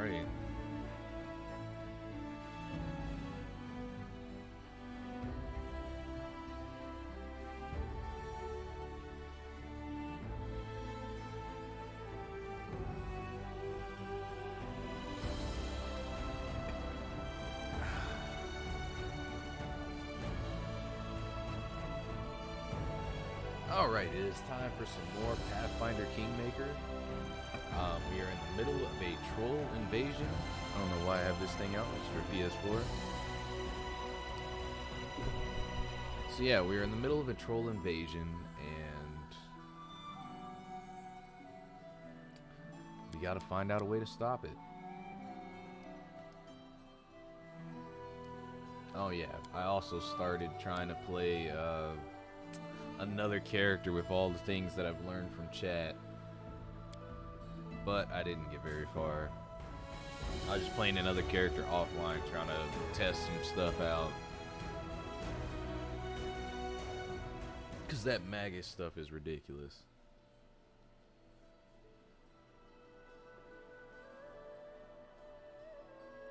Alright. Alright, it is time for some more Pathfinder Kingmaker. We are in the middle of a troll invasion. I don't know why I have this thing out. It's for PS4. So yeah, we are in the middle of a troll invasion, and we gotta find out a way to stop it. Oh yeah, I also started trying to play another character with all the things that I've learned from chat, but I didn't get very far. I was just playing another character offline, trying to test some stuff out. Because that Magus stuff is ridiculous.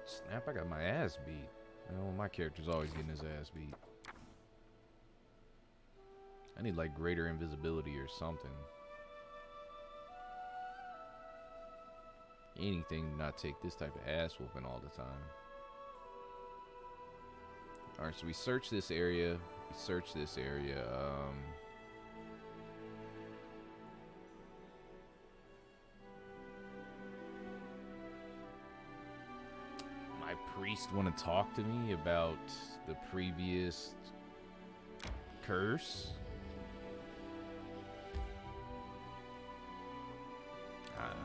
Snap, I got my ass beat. You know, my character's always getting his ass beat. I need like greater invisibility or something. Anything to not take this type of ass whooping all the time. Alright, so we search this area. My priest want to talk to me about the previous curse. I don't know.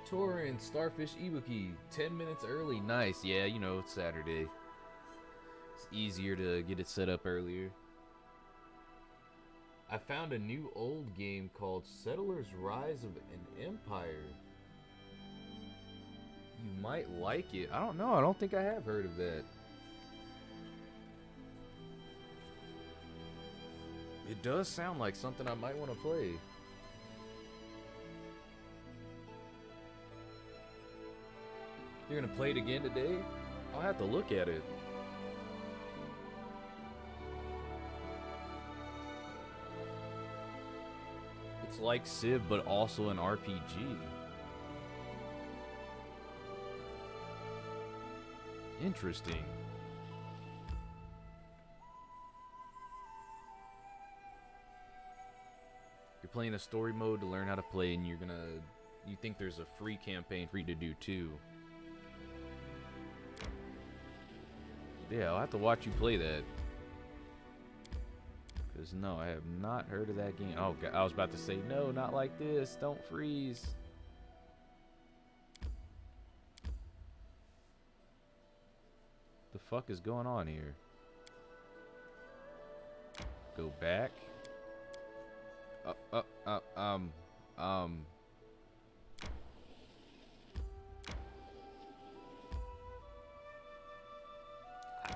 Torrent, Starfish Ibuki, 10 minutes early. Nice. Yeah, you know, it's Saturday. It's easier to get it set up earlier. I found a new old game called Settlers Rise of an Empire. You might like it. I don't know. I don't think I have heard of that. It does sound like something I might want to play. You're gonna play it again today? I'll have to look at it. It's like Civ, but also an RPG. Interesting. You're playing a story mode to learn how to play, and you think there's a free campaign for you to do too. Yeah, I'll have to watch you play that. Because, no, I have not heard of that game. Oh, God, I was about to say, no, not like this. Don't freeze. The fuck is going on here? Go back.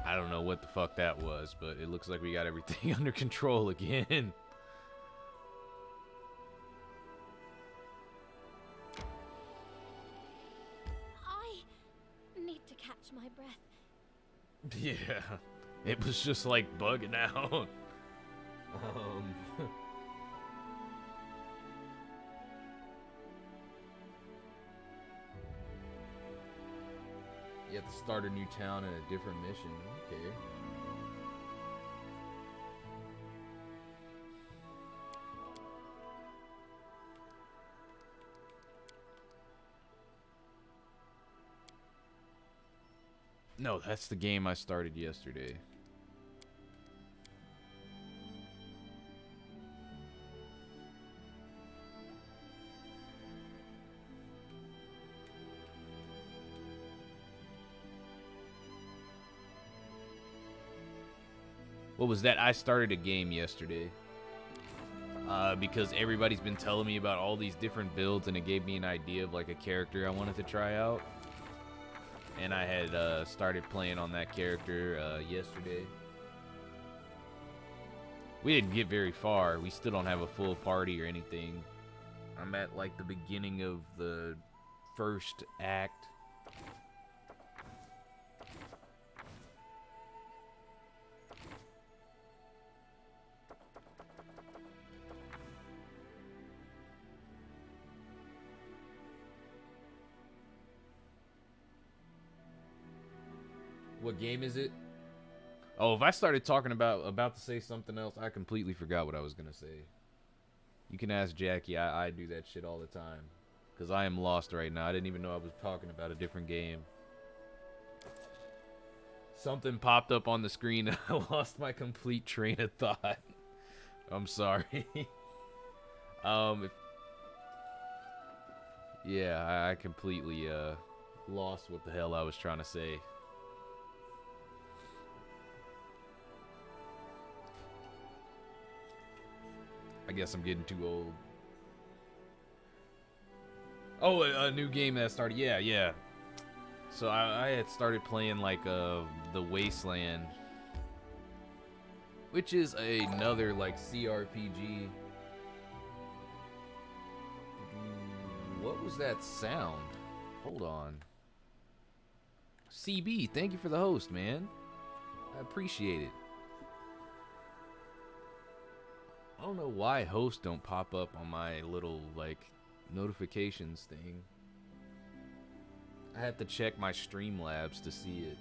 I don't know what the fuck that was, but it looks like we got everything under control again. I need to catch my breath. Yeah, it was just like bugging out. You have to start a new town and a different mission. Okay. No, that's the game I started yesterday. What was that? I started a game yesterday. Because everybody's been telling me about all these different builds, and it gave me an idea of like a character I wanted to try out. And I had started playing on that character yesterday. We didn't get very far. We still don't have a full party or anything. I'm at like the beginning of the first act. What game is it? Oh, if I started talking about to say something else, I completely forgot what I was gonna say. You can ask Jackie. I do that shit all the time. Because I am lost right now. I didn't even know I was talking about a different game. Something popped up on the screen and I lost my complete train of thought. I'm sorry. Yeah, I completely lost what the hell I was trying to say. I guess I'm getting too old. Oh, a new game that started. Yeah. So I had started playing like the Wasteland, which is another like CRPG. What was that sound? Hold on. CB, thank you for the host, man. I appreciate it. I don't know why hosts don't pop up on my little like notifications thing. I had to check my Streamlabs to see it.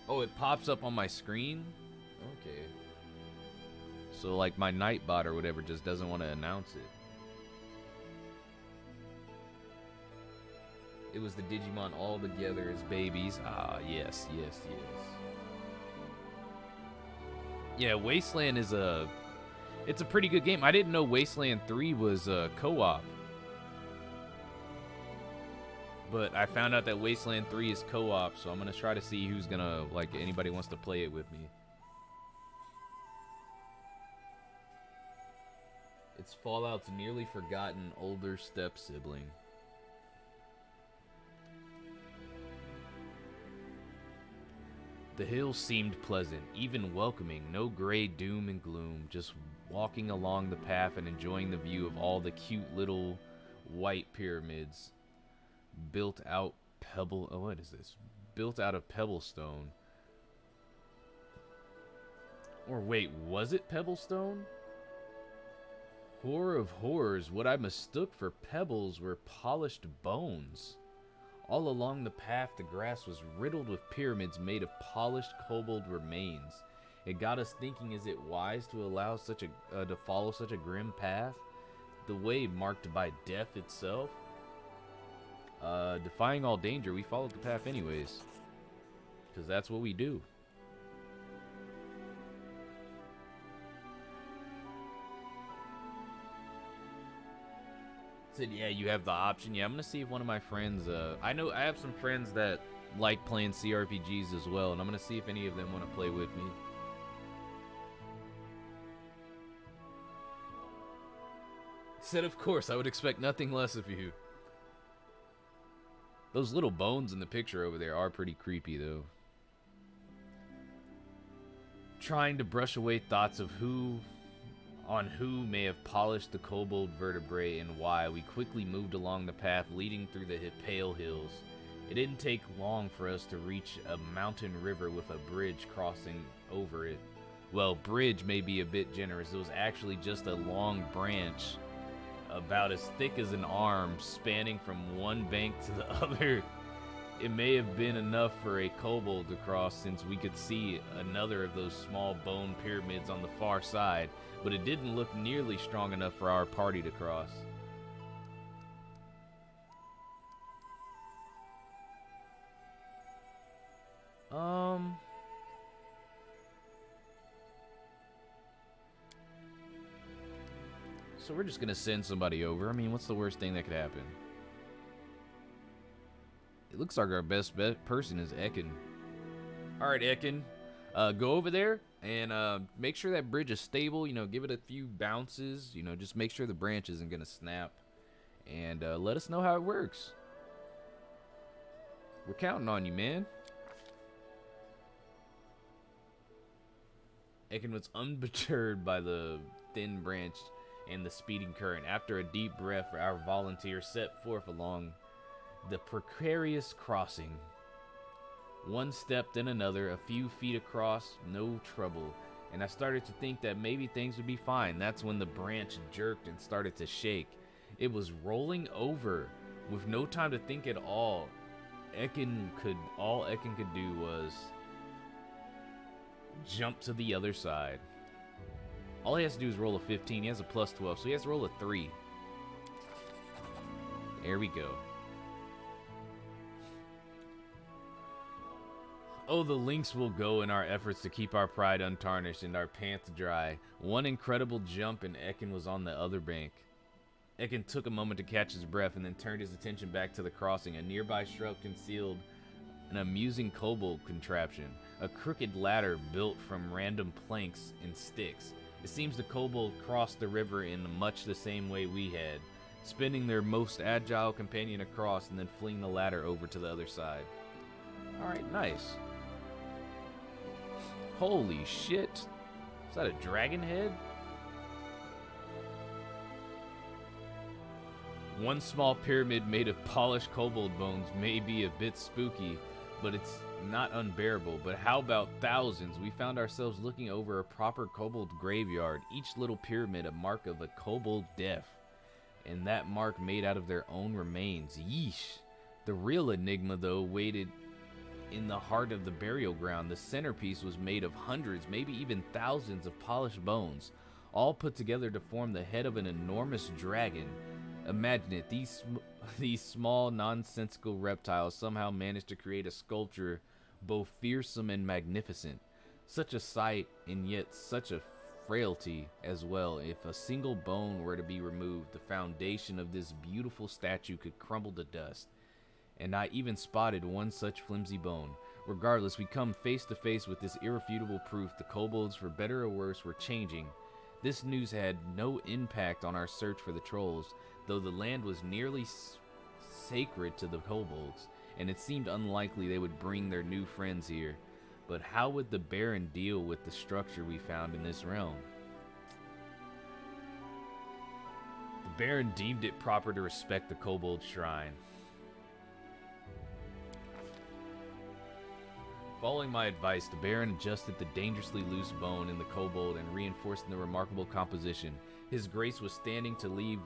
Oh, it pops up on my screen? Okay. So like my Nightbot or whatever just doesn't want to announce it. It was the Digimon all together as babies. Ah, yes. Yeah, Wasteland is it's a pretty good game. I didn't know Wasteland 3 was co-op. But I found out that Wasteland 3 is co-op, so I'm going to try to see who's going to, like, anybody wants to play it with me. It's Fallout's nearly forgotten older step-sibling. The hills seemed pleasant, even welcoming, no gray doom and gloom, just walking along the path and enjoying the view of all the cute little white pyramids built out what is this? Built out of pebblestone. Or wait, was it pebblestone? Horror of horrors, what I mistook for pebbles were polished bones. All along the path, the grass was riddled with pyramids made of polished kobold remains. It got us thinking, is it wise to allow to follow such a grim path? The way marked by death itself? Defying all danger, we followed the path anyways. Because that's what we do. Said, yeah, you have the option. Yeah, I'm gonna see if one of my friends, I have some friends that like playing CRPGs as well, and I'm gonna see if any of them want to play with me. Said, of course, I would expect nothing less of you. Those little bones in the picture over there are pretty creepy, though. Trying to brush away thoughts of who may have polished the kobold vertebrae and why, we quickly moved along the path leading through the Pale Hills. It didn't take long for us to reach a mountain river with a bridge crossing over it. Well, bridge may be a bit generous. It was actually just a long branch about as thick as an arm spanning from one bank to the other. It may have been enough for a kobold to cross, since we could see another of those small bone pyramids on the far side, but it didn't look nearly strong enough for our party to cross. So we're just gonna send somebody over. I mean, what's the worst thing that could happen? It looks like our best person is Ekin. Alright, Ekin. Go over there and make sure that bridge is stable. You know, give it a few bounces. You know, just make sure the branch isn't gonna snap. And let us know how it works. We're counting on you, man. Ekin was unperturbed by the thin branch. and the speeding current. After a deep breath, our volunteer set forth along the precarious crossing. One step, then another, a few feet across, no trouble. And I started to think that maybe things would be fine. That's when the branch jerked and started to shake. It was rolling over with no time to think at all. All Ekin could do was jump to the other side. All he has to do is roll a 15. He has a plus 12, so he has to roll a 3. There we go. Oh, the links will go in our efforts to keep our pride untarnished and our pants dry. One incredible jump and Ekin was on the other bank. Ekin took a moment to catch his breath and then turned his attention back to the crossing. A nearby shrub concealed an amusing kobold contraption, a crooked ladder built from random planks and sticks. It seems the kobold crossed the river in much the same way we had, spinning their most agile companion across and then fling the ladder over to the other side. Alright, nice. Holy shit. Is that a dragon head? One small pyramid made of polished kobold bones may be a bit spooky, but it's not unbearable. But how about thousands? We found ourselves looking over a proper kobold graveyard, each little pyramid a mark of a kobold death, and that mark made out of their own remains. Yeesh. The real enigma, though, waited in the heart of the burial ground. The centerpiece was made of hundreds, maybe even thousands of polished bones, all put together to form the head of an enormous dragon. Imagine it, these small, nonsensical reptiles somehow managed to create a sculpture both fearsome and magnificent. Such a sight, and yet such a frailty as well. If a single bone were to be removed, the foundation of this beautiful statue could crumble to dust. And I even spotted one such flimsy bone. Regardless, we come face to face with this irrefutable proof the kobolds, for better or worse, were changing. This news had no impact on our search for the trolls, though the land was nearly sacred to the kobolds, and it seemed unlikely they would bring their new friends here. But how would the Baron deal with the structure we found in this realm? The Baron deemed it proper to respect the kobold shrine. Following my advice, the Baron adjusted the dangerously loose bone in the kobold and reinforced the remarkable composition. His grace was standing to leave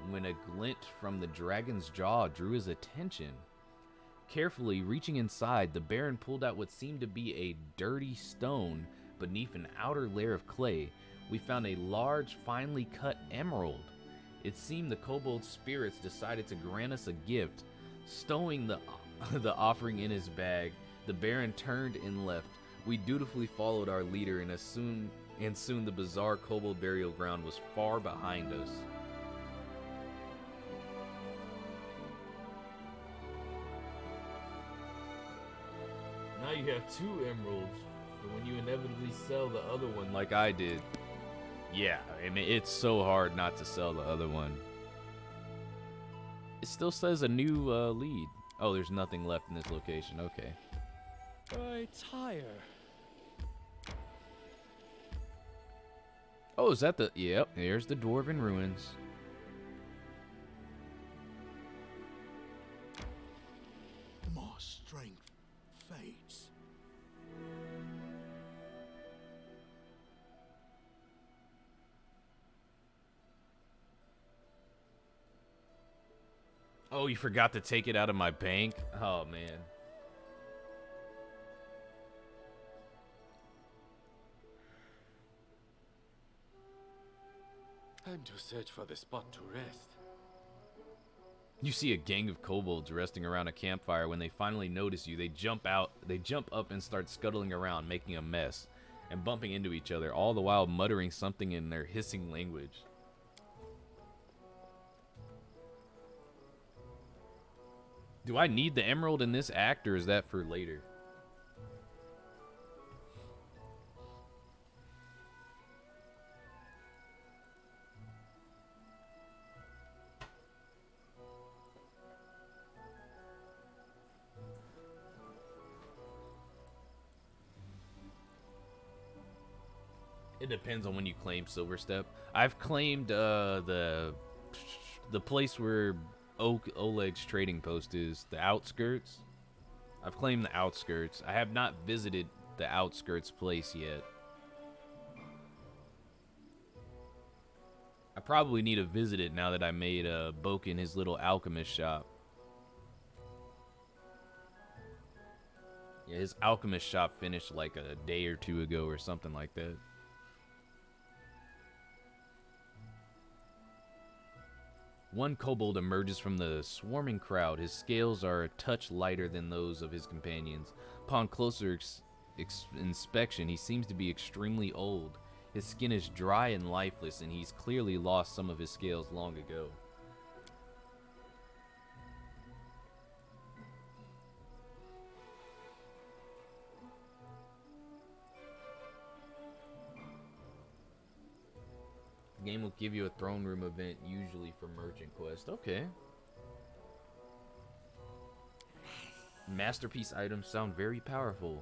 when a glint from the dragon's jaw drew his attention. Carefully reaching inside, the Baron pulled out what seemed to be a dirty stone beneath an outer layer of clay. We found a large, finely cut emerald. It seemed the kobold spirits decided to grant us a gift. Stowing the offering in his bag, the Baron turned and left. We dutifully followed our leader, and soon the bizarre kobold burial ground was far behind us. Now you have 2 emeralds for when you inevitably sell the other one like I did. Yeah, I mean, it's so hard not to sell the other one. It still says a new lead. Oh, there's nothing left in this location. Okay. I tire. Oh, is that the... Yep, there's the Dwarven Ruins. My strength fades. Oh, you forgot to take it out of my bank? Oh, man. Time to search for the spot to rest. You see a gang of kobolds resting around a campfire. When they finally notice you, they jump up and start scuttling around, making a mess and bumping into each other, all the while muttering something in their hissing language. Do I need the emerald in this act, or is that for later? It depends on when you claim Silverstep. I've claimed the place where Oleg's trading post is, the outskirts. I've claimed the outskirts. I have not visited the outskirts place yet. I probably need to visit it now that I made Boken his little alchemist shop. Yeah, his alchemist shop finished like a day or two ago or something like that. One kobold emerges from the swarming crowd. His scales are a touch lighter than those of his companions. Upon closer inspection, he seems to be extremely old. His skin is dry and lifeless, and he's clearly lost some of his scales long ago. The game will give you a throne room event, usually for merchant quest. Okay. Masterpiece items sound very powerful.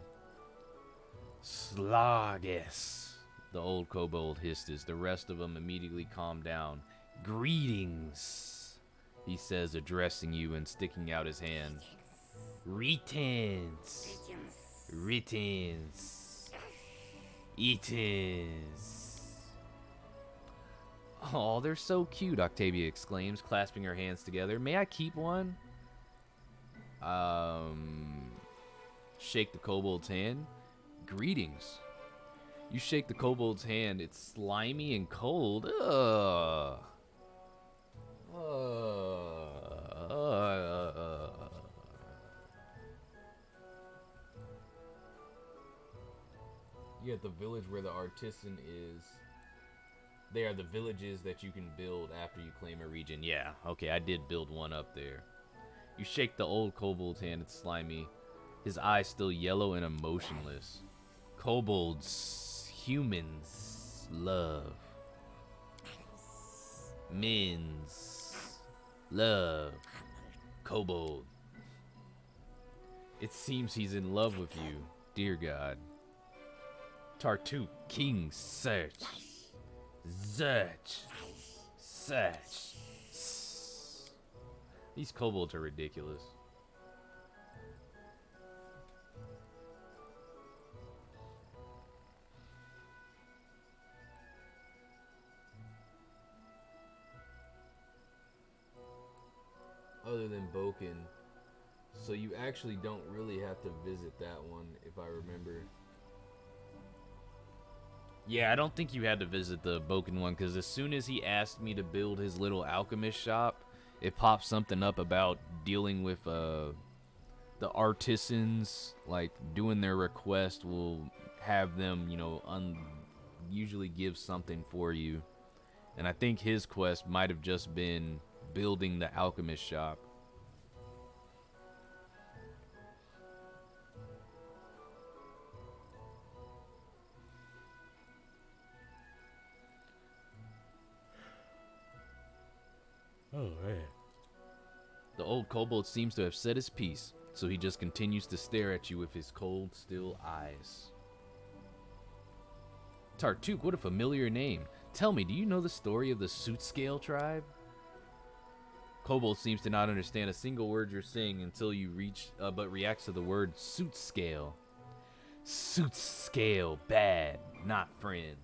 Slagus, the old kobold hissed as the rest of them immediately calmed down. Greetings, he says, addressing you and sticking out his hand. Retins. Retins. Eatins. Oh, they're so cute, Octavia exclaims, clasping her hands together. May I keep one? Shake the kobold's hand. Greetings. You shake the kobold's hand. It's slimy and cold. Ugh. You at the village where the artisan is. They are the villages that you can build after you claim a region. Yeah, okay, I did build one up there. You shake the old kobold's hand. It's slimy. His eyes still yellow and emotionless. Kobolds, humans, love. Men's, love. Kobold. It seems he's in love with you, dear God. Tartuffe, King, search. Search. Search. These kobolds are ridiculous. Other than Boken, so you actually don't really have to visit that one, if I remember. Yeah, I don't think you had to visit the Boken one, because as soon as he asked me to build his little alchemist shop, it popped something up about dealing with the artisans, like doing their request will have them, you know, usually give something for you. And I think his quest might have just been building the alchemist shop. Oh, man. The old kobold seems to have said his piece, so he just continues to stare at you with his cold, still eyes. Tartuffe, what a familiar name. Tell me, do you know the story of the Sootscale tribe? Kobold seems to not understand a single word you're saying until you but reacts to the word Sootscale. Sootscale, bad, not friend.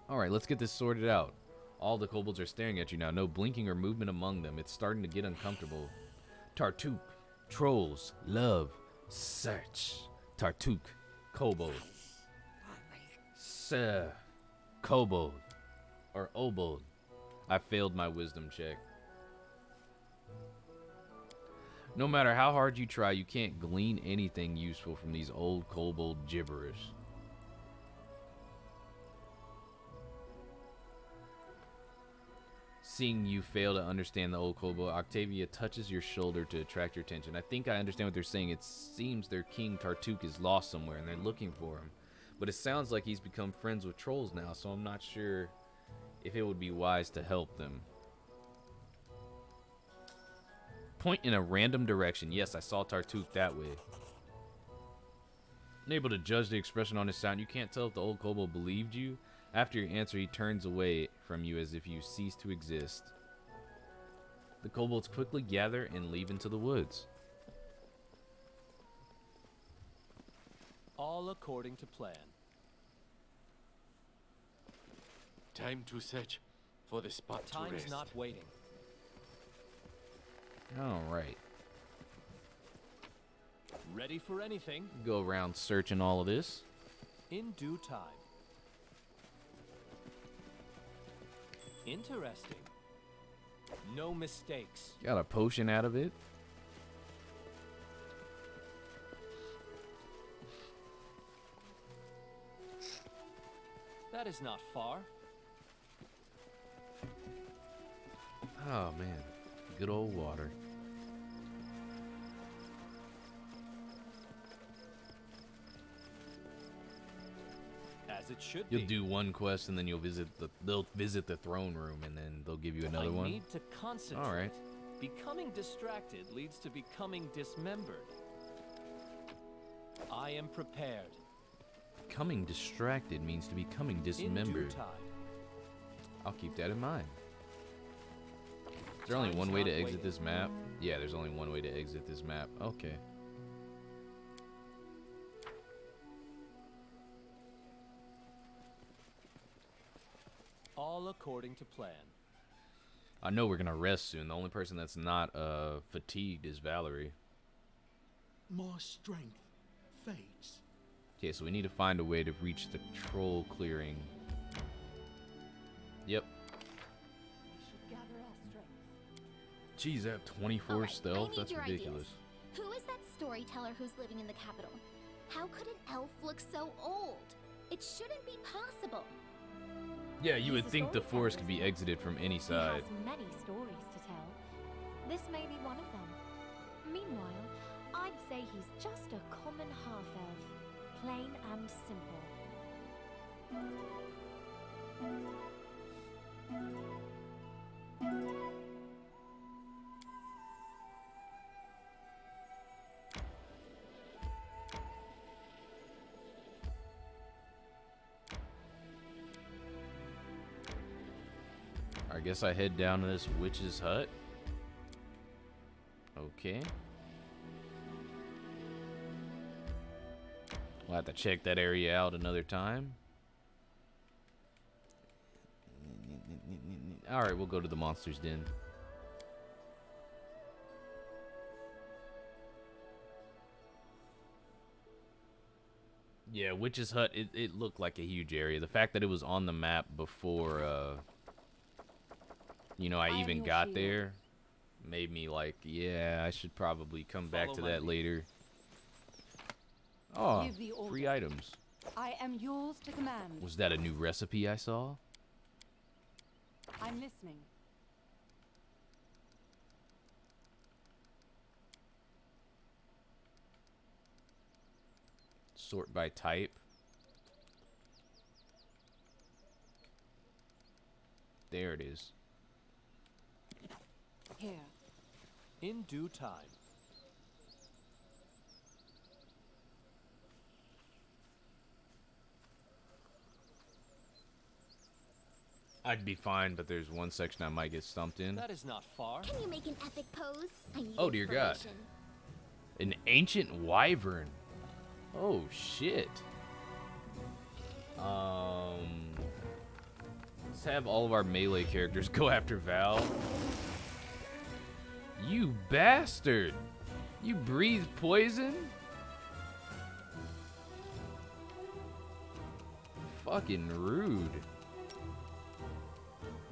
Alright, let's get this sorted out. All the kobolds are staring at you now, no blinking or movement among them. It's starting to get uncomfortable. Tartuffe, trolls, love, search. Tartuffe, kobold. Sir, kobold, or obold. I failed my wisdom check. No matter how hard you try, you can't glean anything useful from these old kobold gibberish. Seeing you fail to understand the old kobold, Octavia touches your shoulder to attract your attention. I think I understand what they're saying. It seems their king Tartuffe is lost somewhere and they're looking for him. But it sounds like he's become friends with trolls now, so I'm not sure if it would be wise to help them. Point in a random direction. Yes, I saw Tartuffe that way. Unable to judge the expression on his sound, you can't tell if the old kobold believed you. After your answer, he turns away from you as if you cease to exist. The kobolds quickly gather and leave into the woods. All according to plan. Time to search for the spot to Time's rest. not waiting. Alright. Ready for anything Go around searching all of this. in due time. Interesting. No mistakes. Got a potion out of it. That is not far. Oh man, good old water. As it should You'll be. do one quest and then they'll visit the throne room and then they'll give you another I one. need to concentrate. All right. Becoming distracted leads to becoming dismembered. I am prepared. Becoming distracted means to becoming In due dismembered. time. I'll keep that in mind. Is there only Time's one way to not exit waiting. this map? Yeah, there's only one way to exit this map. Okay. All according to plan. I know we're gonna rest soon. The only person that's not fatigued is Valerie. My strength fades. Okay, so we need to find a way to reach the troll clearing. Yep. We should gather our strength. Jeez, I have 24 Alright, I stealth. need That's your ridiculous. ideas. Who is that storyteller who's living in the capital? How could an elf look so old? It shouldn't be possible. Yeah, you He's would a think the storyteller, forest could be isn't he? exited from any He side. has many stories to tell. This may be one of them. Meanwhile, I'd say he's just a common half-elf. Plain and simple. I guess I head down to this witch's hut. Okay. We'll have to check that area out another time. Alright, we'll go to the monster's den. Yeah, Witch's Hut, it looked like a huge area. The fact that it was on the map before, you know, I even your got shield. there made me like, yeah, I should probably come back Follow to my that lead. later. Oh, Give the free order. items. I am yours to command. Was that a new recipe I saw? I'm listening. Sort by type. There it is. Here. In due time. I'd be fine, but there's one section I might get stumped in. That is not far. Can you make an epic pose? I need Oh, dear God. inspiration. An ancient wyvern. Oh shit. Let's have all of our melee characters go after Val. You bastard! You breathe poison? Fucking rude.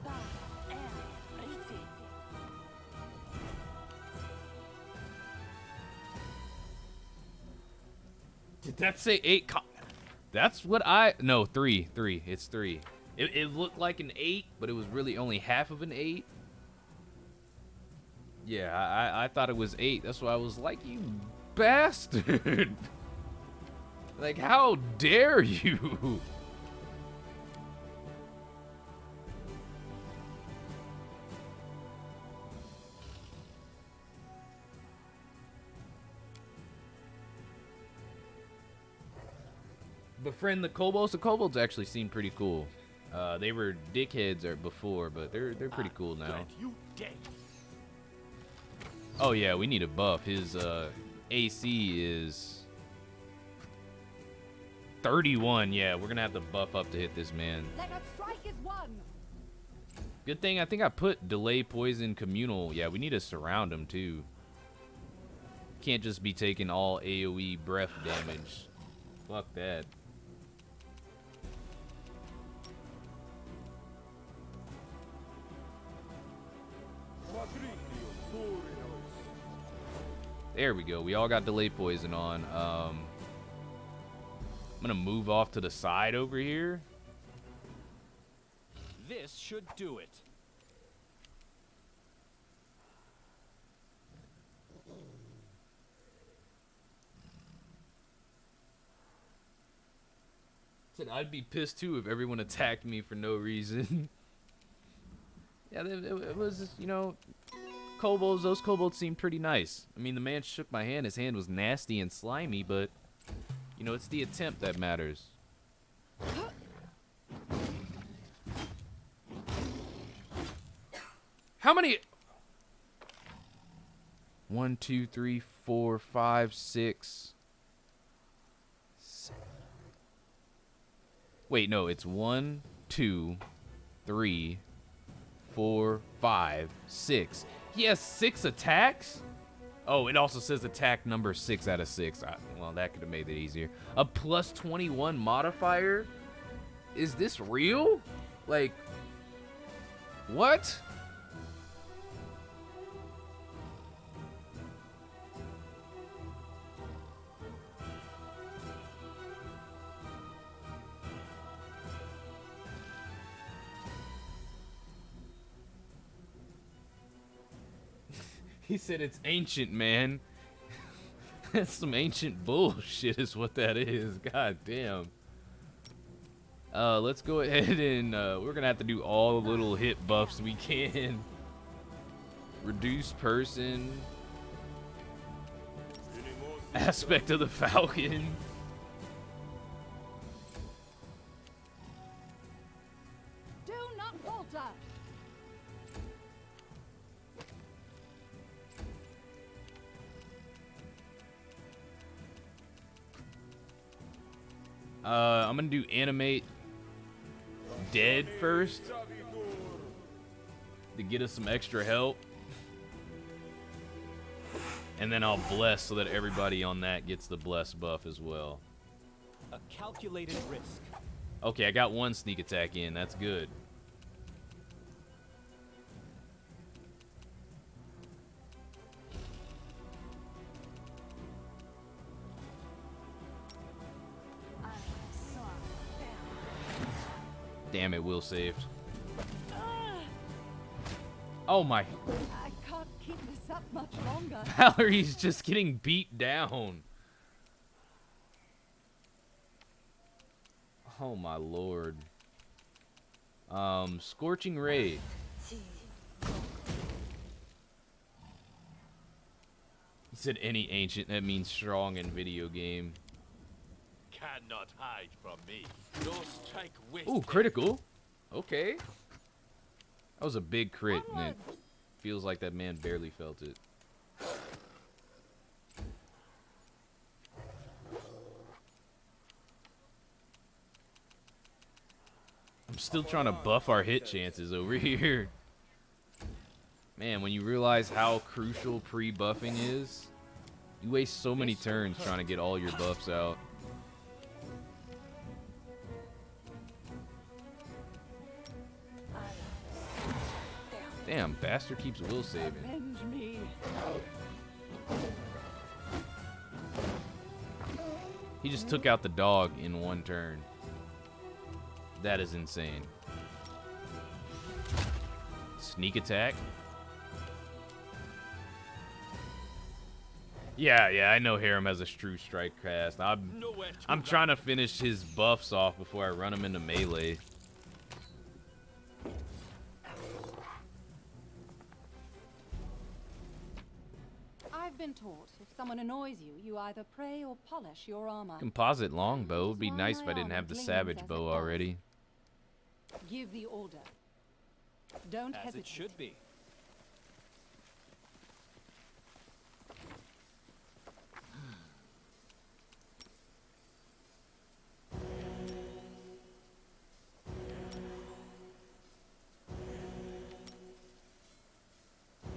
Ba, air, riti. Did that say 8? That's what I... No, 3. 3. It's 3. It looked like an 8, but it was really only half of an 8. Yeah, I thought it was 8. That's why I was like, you bastard. Like, how dare you? befriend the kobolds. The kobolds actually seem pretty cool. They were dickheads before, but they're pretty cool now. You dead. Oh yeah, we need a buff. His AC is 31. Yeah, we're gonna have to buff up to hit this man. Let us strike as one. Good thing I think I put delay poison communal. Yeah, we need to surround him too. Can't just be taking all AoE breath damage. Fuck that. There we go. We all got delay poison on. I'm gonna move off to the side over here. This should do it. Said I'd be pissed too if everyone attacked me for no reason. Yeah, it was, you know, kobolds. Those kobolds seemed pretty nice. I mean, the man shook my hand. His hand was nasty and slimy, but, you know, it's the attempt that matters. How many? 1, 2, 3, 4, 5, 6. Wait, no, it's 1, 2, 3, 4, 5, 6. He has 6 attacks? Oh, it also says attack number 6 out of 6. Well, that could have made it easier. A plus 21 modifier? Is this real? Like, what? He said it's ancient, man. That's some ancient bullshit is what that is. God damn. Let's go ahead and we're gonna have to do all the little hit buffs we can. Reduce person. Aspect of the Falcon. Do not falter. I'm gonna do animate dead first to get us some extra help, and then I'll bless so that everybody on that gets the bless buff as well. A calculated risk. Okay, I got 1 sneak attack in. That's good. Damn it, Will saved. Oh my. I can't keep this up much longer. Valerie's just getting beat down. Oh my lord. Scorching Ray. He said any ancient, that means strong in video game. Cannot hide from me. No strike waste. Ooh, critical. Okay. That was a big crit, and it feels like that man barely felt it. I'm still trying to buff our hit chances over here. Man, when you realize how crucial pre-buffing is, you waste so many turns trying to get all your buffs out. Damn, bastard keeps will saving. Avenge me. He just took out the dog in 1 turn. That is insane. Sneak attack. Yeah, I know Harem has a true strike cast. I'm trying to finish his buffs off before I run him into melee. I've been taught if someone annoys you, you either pray or polish your armor. Composite longbow. Would be Why nice if my I didn't armor have the gleams savage as it bow does. already. Give the order. Don't As hesitate. it should be.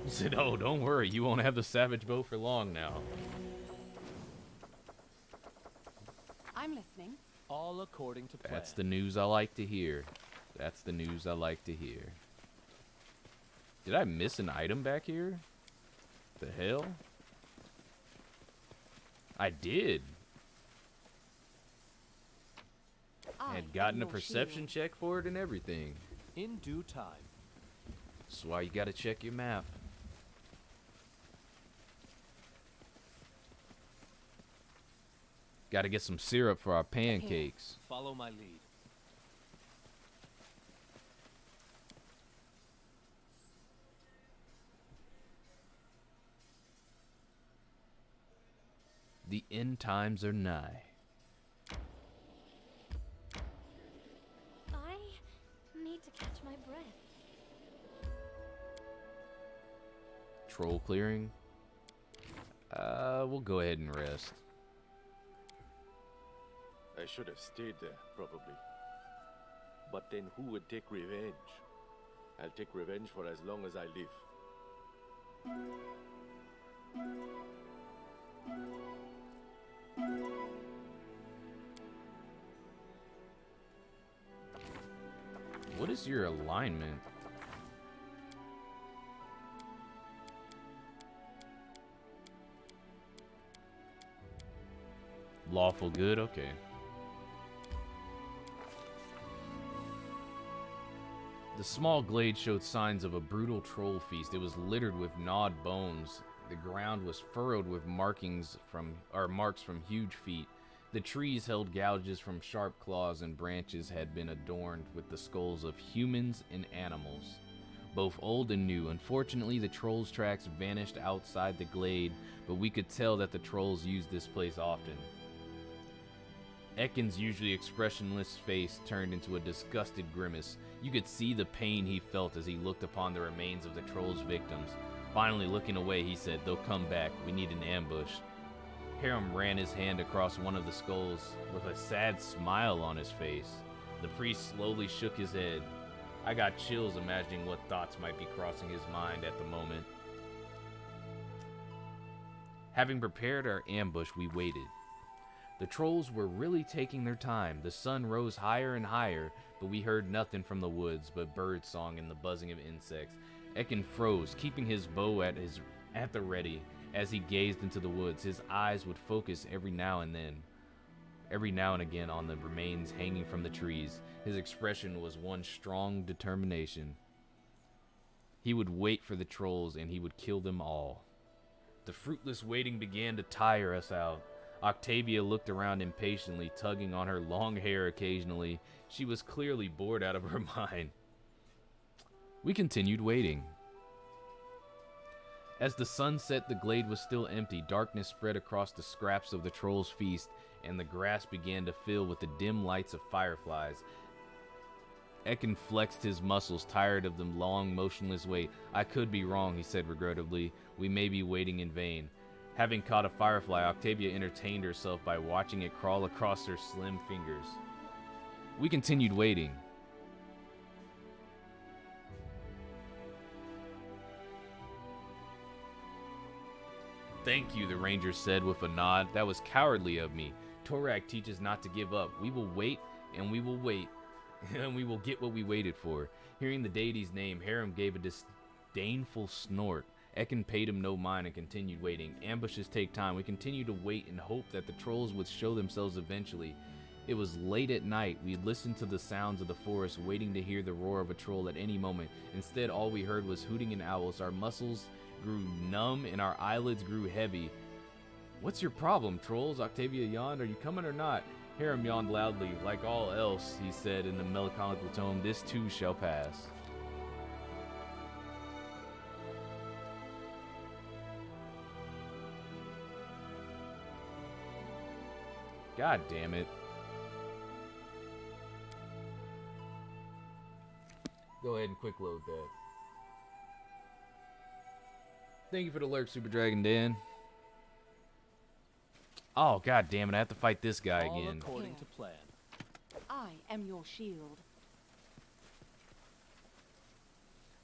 He said, "Oh, don't worry, you won't have the savage bow for long now." I'm listening. All according to plan. That's the news I like to hear. That's the news I like to hear. Did I miss an item back here? The hell? I did. I Had gotten am a your perception shield. check for it and everything. In due time. That's why you gotta check your map. Gotta get some syrup for our pancakes. Follow my lead. The end times are nigh. I need to catch my breath. Troll clearing. We'll go ahead and rest. I should have stayed there, probably. But then who would take revenge? I'll take revenge for as long as I live. What is your alignment? Lawful good, okay. The small glade showed signs of a brutal troll feast. It was littered with gnawed bones. The ground was furrowed with marks from huge feet. The trees held gouges from sharp claws, and branches had been adorned with the skulls of humans and animals, both old and new. Unfortunately, the trolls' tracks vanished outside the glade, but we could tell that the trolls used this place often. Ekken's usually expressionless face turned into a disgusted grimace. You could see the pain he felt as he looked upon the remains of the trolls' victims. Finally, looking away, he said, "They'll come back. We need an ambush." Harem ran his hand across one of the skulls with a sad smile on his face. The priest slowly shook his head. I got chills imagining what thoughts might be crossing his mind at the moment. Having prepared our ambush, we waited. The trolls were really taking their time. The sun rose higher and higher, but we heard nothing from the woods but bird song and the buzzing of insects. Ekken froze, keeping his bow at the ready. As he gazed into the woods, his eyes would focus every now and again on the remains hanging from the trees. His expression was one strong determination. He would wait for the trolls, and he would kill them all. The fruitless waiting began to tire us out. Octavia looked around impatiently, tugging on her long hair occasionally. She was clearly bored out of her mind. We continued waiting. As the sun set, the glade was still empty. Darkness spread across the scraps of the trolls' feast, and the grass began to fill with the dim lights of fireflies. Ekken flexed his muscles, tired of the long, motionless wait. "I could be wrong," he said regrettably. "We may be waiting in vain." Having caught a firefly, Octavia entertained herself by watching it crawl across her slim fingers. We continued waiting. "Thank you," the ranger said with a nod. "That was cowardly of me. Torak teaches not to give up. We will wait, and we will wait, and we will get what we waited for." Hearing the deity's name, Harem gave a disdainful snort. Ekken paid him no mind and continued waiting. Ambushes take time. We continued to wait and hope that the trolls would show themselves eventually. It was late at night. We listened to the sounds of the forest, waiting to hear the roar of a troll at any moment. Instead, all we heard was hooting and owls. Our muscles grew numb and our eyelids grew heavy. "What's your problem, trolls?" Octavia yawned. "Are you coming or not?" Harem yawned loudly. "Like all else," he said in a melancholical tone, "this too shall pass." God damn it. Go ahead and quick load that. Thank you for the lurk, Super Dragon Dan. Oh, god damn it, I have to fight this guy All again. according to plan. I am your shield.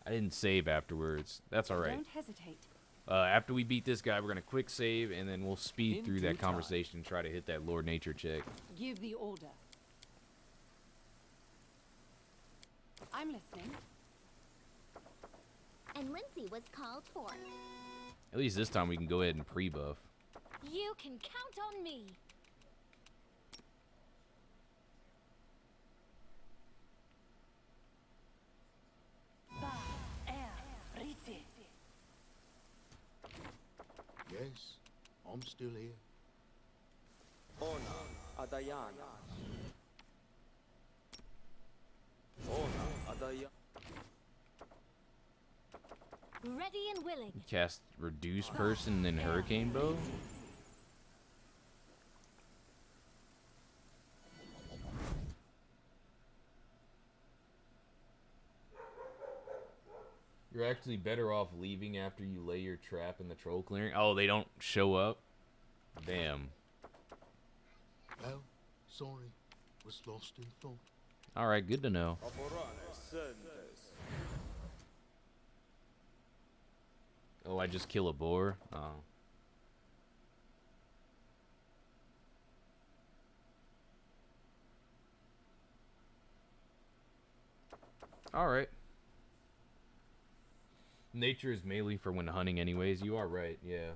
I didn't save afterwards. That's alright. Don't hesitate. After we beat this guy, we're gonna quick save, and then we'll speed In through due that conversation and try to hit that Lord Nature check. Give the order. I'm listening. And Lindsay was called for. At least this time we can go ahead and pre-buff. You can count on me. Yes, I'm still here. Ona Adayana. Ona Adayana. Ready and willing. Cast Reduce Person, then Hurricane Bow. You're actually better off leaving after you lay your trap in the troll clearing. Oh, they don't show up? Damn. Well, sorry, was lost in thought. Alright, good to know. Oh, I just kill a boar? Oh. Alright. Nature is melee for when hunting anyways. You are right, yeah.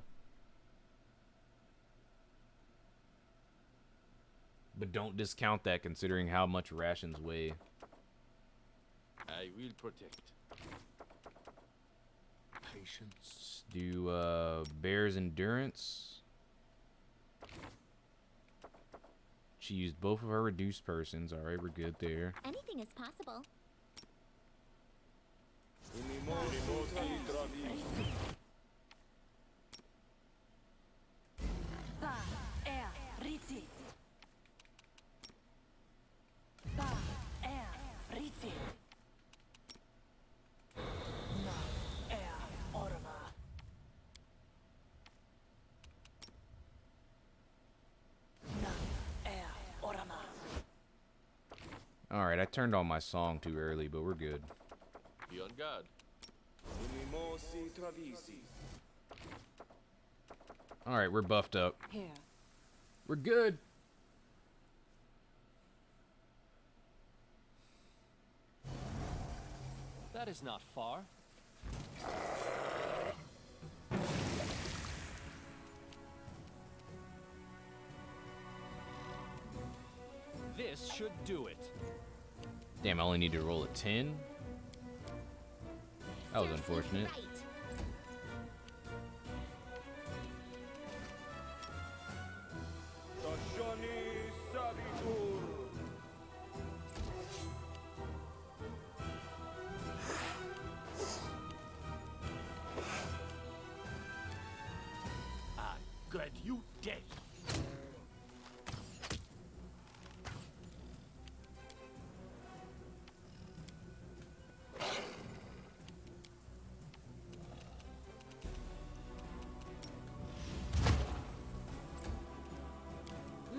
But don't discount that considering how much rations weigh. I will protect. Patience. Let's do Bear's Endurance. She used both of her reduced persons. Alright, we're good there. Anything is possible. Alright, I turned on my song too early, but we're good. Be on guard. Alright, we're buffed up. Here. We're good. That is not far. This should do it. Damn, I only need to roll a 10. That was unfortunate. Right. Good, you dead.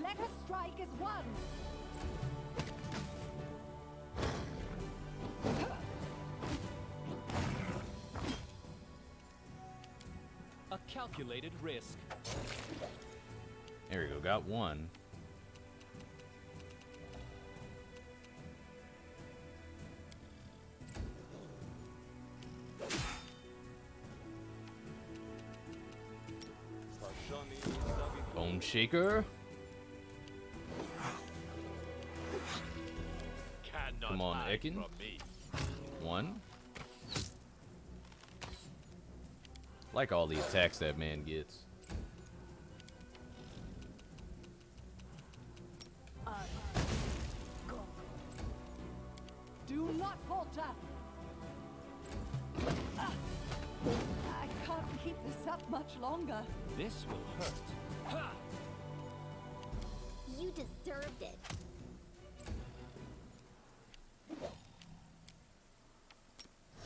Let us strike as one. A calculated risk. There we go, got one. Bone Shaker. Cannot Come on, hide Ekin. from me. One. Like all the attacks that man gets. Do not falter. I can't keep this up much longer. This will hurt. Ha! You deserved it.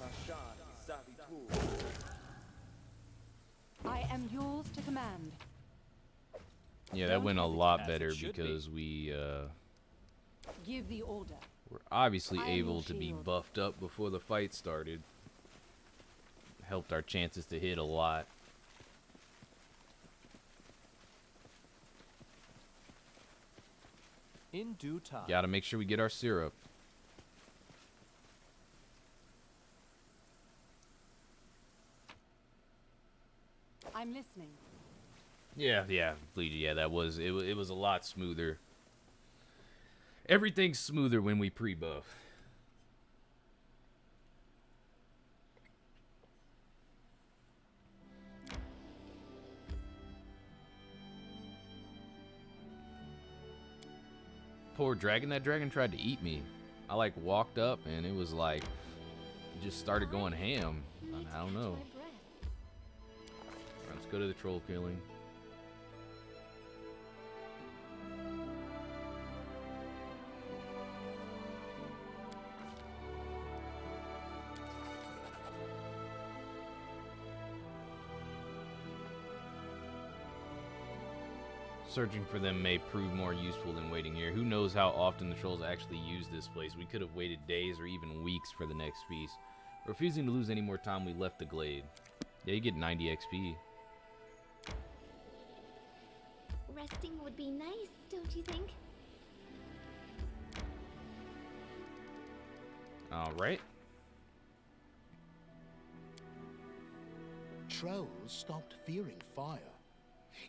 Hashan Savitur. I am yours to command. Yeah, that Don't went a hesitate, lot as better it should be. because we Give the order. were obviously I am able your to be shield. buffed up before the fight started. Helped our chances to hit a lot. In due time. Gotta make sure we get our syrup. I'm listening. Yeah, Fleet, yeah, that was it was a lot smoother. Everything's smoother when we pre-buff. Poor dragon, that dragon tried to eat me. I like walked up and it was like just started going ham. I don't know. Let's go to the troll killing. Searching for them may prove more useful than waiting here. Who knows how often the trolls actually use this place. We could have waited days or even weeks for the next feast. Refusing to lose any more time, we left the glade. Yeah, you get 90 XP. Resting would be nice, don't you think? Alright. Trolls stopped fearing fire.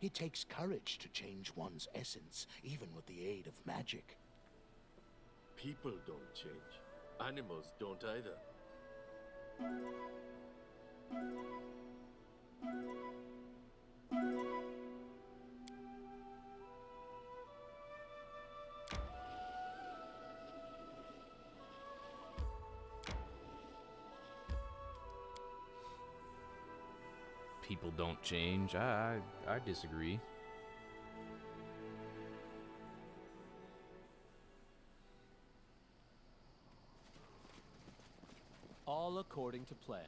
It takes courage to change one's essence, even with the aid of magic. People don't change. Animals don't either. People don't change. I disagree. All according to plan.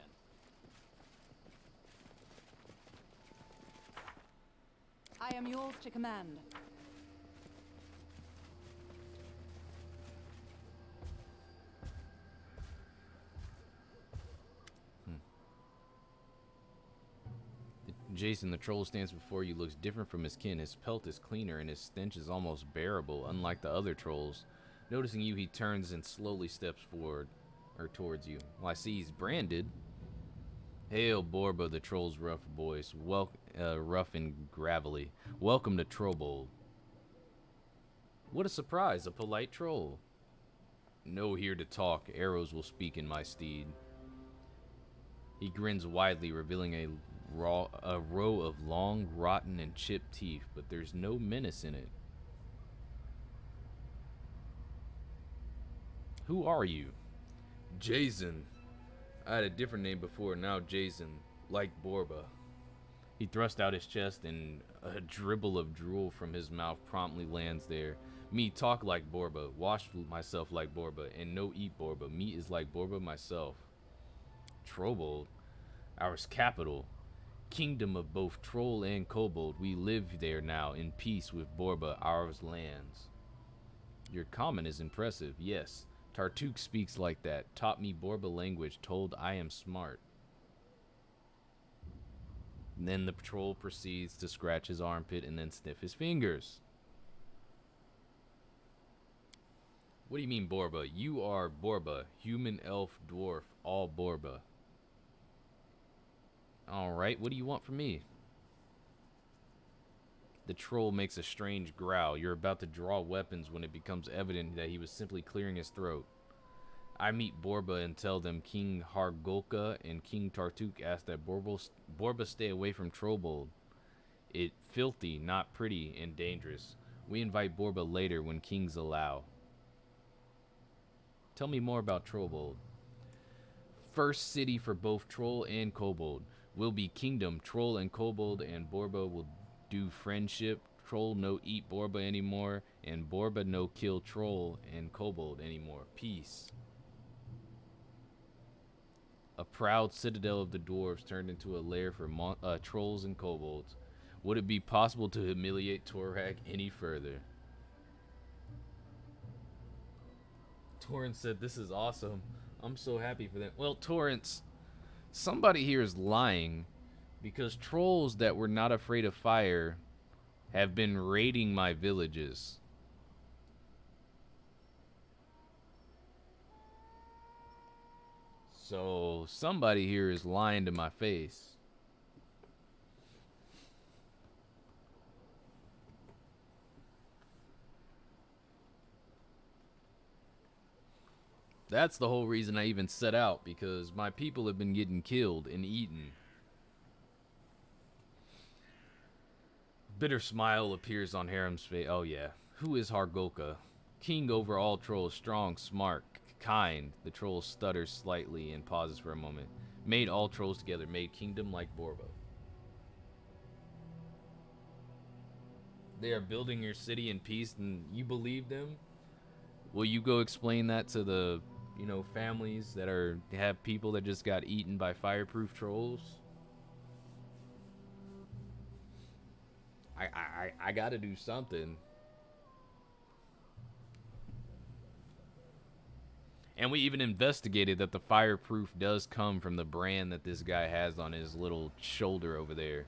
I am yours to command. Jason, the troll stands before you, looks different from his kin. His pelt is cleaner and his stench is almost bearable, unlike the other trolls. Noticing you, he turns and slowly steps forward, or towards you. Well, I see he's branded. Hail, Borba, the troll's rough voice, rough and gravelly. Welcome to Trollbold. What a surprise, a polite troll. No here to talk, arrows will speak in my steed. He grins widely, revealing a row of long, rotten, and chipped teeth, but there's no menace in it. Who are you? Jason. I had a different name before, now Jason, like Borba. He thrust out his chest and a dribble of drool from his mouth promptly lands there. Me talk like Borba, wash myself like Borba, and no eat Borba. Me is like Borba myself. Trollbold, ours capital. Kingdom of both troll and kobold, we live there now in peace with Borba, ours lands. Your comment is impressive, yes. Tartuk speaks like that, taught me Borba language, told I am smart. And then the troll proceeds to scratch his armpit and then sniff his fingers. What do you mean Borba? You are Borba, human, elf, dwarf, all Borba. Alright, what do you want from me? The troll makes a strange growl. You're about to draw weapons when it becomes evident that he was simply clearing his throat. I meet Borba and tell them King Hargolka and King Tartuk ask that Borba stay away from Trollbold. It filthy, not pretty, and dangerous. We invite Borba later when kings allow. Tell me more about Trollbold. First city for both troll and kobold. Will be kingdom, troll and kobold, and Borba will do friendship. Troll no eat Borba anymore, And Borba no kill troll and kobold anymore. Peace. A proud citadel of the dwarves turned into a lair for trolls and kobolds. Would it be possible to humiliate Torag any further? Torrance said, this is awesome. I'm so happy for them. Well, Torrance, somebody here is lying, because trolls that were not afraid of fire have been raiding my villages. So somebody here is lying to my face. That's the whole reason I even set out, because my people have been getting killed and eaten. Bitter smile appears on Harem's face. Oh yeah. Who is Hargoka? King over all trolls, strong, smart, kind. The troll stutters slightly and pauses for a moment. Made all trolls together, made kingdom like Borba. They are building your city in peace, and you believe them? Will you go explain that to the, you know, families that have people that just got eaten by fireproof trolls? I gotta do something. And we even investigated that the fireproof does come from the brand that this guy has on his little shoulder over there.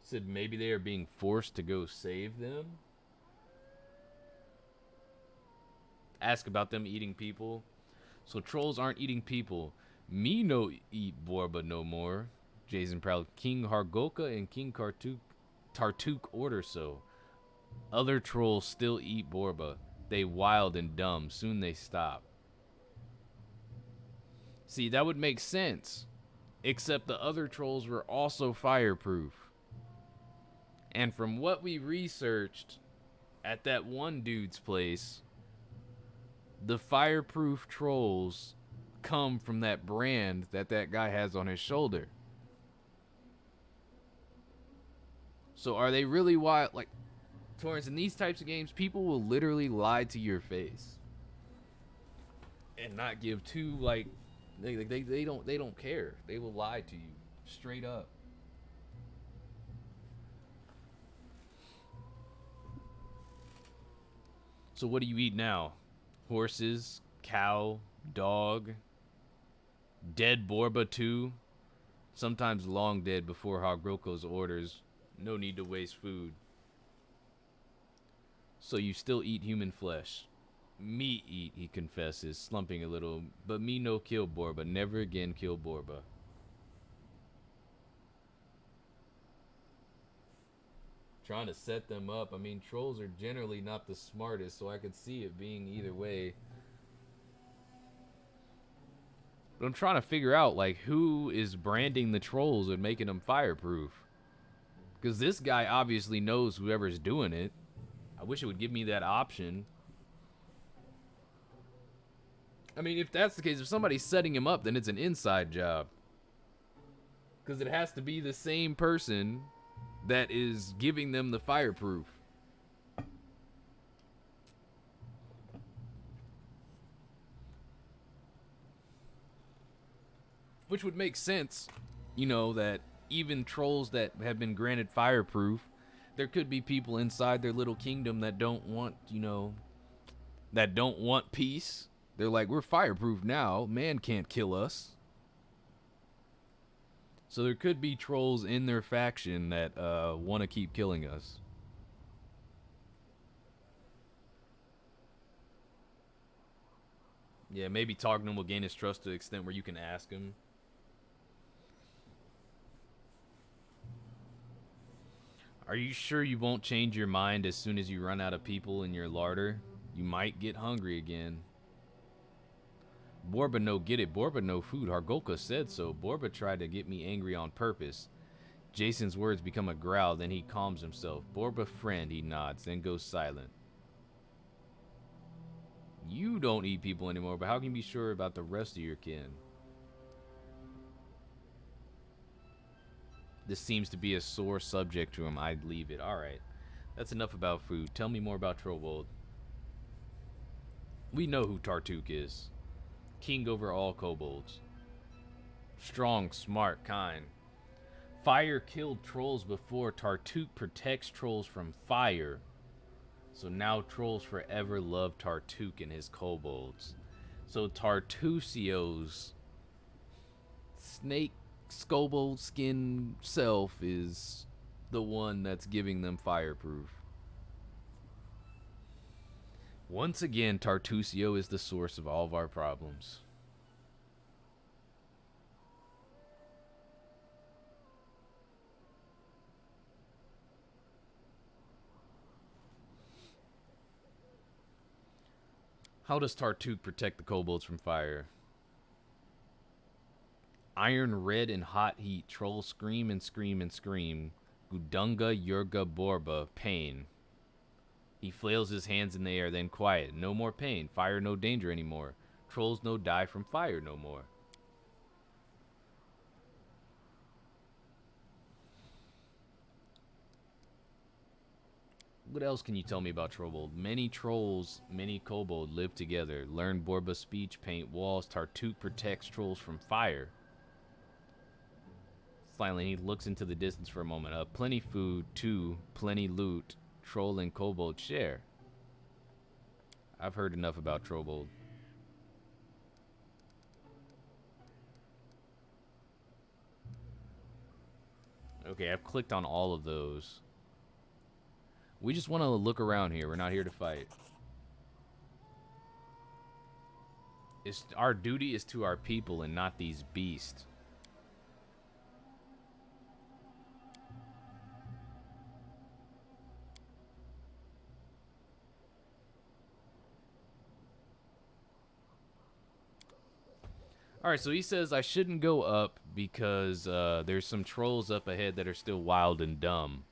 Said maybe they are being forced to go save them. Ask about them eating people. So trolls aren't eating people. Me no eat Borba no more. Jason proud. King Hargoka and King Tartuk order so. Other trolls still eat Borba. They wild and dumb. Soon they stop. See, that would make sense. Except the other trolls were also fireproof. And from what we researched at that one dude's place, the fireproof trolls come from that brand that guy has on his shoulder. So are they really wild? Like, Torrance, in these types of games, people will literally lie to your face and not give two, like, they don't care. They will lie to you straight up. So what do you eat now? Horses, cow, dog, dead Borba too. Sometimes long dead before Hargroko's orders. No need to waste food. So you still eat human flesh. Me eat, he confesses, slumping a little. But me no kill Borba. Never again kill Borba. Trying to set them up. I mean, trolls are generally not the smartest, so I could see it being either way. But I'm trying to figure out, like, who is branding the trolls and making them fireproof. Because this guy obviously knows whoever's doing it. I wish it would give me that option. I mean, if that's the case, if somebody's setting him up, then it's an inside job. Because it has to be the same person that is giving them the fireproof. Which would make sense, you know, that even trolls that have been granted fireproof, there could be people inside their little kingdom that don't want, you know, that don't want peace. They're like, we're fireproof now. Man can't kill us. So there could be trolls in their faction that want to keep killing us. Yeah, maybe talking to him will gain his trust to the extent where you can ask him. Are you sure you won't change your mind as soon as you run out of people in your larder? You might get hungry again. Borba no get it. Borba no food. Hargoka said so. Borba tried to get me angry on purpose. Jason's words become a growl, then he calms himself. Borba friend, he nods, then goes silent. You don't eat people anymore, but how can you be sure about the rest of your kin? This seems to be a sore subject to him. I'd leave it. Alright. That's enough about food. Tell me more about Trovold. We know who Tartuk is. King over all kobolds. Strong, smart, kind. Fire killed trolls before. Tartuk protects trolls from fire. So now trolls forever love Tartuk and his kobolds. So Tartusio's snake kobold skin self is the one that's giving them fireproof. Once again, Tartusio is the source of all of our problems. How does Tartuk protect the kobolds from fire? Iron red and hot heat. Trolls scream and scream and scream. Gudunga Yurga Borba. Pain. He flails his hands in the air, then quiet. No more pain. Fire no danger anymore. Trolls no die from fire no more. What else can you tell me about Trovold? Many trolls, many kobold live together. Learn Borba speech, paint walls. Tartuk protects trolls from fire. Silently, he looks into the distance for a moment. Plenty food, 2, plenty loot. Troll and kobold share. I've heard enough about Trovold. Okay, I've clicked on all of those. We just want to look around here. We're not here to fight. Our duty is to our people and not these beasts. Alright, so he says I shouldn't go up because there's some trolls up ahead that are still wild and dumb.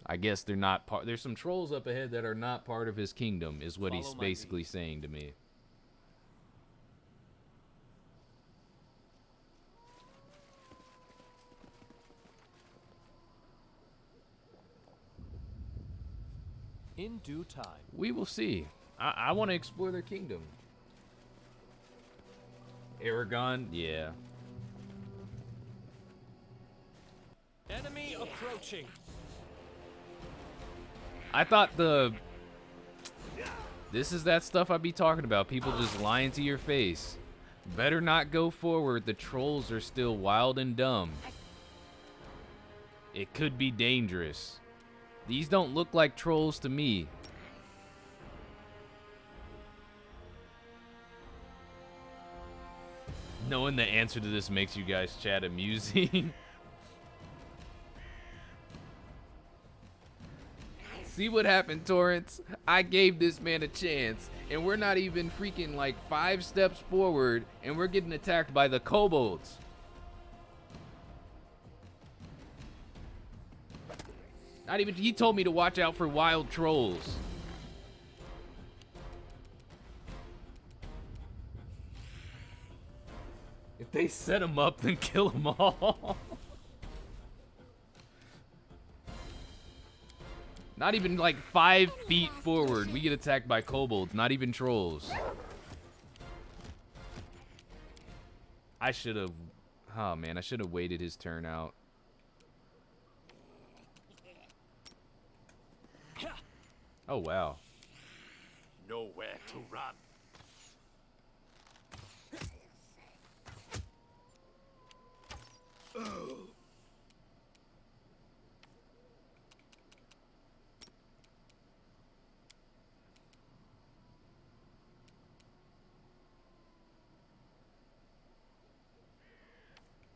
I guess they're not part. There's some trolls up ahead that are not part of his kingdom, is what he's basically saying to me. In due time. We will see. I want to explore their kingdom. Aragon, yeah. Enemy approaching. I thought this is that stuff I'd be talking about. People just lying to your face. Better not go forward. The trolls are still wild and dumb. It could be dangerous. These don't look like trolls to me. Knowing the answer to this makes you guys chat amusing. See what happened, Torrance? I gave this man a chance, and we're not even freaking like 5 steps forward, and we're getting attacked by the kobolds. Not even, he told me to watch out for wild trolls. If they set them up, then kill them all. Not even like 5 feet forward, we get attacked by kobolds, not even trolls. I should have, oh man, I should have waited his turn out. Oh wow. Nowhere to run.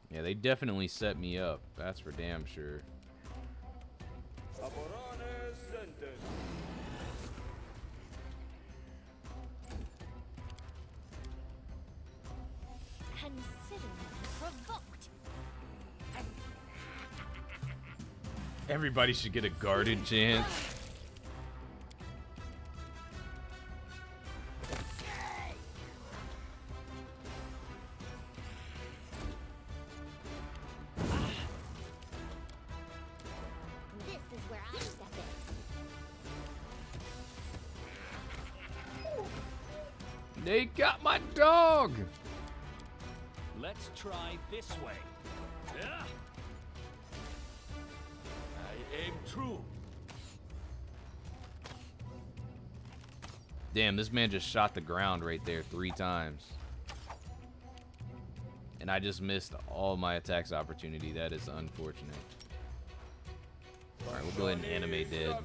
Yeah, they definitely set me up. That's for damn sure. Consider me provoked. Everybody should get a guarded chance. They got my dog! Let's try this way. Yeah. I aim true. Damn, this man just shot the ground right there 3 times. And I just missed all my attacks opportunity. That is unfortunate. Alright, we'll go ahead and animate dead.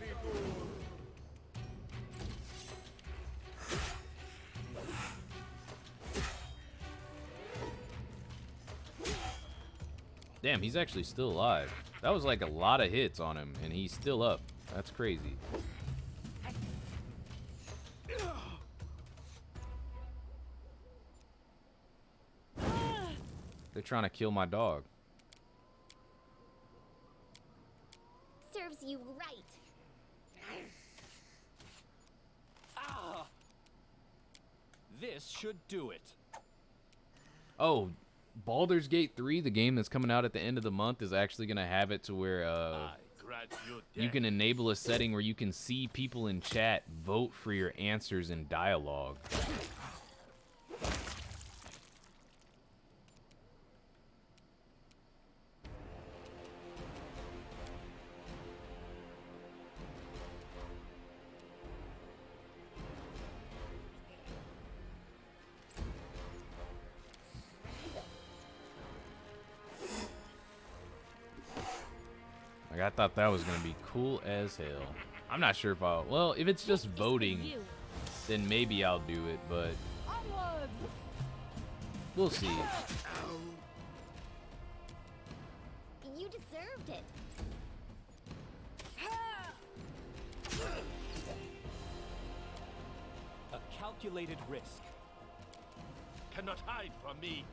Damn, he's actually still alive. That was like a lot of hits on him, and he's still up. That's crazy. They're trying to kill my dog. Serves you right. Ah! This should do it. Oh, Baldur's Gate 3, the game that's coming out at the end of the month, is actually going to have it to where I grant you you death. can enable a setting where you can see people in chat vote for your answers in dialogue. Like, I thought that was going to be cool as hell. I'm not sure if I'll... Well, if it's just voting, then maybe I'll do it, but... We'll see. You deserved it. A calculated risk. Cannot hide from me.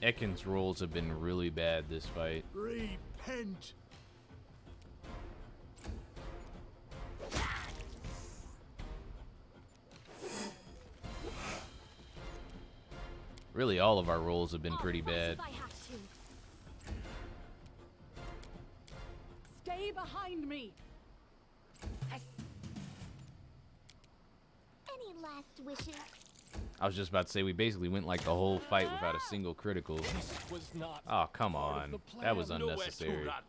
Ekken's rolls have been really bad this fight. Repent! Really, all of our rolls have been pretty bad. If I have to. Stay behind me. Any last wishes? I was just about to say, we basically went like the whole fight without a single critical. This was not. Oh, come part of on. the plan. That was Nowhere to unnecessary. run.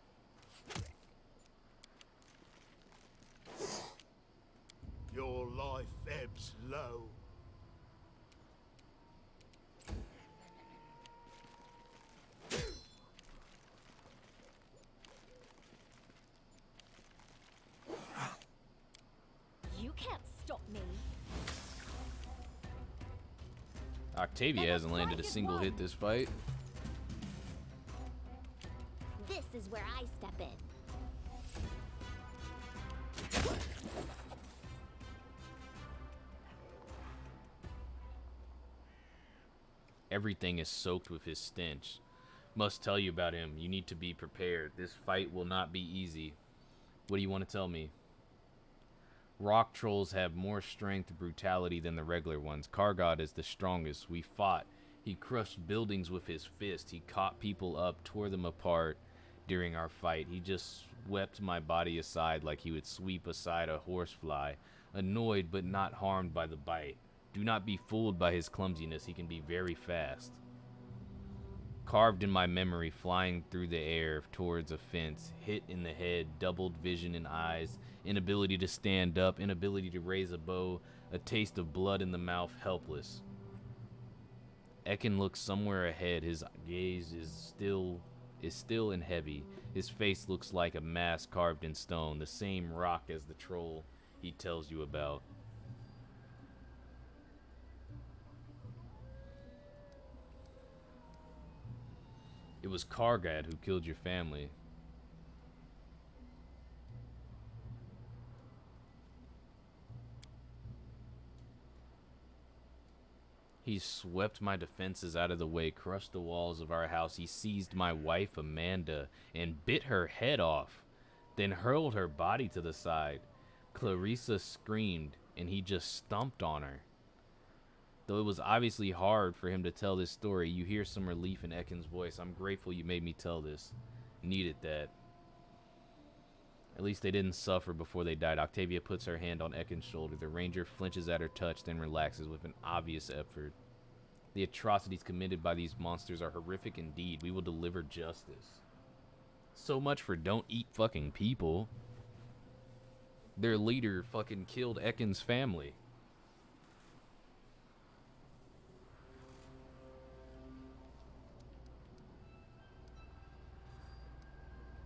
Your life ebbs low. You can't stop me. Octavia hasn't landed a single hit this fight. This is where I step in. Everything is soaked with his stench. Must tell you about him. You need to be prepared. This fight will not be easy. What do you want to tell me? Rock trolls have more strength and brutality than the regular ones. Kargod is the strongest. We fought. He crushed buildings with his fist. He caught people up, tore them apart during our fight. He just swept my body aside like he would sweep aside a horsefly, annoyed but not harmed by the bite. Do not be fooled by his clumsiness. He can be very fast. Carved in my memory, flying through the air towards a fence, hit in the head, doubled vision in eyes, inability to stand up, inability to raise a bow, a taste of blood in the mouth, helpless. Ekken looks somewhere ahead. His gaze is still and heavy. His face looks like a mask carved in stone, the same rock as the troll he tells you about. It was Kargad who killed your family. He swept my defenses out of the way, crushed the walls of our house. He seized my wife, Amanda, and bit her head off, then hurled her body to the side. Clarissa screamed, and he just stomped on her. Though it was obviously hard for him to tell this story, you hear some relief in Ekken's voice. I'm grateful you made me tell this. Needed that. At least they didn't suffer before they died. Octavia puts her hand on Ekken's shoulder. The ranger flinches at her touch, then relaxes with an obvious effort. The atrocities committed by these monsters are horrific indeed. We will deliver justice. So much for don't eat fucking people. Their leader fucking killed Ekken's family.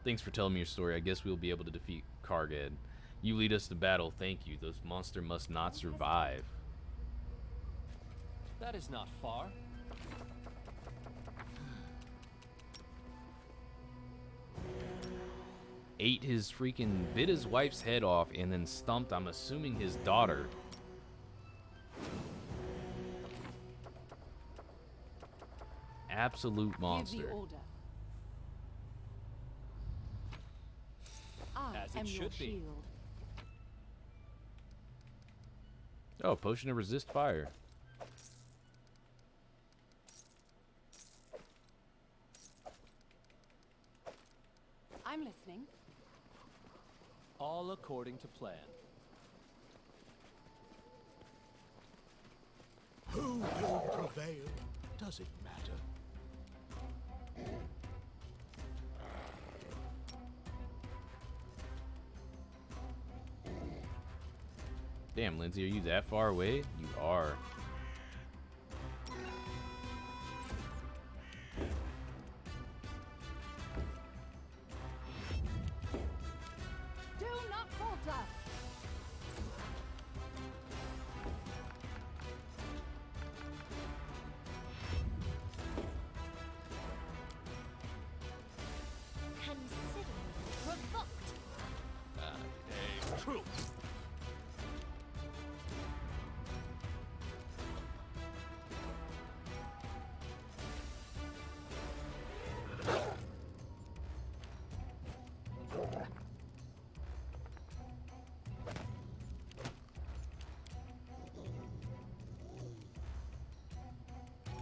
Thanks for telling me your story. I guess we'll be able to defeat Kargad. You lead us to battle. Thank you. This monster must not survive. That is not far. Bit his wife's head off and then stomped, I'm assuming, his daughter. Absolute monster. Give the order. I As it am your should be. shield. Oh, potion to resist fire. I'm listening. All according to plan. Who will prevail? Does it matter? Damn, Lindsay, are you that far away? You are. Do not falter. Consider provoked. True.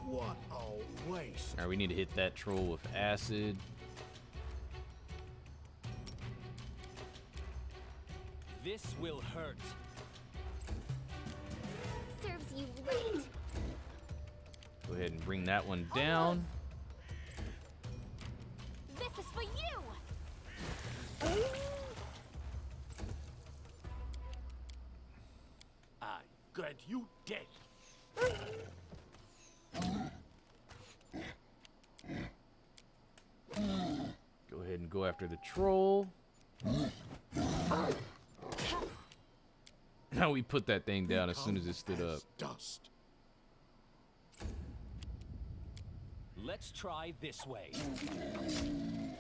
What a waste. Alright, we need to hit that troll with acid. This will hurt. Serves you right. Go ahead and bring that one down. This is for you. I grant you death. Go ahead and go after the troll. Now we put that thing down as soon as it stood up. Dust. Let's try this way.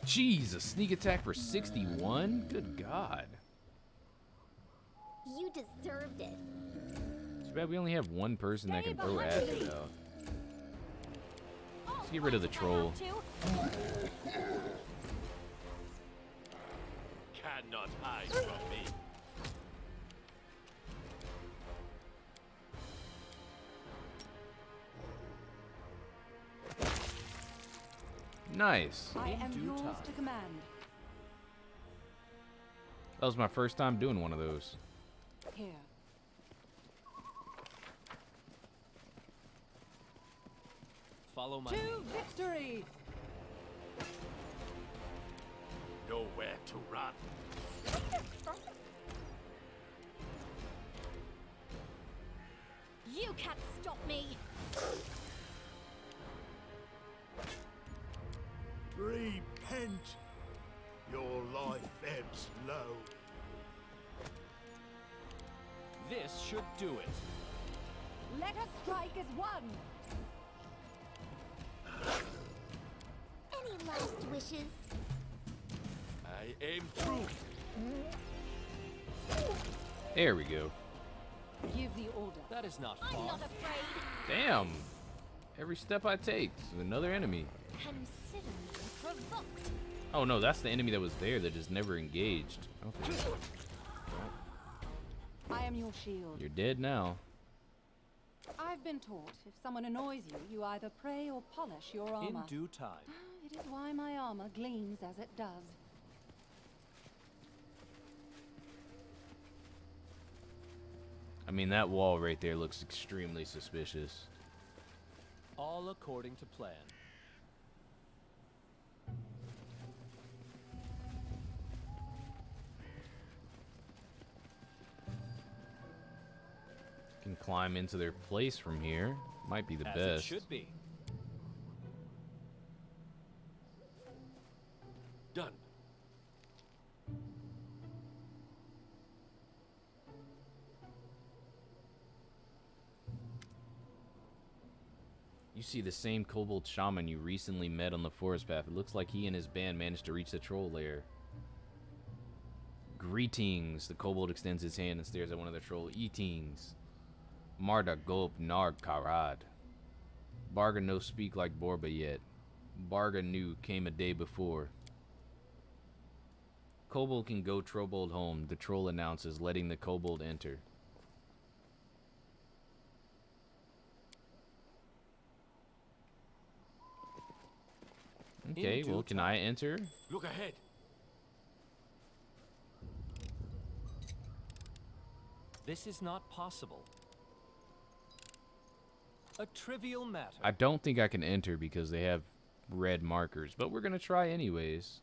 Jeez, a sneak attack for 61? Good God. You deserved it. Too bad we only have one person that can throw acid out. Let's get rid of the troll. Cannot hide from me. Nice. I In am due yours time. to command. That was my first time doing one of those. Here. Follow my To lead. victory! Nowhere to run. You can't stop me. Repent. Your life ebbs low. This should do it. Let us strike as one! Any last wishes? I aim true. There we go. Give the order. That is not I'm far. not afraid. Damn. Every step I take is another enemy. Consider me provoked. Oh no, that's the enemy that was there that just never engaged. Okay. I am your shield. You're dead now. I've been taught if someone annoys you, you either pray or polish your In armor. due time. It is why my armor gleams as it does. I mean, that wall right there looks extremely suspicious. All according to plan. Can climb into their place from here. Might be the As best. it should be. Done. You see the same kobold shaman you recently met on the forest path. It looks like he and his band managed to reach the troll lair. Greetings. The kobold extends his hand and stares at one of the troll. Eatings. Marda gulp narg karad. Barga no speak like Borba yet. Barga knew came a day before. Kobold can go trobold home, the troll announces, letting the kobold enter. Okay, well, can I enter? Look ahead. This is not possible. A trivial matter. I don't think I can enter because they have red markers, but we're gonna try anyways.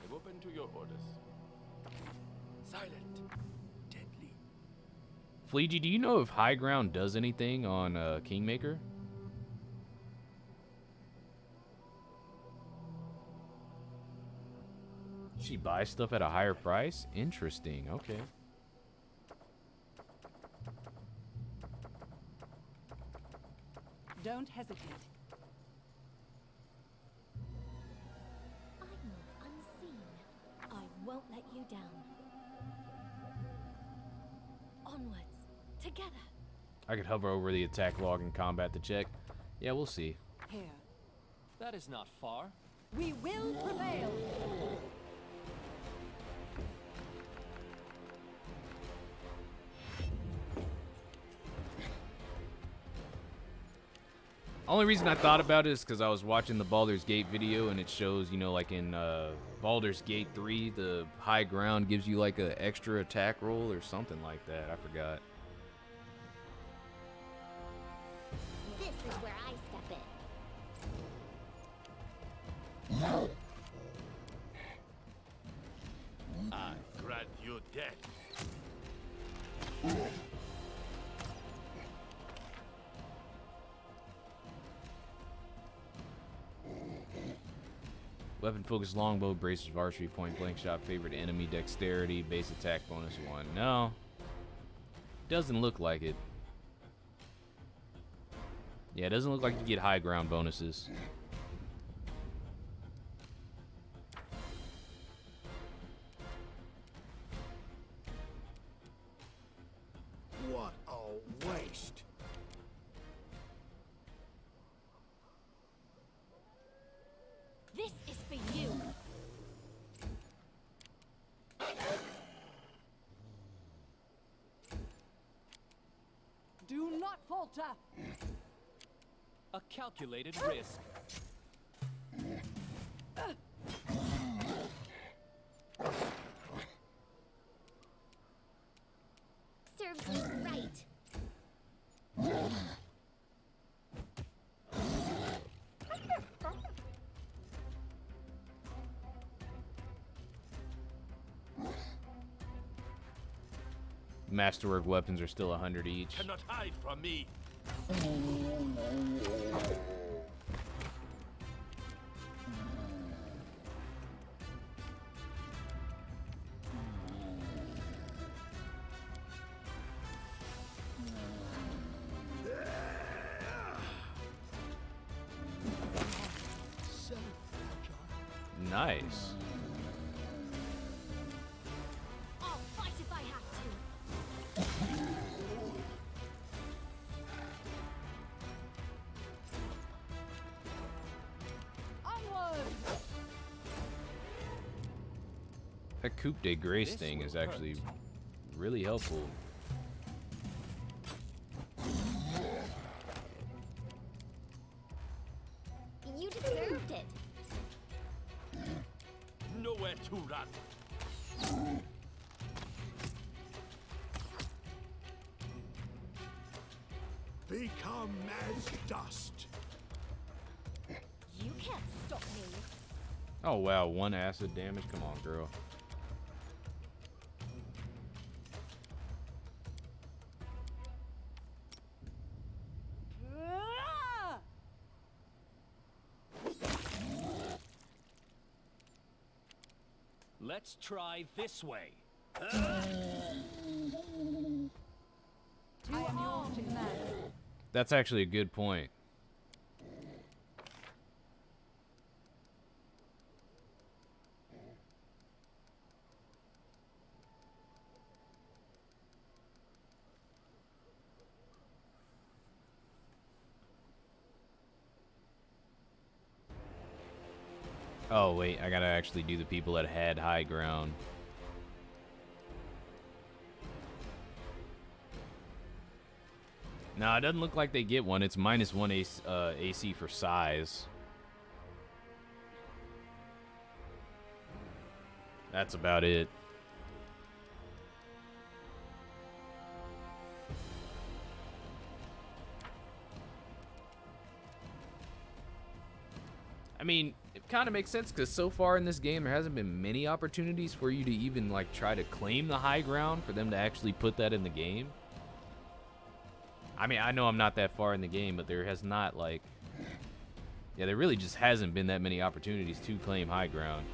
I'm open to your orders. Silent. Deadly. Fleegee, do you know if high ground does anything on Kingmaker? She buys stuff at a higher price? Interesting, okay. Don't hesitate. I move unseen. I won't let you down. Onwards, together. I could hover over the attack log in combat to check. Yeah, we'll see. Here. That is not far. We will prevail. Only reason I thought about it is because I was watching the Baldur's Gate video and it shows, you know, like in Baldur's Gate 3, the high ground gives you like an extra attack roll or something like that. I forgot. This is where I step in. I grant you death. Weapon focused longbow, bracers of archery, point blank shot, favorite enemy, dexterity, base attack bonus 1. No. Doesn't look like it. Yeah, it doesn't look like you get high ground bonuses. What a waste. This is for you. Do not falter. A calculated risk. Serves you right. Masterwork weapons are still 100 each. Cannot hide from me. Nice. I'll fight if I have to. Onward. That Coupe de Grace This thing will is actually hurt. really helpful. nowhere to run. Become as dust. You can't stop me. Oh wow, 1 acid damage. Come on, girl. Ah! Let's try this way. I am yours to command. That's actually a good point. Oh wait, I gotta actually do the people that had high ground. No, it doesn't look like they get one. It's -1 AC for size. That's about it. I mean, it kind of makes sense because so far in this game, there hasn't been many opportunities for you to even like try to claim the high ground for them to actually put that in the game. I mean, I know I'm not that far in the game, but there has not like, yeah, there really just hasn't been that many opportunities to claim high ground.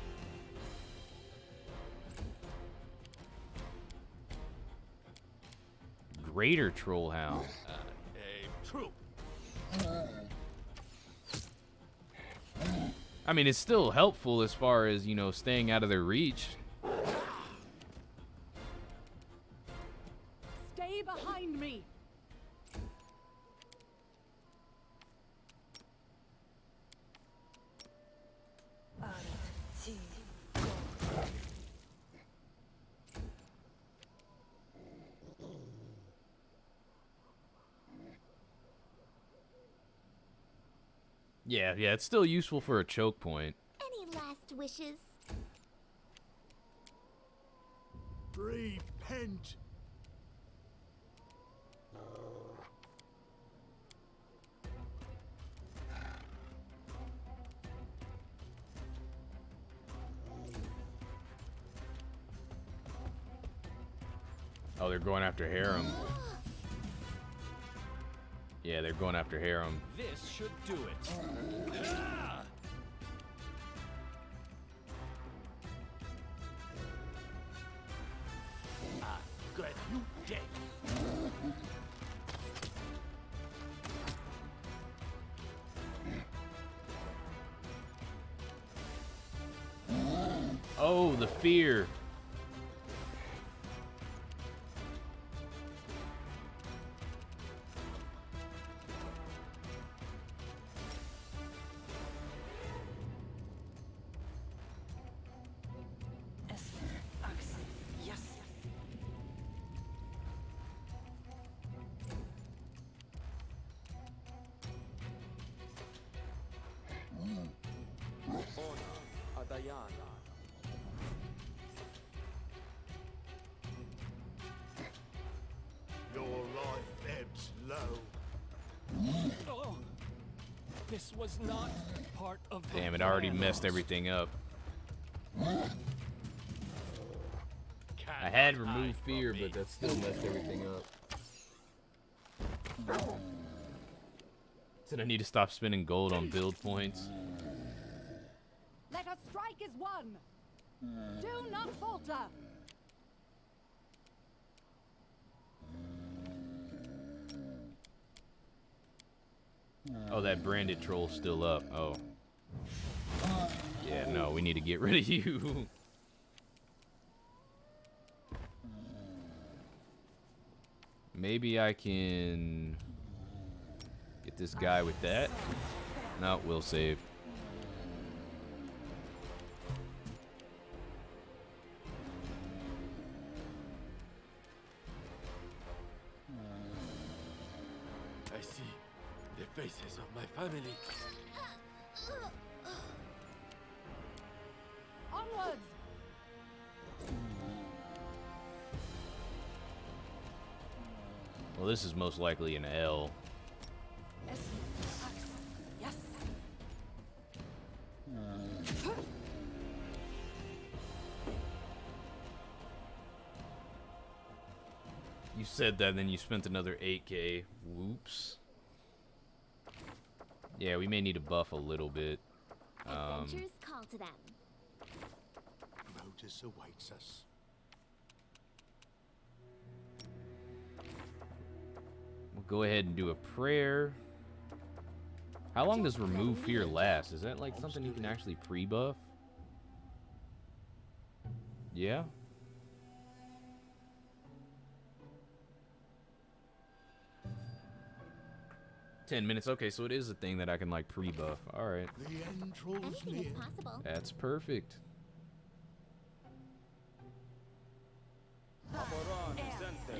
Greater Trollhound. True. I mean, it's still helpful as far as, you know, staying out of their reach. Stay behind me. Yeah, it's still useful for a choke point. Any last wishes? Repent. Oh, they're going after Harem. Yeah, they're going after Harem. This should do it. Good. You dead. Oh, the fear. Adayana. Your life ebbs low. Oh, this was not part of the Damn, it already plan. messed everything up. I had removed fear, but that still messed everything up. Said I need to stop spending gold on build points. Let us strike as one. Do not falter. Oh, that branded troll's still up. Oh. Yeah, no, we need to get rid of you. Maybe I can get this guy with that. No, we'll save. I see the faces of my family. On Onwards! Well, this is most likely an L. Yes. You said that, then you spent another 8k. Whoops. Yeah, we may need to buff a little bit. Adventures call to them. Notice awaits us. We'll go ahead and do a prayer. How long does remove fear last? Is that like something you can actually pre-buff? Yeah. 10 minutes. Okay, so it is a thing that I can like pre-buff. All right. The end draws Anything near. is possible. That's perfect. Aboran Center.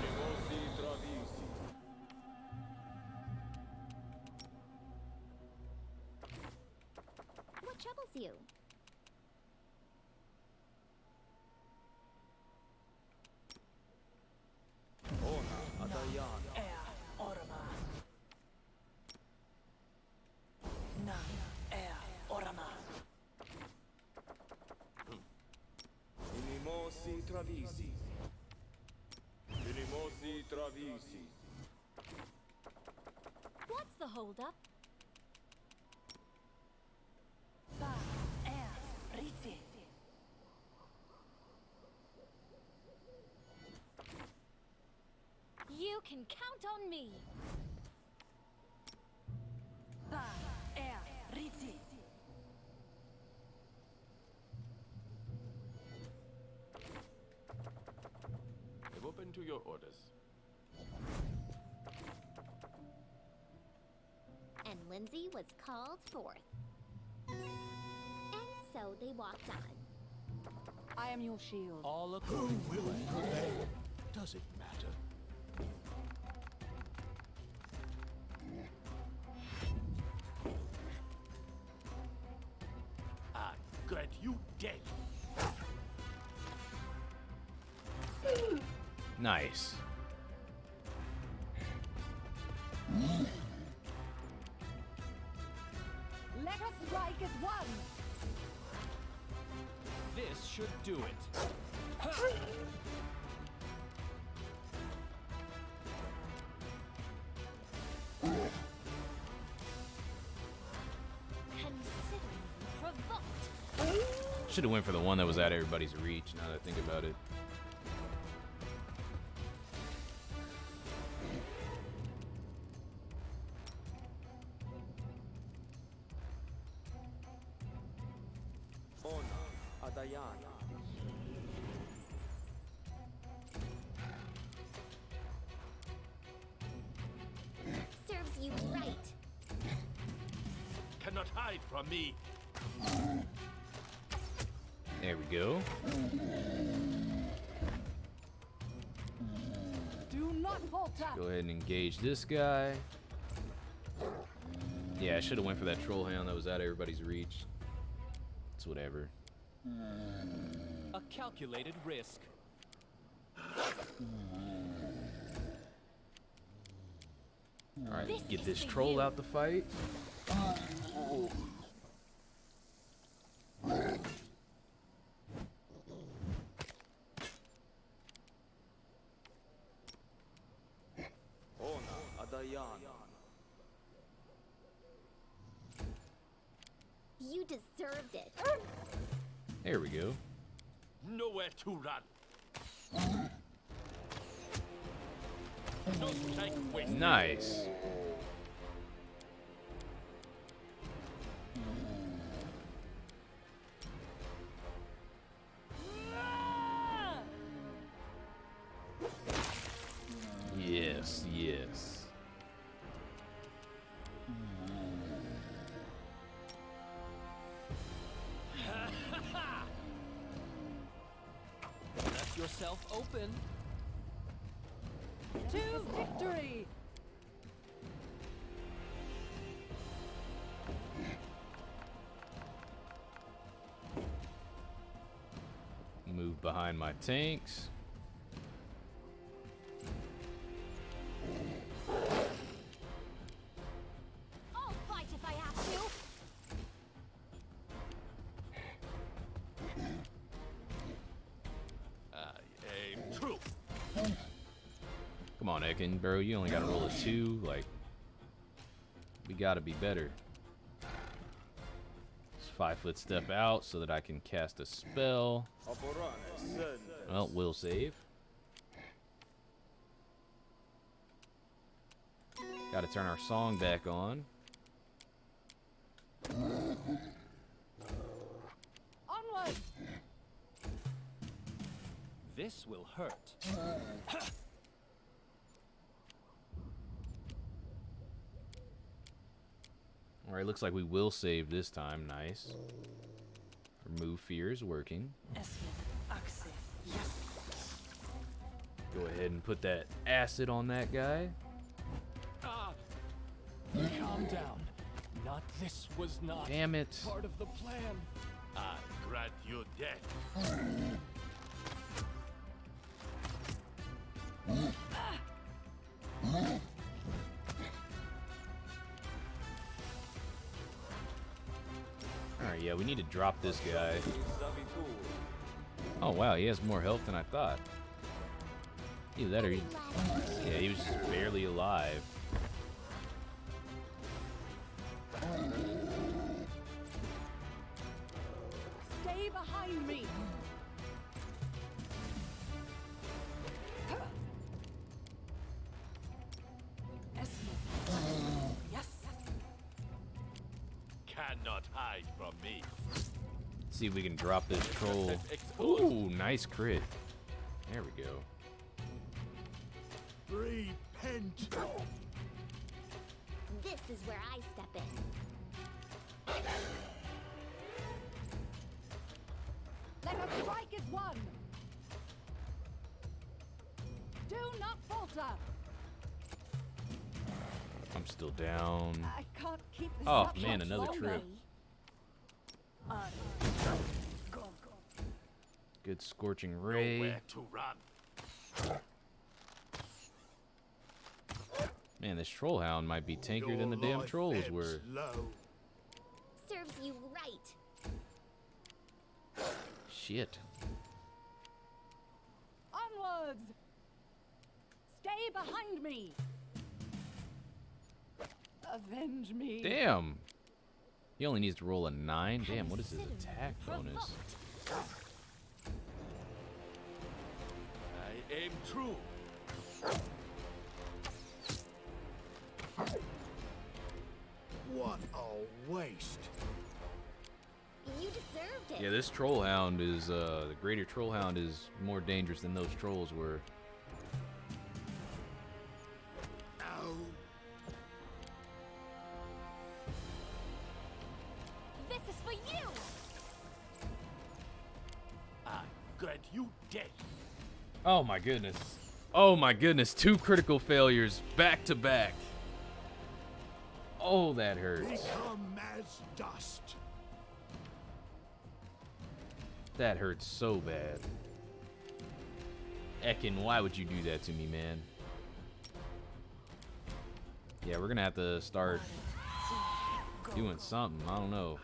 Nemosi Travisi. What troubles you? Ona Adayana. Nemosi Travisi. Nemosi Travisi. What's the holdup? You can count on me. I'm open to your orders. And Lindsay was called forth. And so they walked on. I am your shield. All Who according to will plan. prevail? Does it matter? I got you dead. Nice. Let us strike as one! This should do it. Considering provoked. Should have went for the one that was at everybody's reach, now that I think about it. Ona Adayana. Serves you right. Cannot hide from me. There we go. Do not falter! Go ahead and engage this guy. Yeah, I should have went for that troll hound that was at everybody's reach. It's whatever. A calculated risk. Alright, This get is this for troll you. out the fight. Ona Adayana. You deserved it. There we go. Nowhere to run. No strike wasted. Nice. Yes, yes. yourself open. To victory! Move behind my tanks. I'll fight if I have to. I aim true. Come on, Ekin, bro. You only got to roll a 2. Like, we got to be better. 5-foot step out so that I can cast a spell. Well, we'll save. Got to turn our song back on. Onwards! This will hurt. Alright, looks like we will save this time. Nice. Remove fear is working. Go ahead and put that acid on that guy. Calm down. Not this was not Damn it. part of the plan. I grant you death. Alright, yeah, we need to drop this guy. Oh wow, he has more health than I thought. Either that or he... Yeah, he was just barely alive. Stay behind me! Yes! Cannot hide from me. See if we can drop this troll. Ooh, nice crit. There we go. Repent! This is where I step in. Let us strike as one! Do not falter! I'm still down. I can't keep this Oh up man, much another longer. trip. Good scorching ray. Nowhere to run. Man, this troll hound might be tankier than the Your damn life trolls ebbs were. low. Serves you right. Shit. Onwards! Stay behind me! Avenge me! Damn. He only needs to roll a 9. Damn, what is his attack bonus? I aim true. What a waste. You deserved it. Yeah, this troll hound is, the greater troll hound is more dangerous than those trolls were. Ow. This is for you. I grant you death. Oh my goodness. Oh my goodness. 2 critical failures back to back. Oh, that hurts. Become as dust. That hurts so bad. Ekin, why would you do that to me, man? Yeah, we're gonna have to start doing something. I don't know.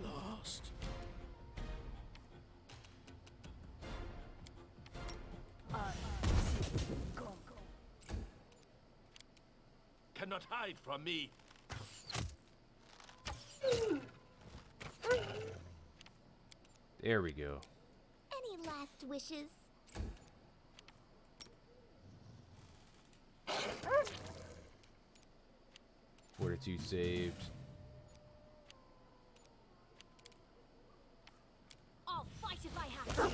Lost. Cannot hide from me. There we go. Any last wishes? Fortitude saved. I'll fight if I have to.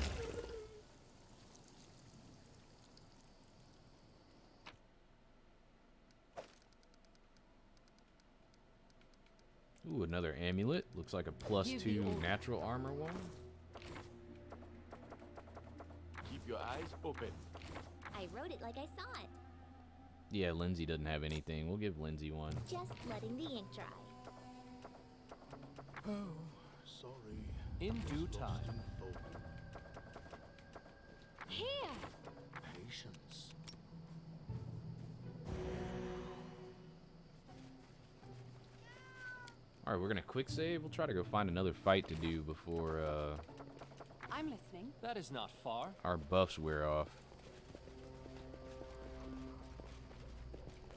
Ooh, another amulet. Looks like a +2 natural armor one. Keep your eyes open. I wrote it like I saw it. Yeah, Lindsay doesn't have anything. We'll give Lindsay one. Just letting the ink dry. Oh, sorry. In due time. Here! Patience. Alright, we're gonna quick save. We'll try to go find another fight to do before I'm listening. That is not far. our buffs wear off.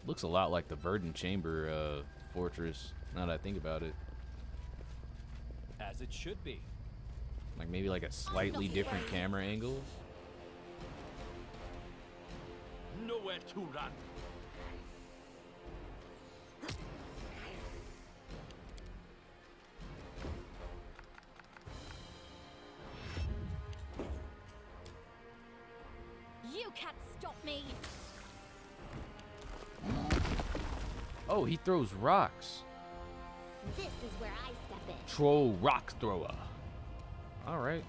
Looks a lot like the Verdant Chamber fortress, now that I think about it. As it should be. Like maybe like a slightly different camera angle. Nowhere to run. You can't stop me! Oh, he throws rocks. This is where I step in. Troll rock thrower. Alright.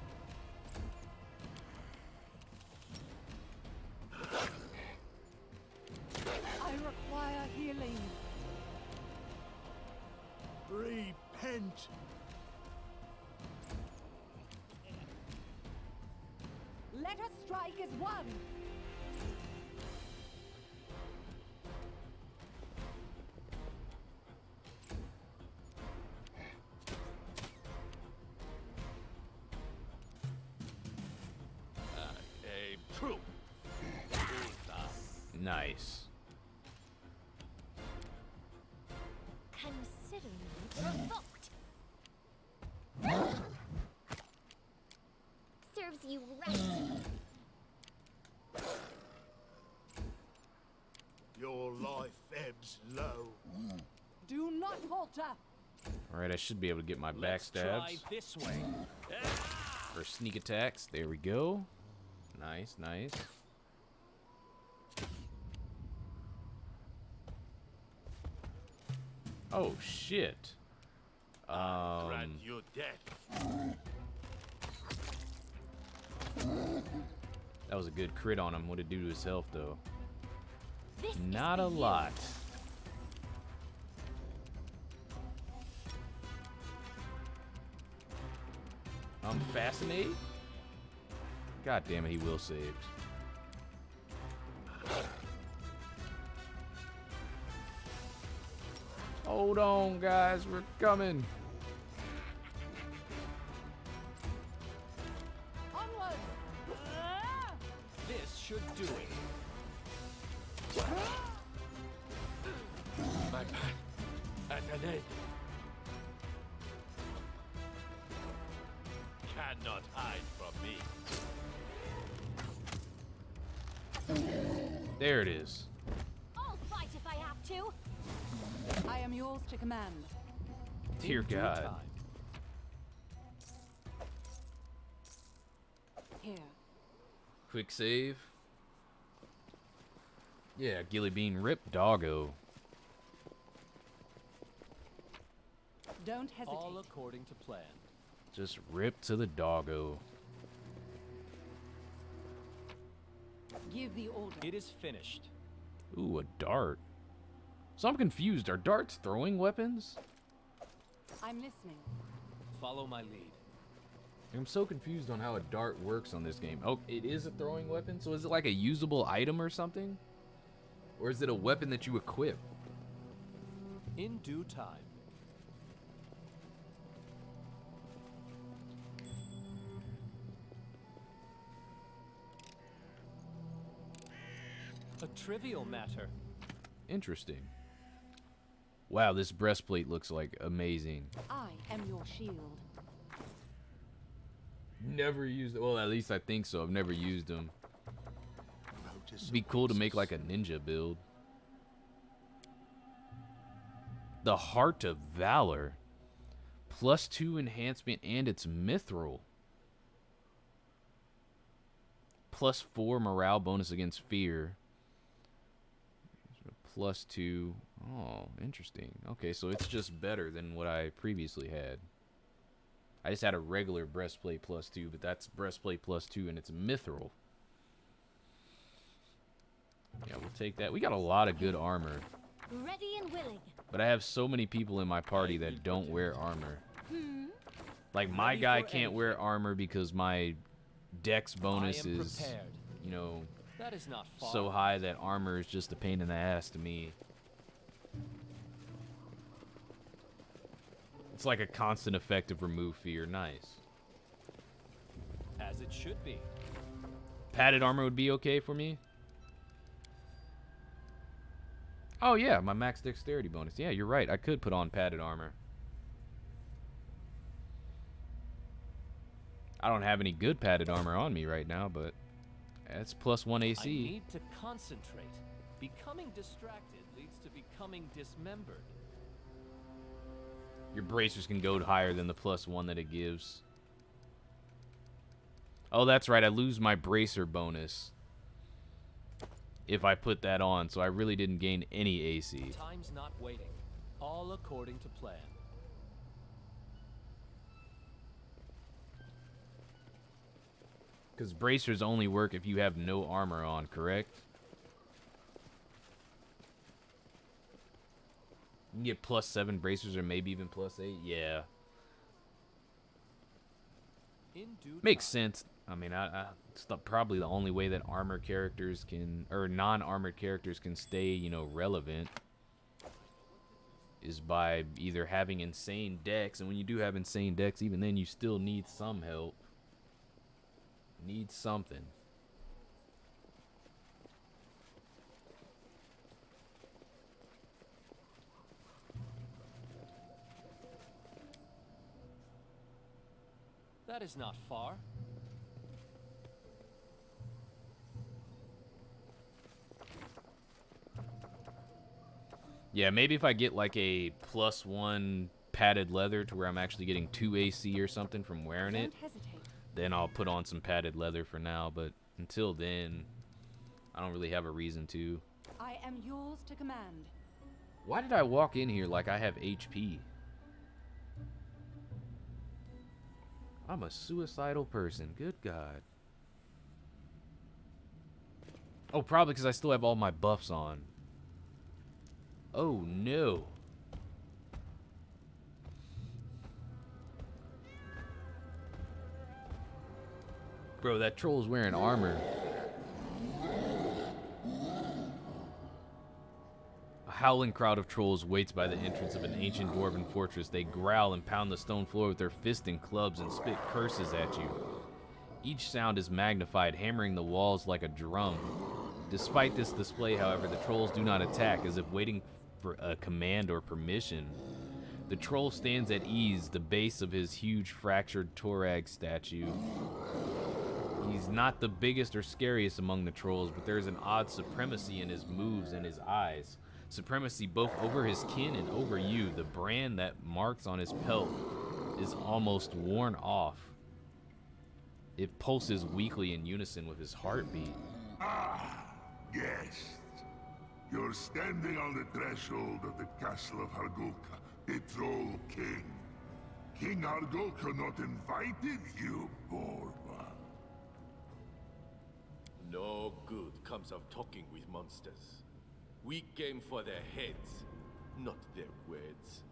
I require healing. Repent. Let us strike as one. Aim true. Nice. Consider me provoked! Serves you right. Your life ebbs low. Do not falter. Alright, I should be able to get my Let's try backstabs. this way. Or sneak attacks. There we go. Nice, nice. Oh, shit. Grant you death. That was a good crit on him. What'd it do to his health, though? This is Not for a you. lot. I'm fascinated. God damn it, he will save. Hold on, guys, we're coming. Onwards. This should do it. My path at an end. Cannot hide from me. There it is. I'll fight if I have to! I am yours to command. Dear In due God. time. Here. Quick save. Yeah, Gilly Bean rip doggo. Don't hesitate. All according to plan. Just rip to the doggo. Give the order. It is finished. Ooh, a dart. So I'm confused. Are darts throwing weapons? I'm listening. Follow my lead. I'm so confused on how a dart works on this game. Oh, it is a throwing weapon? So is it like a usable item or something? Or is it a weapon that you equip? In due time. A trivial matter. Interesting. Wow, this breastplate looks like amazing. I am your shield. Never used, well, at least I think so. I've never used them. Notice It'd be cool to make like a ninja build. The Heart of Valor. +2 enhancement and it's mithril. +4 morale bonus against fear. +2. Oh, interesting. Okay, so it's just better than what I previously had. I just had a regular breastplate +2, but that's breastplate +2, and it's mithril. Yeah, we'll take that. We got a lot of good armor. Ready and willing. But I have so many people in my party that don't wear armor. Like, my Ready guy for can't wear armor because my dex bonus I am is, prepared. you know, That is not far. so high that armor is just a pain in the ass to me. It's like a constant effect of remove fear. Nice. As it should be. Padded armor would be okay for me? Oh yeah, my max dexterity bonus. Yeah, you're right. I could put on padded armor. I don't have any good padded armor on me right now, but that's +1 I AC. need to concentrate. Becoming distracted leads to becoming dismembered. Your bracers can go higher than the +1 that it gives. Oh, that's right. I lose my bracer bonus if I put that on, so I really didn't gain any AC. Time's not waiting. All according to plan. Because bracers only work if you have no armor on, correct? You can get +7 bracers or maybe even +8. Yeah. In due Makes time. sense. I mean, it's probably the only way that armor characters can, or non-armored characters can stay, you know, relevant, is by either having insane dex, and when you do have insane dex, even then you still need some help. Need something. That is not far. Yeah, maybe if I get like a +1 padded leather to where I'm actually getting 2 AC or something from wearing it, Don't hesitate. then I'll put on some padded leather for now, but until then, I don't really have a reason to. I am yours to command. Why did I walk in here like I have HP? I'm a suicidal person. Good God. Oh, probably because I still have all my buffs on. Oh, no. Bro, that troll's wearing armor. A howling crowd of trolls waits by the entrance of an ancient dwarven fortress. They growl and pound the stone floor with their fists and clubs and spit curses at you. Each sound is magnified, hammering the walls like a drum. Despite this display, however, the trolls do not attack, as if waiting for a command or permission. The troll stands at ease, the base of his huge fractured Torag statue. He's not the biggest or scariest among the trolls, but there is an odd supremacy in his moves and his eyes. Supremacy both over his kin and over you. The brand that marks on his pelt is almost worn off. It pulses weakly in unison with his heartbeat. Ah, guest. You're standing on the threshold of the castle of Hargulka, the Troll King. King Hargulka not invited you, Borba. No good comes of talking with monsters. We came for their heads, not their words.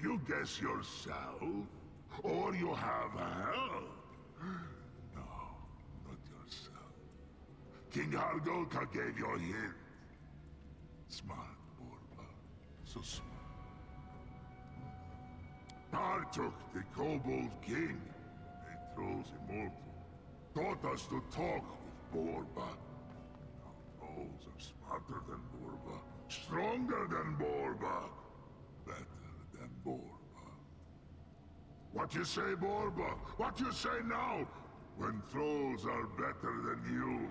You guess yourself, or you have help. No, not yourself. King Hargulka gave you a hint. Smart, Borba. So smart. Tartuk, the Kobold King, a Trolls immortal, taught us to talk with Borba. Now Trolls are smarter than Borba, stronger than Borba, better than Borba. What you say, Borba? What you say now? When Trolls are better than you?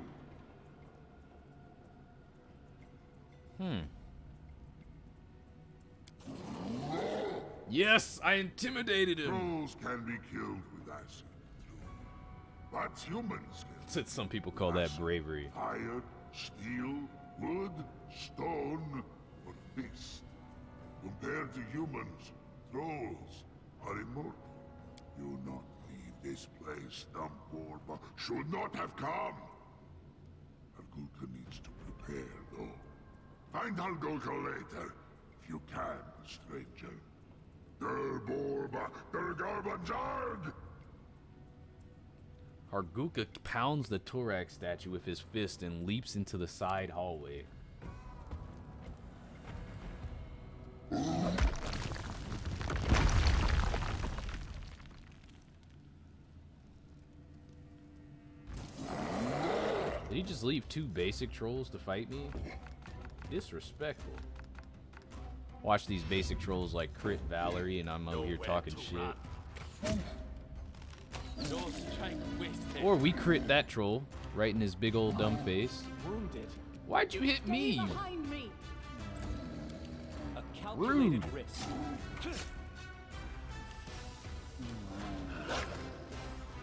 Yes, I intimidated him. Trolls can be killed with acid, true. But humans can. Some people call that bravery. Fire, steel, wood, stone, or mist. Compared to humans, trolls are immortal. You not leave this place, dumb Borba. Should not have come. Alguka needs to prepare, though. Find Alguka later, if you can, stranger. Der Borba, der Garbanzard! Arguka pounds the Torak statue with his fist and leaps into the side hallway. Did he just leave 2 basic trolls to fight me? Disrespectful. Watch these basic trolls like crit Valerie and I'm over here talking shit. Or we crit that troll right in his big old dumb face. Wounded. Why'd you hit me? Stay behind me. A calculated Rude. risk.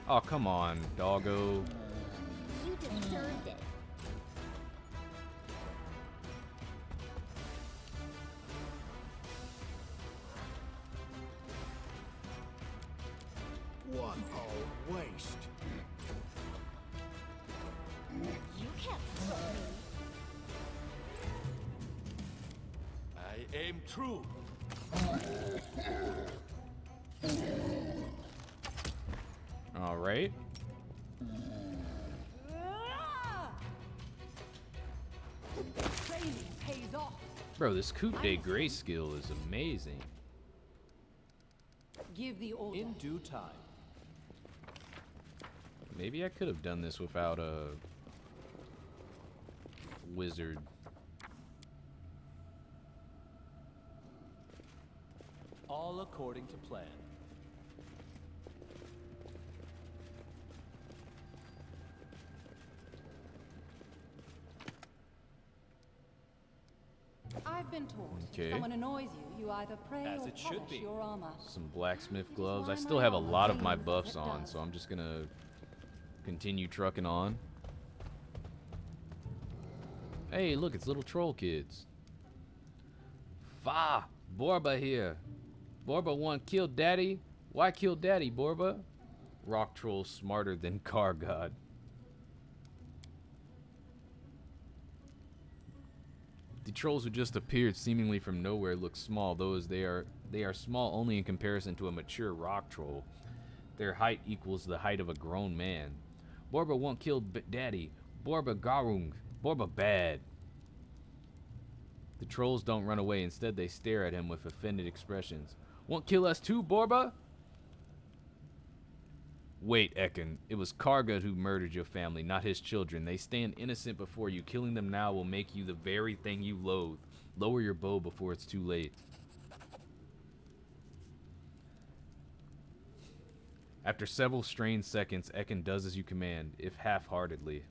Oh, come on, doggo. You deserved it. What a waste. You can't stop me. I aim true. All right. Training pays off. Bro, this coup de grace skill is amazing. Give the order. In due time. Maybe I could have done this without a wizard. All according to plan. I've been taught. Okay. If someone annoys you, you either pray As or it should polish be. your armor. Some blacksmith gloves. I still have a lot of my buffs on, so I'm just gonna continue trucking on. Hey, look, it's little troll kids. Fa! Borba here. Borba want kill daddy? Why kill daddy, Borba? Rock troll smarter than car god. The trolls who just appeared seemingly from nowhere look small, though as they are small only in comparison to a mature rock troll. Their height equals the height of a grown man. Borba won't kill daddy. Borba garung. Borba bad. The trolls don't run away, instead they stare at him with offended expressions. Won't kill us too, Borba? Wait, Ekin, it was Karga who murdered your family, not his children. They stand innocent before you. Killing them now will make you the very thing you loathe. Lower your bow before it's too late. After several strained seconds, Ekin does as you command, if half-heartedly.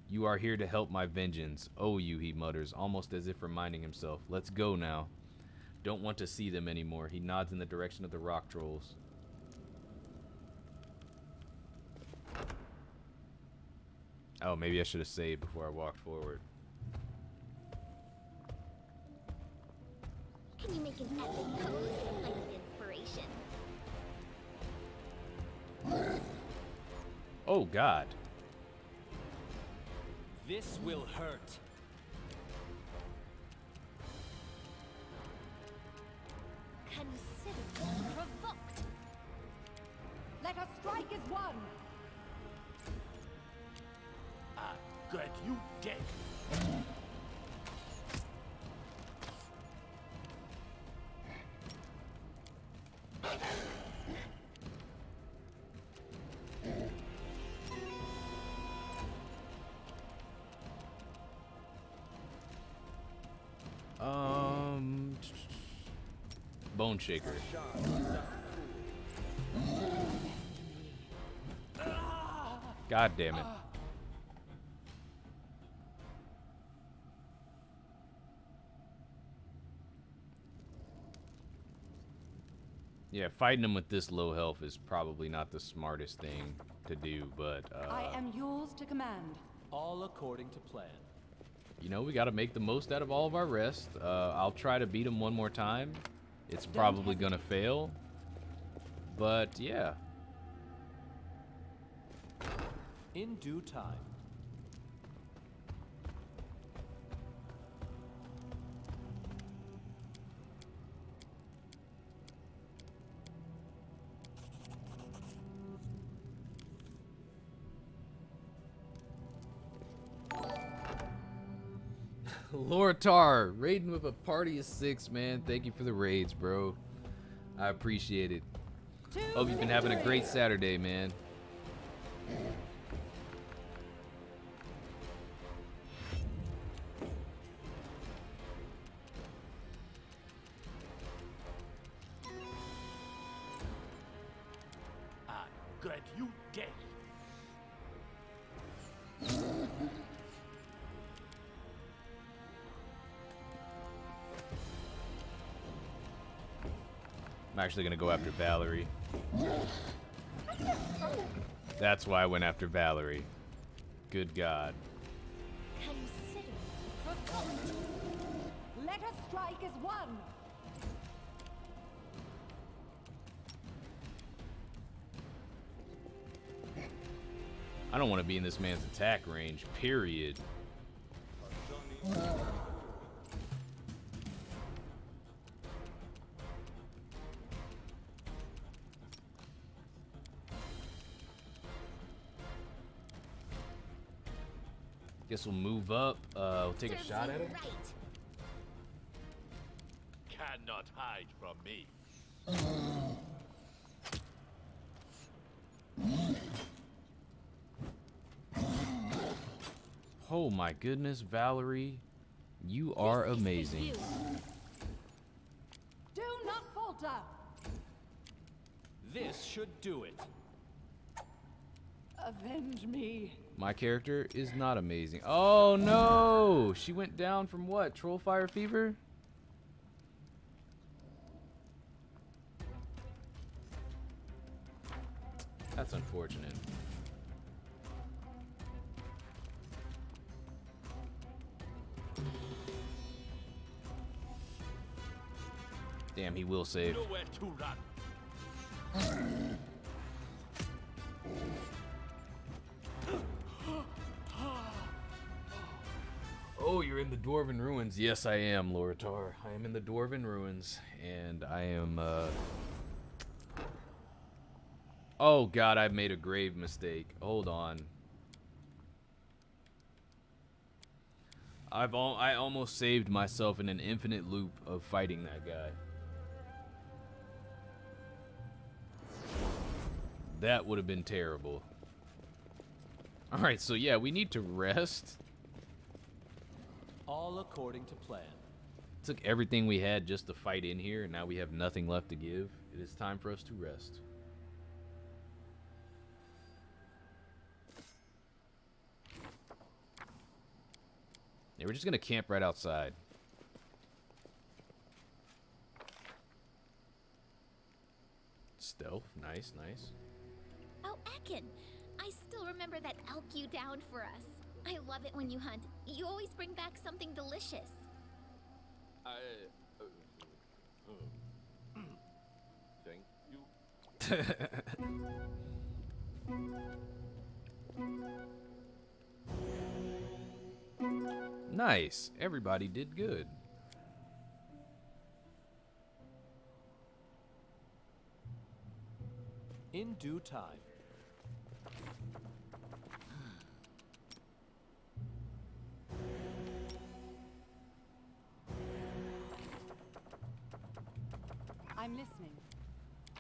You are here to help my vengeance. Oh, you, he mutters, almost as if reminding himself. Let's go now. Don't want to see them anymore. He nods in the direction of the rock trolls. Oh, maybe I should have saved before I walked forward. Can you make an epic pose? I need inspiration. Oh, God. This will hurt. Consider me provoked. Let us strike as one. Good, you dead. Bone shaker. God damn it. Yeah, fighting him with this low health is probably not the smartest thing to do, but I am yours to command. All according to plan. know, we got to make the most out of all of our rest. I'll try to beat him one more time. It's probably going to fail. But, yeah. In due time. Loritar, raiding with a party of 6, man. Thank you for the raids, bro. I appreciate it. Hope you've been having a great Saturday, man. I grant you death. I'm actually going to go after Valerie. That's why I went after Valerie. Good God. Consider Profound. Let us strike as one. I don't want to be in this man's attack range, period. Guess we'll move up. We'll take a Serves shot you at him. right. Cannot hide from me. Oh my goodness, Valerie. You are This is for amazing. you. Do not falter. This should do it. Avenge me. My character is not amazing. Oh no! She went down from what? Troll Fire Fever? That's unfortunate. Damn, he will save. Nowhere to run. Oh, you're in the Dwarven Ruins. Yes, I am, Loritar. I am in the Dwarven Ruins, and I am, Oh, God, I've made a grave mistake. Hold on. I almost saved myself in an infinite loop of fighting that guy. That would have been terrible. Alright, so yeah, we need to rest. All according to plan. Took everything we had just to fight in here, and now we have nothing left to give. It is time for us to rest. Yeah, we're just gonna camp right outside. Stealth, nice, nice. Oh, Akin, I still remember that elk you downed for us. I love it when you hunt. You always bring back something delicious. Thank you. Nice. Everybody did good. In due time. I'm listening.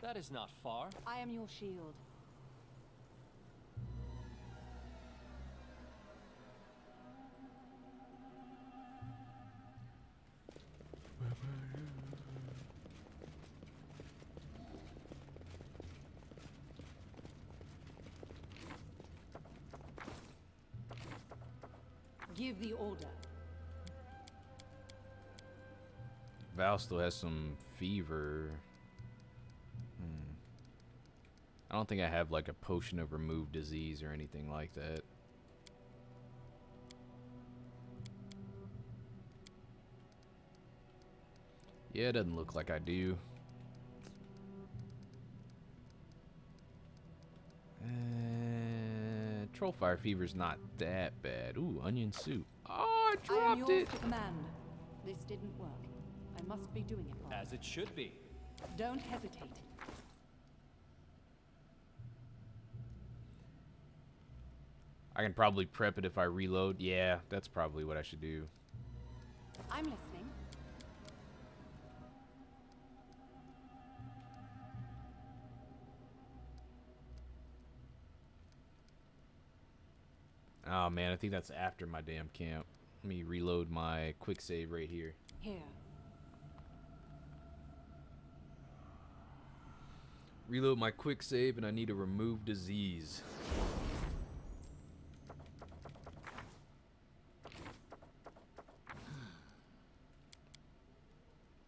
That is not far. I am your shield. Give the order. Val still has some fever. I don't think I have like a potion of remove disease or anything like that. Yeah, it doesn't look like I do. Trollfire fever's not that bad. Ooh, onion soup. Oh, I I am dropped yours it. to command. This didn't work. I must be doing it wrong. As it should be. Don't hesitate. I can probably prep it if I reload. Yeah, that's probably what I should do. I'm listening. Oh man, I think that's after my damn camp. Let me reload my quick save right here. Here. Reload my quick save, and I need to remove disease.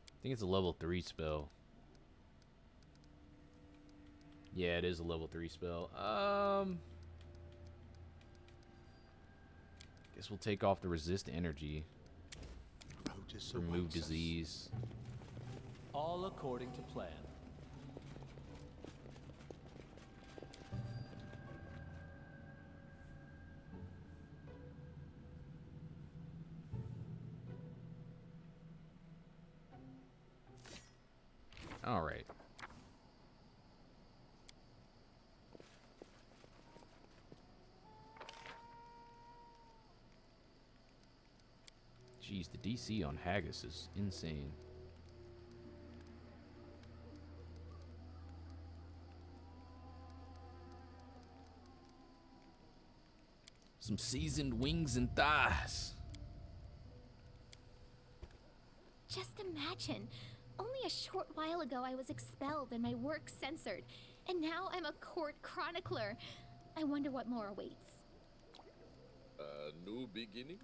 I think it's a level 3 spell. Yeah, it is a level 3 spell. Guess we'll take off the resist energy. Remove disease. All according to plan. All right. Jeez, the DC on Haggis is insane. Some seasoned wings and thighs. Just imagine. Only a short while ago I was expelled and my work censored. And now I'm a court chronicler. I wonder what more awaits. A new beginning?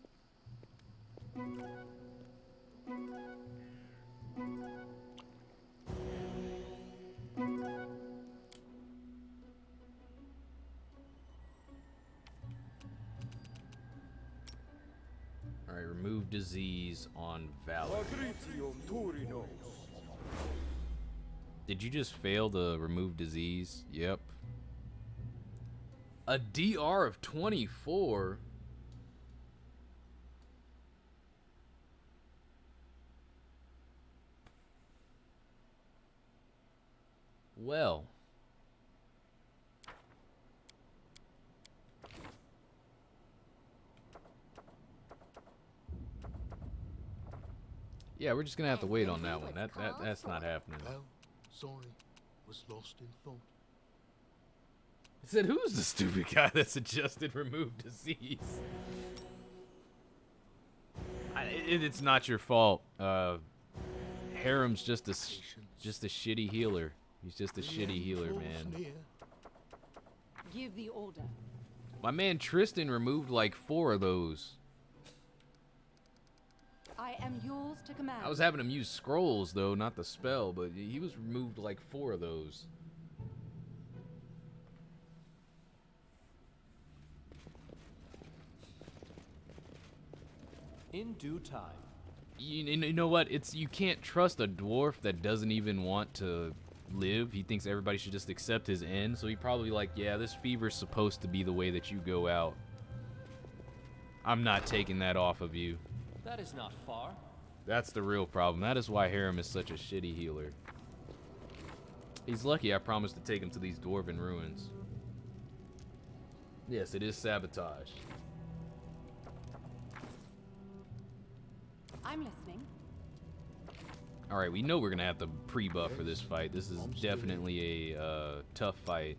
Alright, remove disease on Valor. Did you just fail to remove disease? Yep. A DR of 24? Well. Yeah, we're just gonna have to wait on that one. That's not happening. Well, sorry, was lost in thought. I said, who's the stupid guy that suggested remove disease? It's not your fault. Harem's just a shitty healer. He's just a shitty healer, man. Give the order. My man Tristan removed like 4 of those. I am yours to command. I was having him use scrolls though, not the spell, but he was removed like 4 of those. In due time. You know what? You can't trust a dwarf that doesn't even want to live. He thinks everybody should just accept his end, so he probably like, yeah, this fever's supposed to be the way that you go out. I'm not taking that off of you. That is not far. That's the real problem. That is why Harem is such a shitty healer. He's lucky I promised to take him to these dwarven ruins. Yes, it is sabotage. I'm listening. Alright, we know we're gonna have to pre-buff for this fight. This is definitely a tough fight.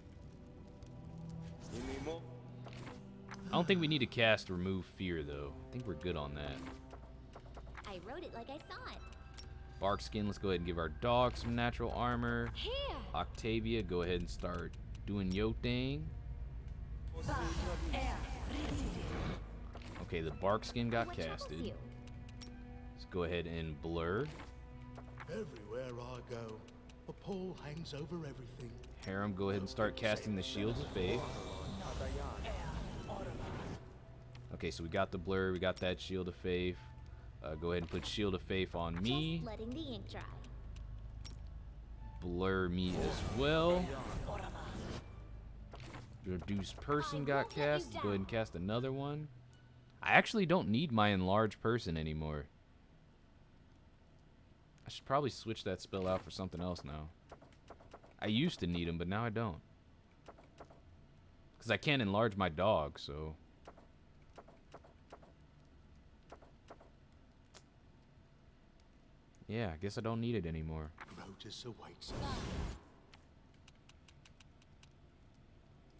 I don't think we need to cast Remove Fear, though. I think we're good on that. I wrote it like I saw it. Bark Skin, let's go ahead and give our dog some natural armor. Here. Octavia, go ahead and start doing yo thing. Okay, the Bark Skin got What troubles casted. you? Let's go ahead and blur. Everywhere I go, a pall hangs over everything. Harem, go ahead and start casting the Shields of Faith. Okay, so we got the blur, we got that Shield of Faith. Go ahead and put Shield of Faith on me. Just letting the ink dry. Blur me as well. Reduce person got cast. Go ahead and cast another one. I actually don't need my enlarged person anymore. I should probably switch that spell out for something else now. I used to need him, but now I don't. Because I can't enlarge my dog, so... Yeah, I guess I don't need it anymore. Rotus awaits us.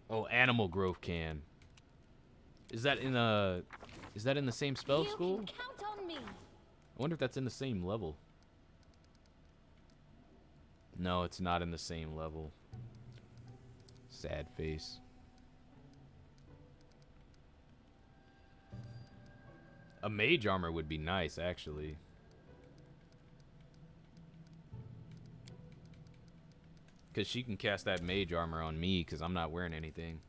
Oh, Animal Growth can. Is that in the same spell school? You can count on me. I wonder if that's in the same level. No, it's not in the same level. Sad face. A mage armor would be nice, actually. Because she can cast that mage armor on me because I'm not wearing anything.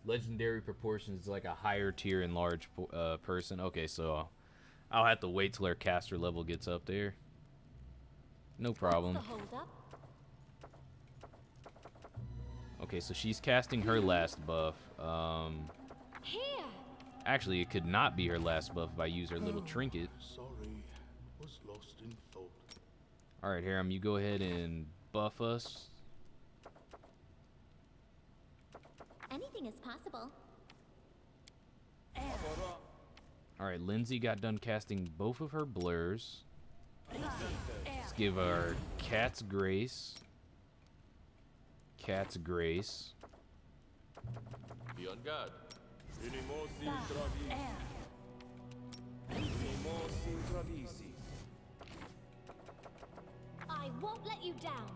Legendary proportions is like a higher tier enlarged person. Okay, so I'll have to wait till her caster level gets up there. No problem. What's the hold up? Okay, so she's casting her last buff. Here. Actually, it could not be her last buff if I use her little trinket. Sorry, was lost in thought. All right, Harem, you go ahead and buff us. Anything is possible. All right, Lindsay got done casting both of her blurs. Let's give her Cat's Grace. Cat's Grace. Be on guard. Unimosi travisi. Unimosi travisi. I won't let you down.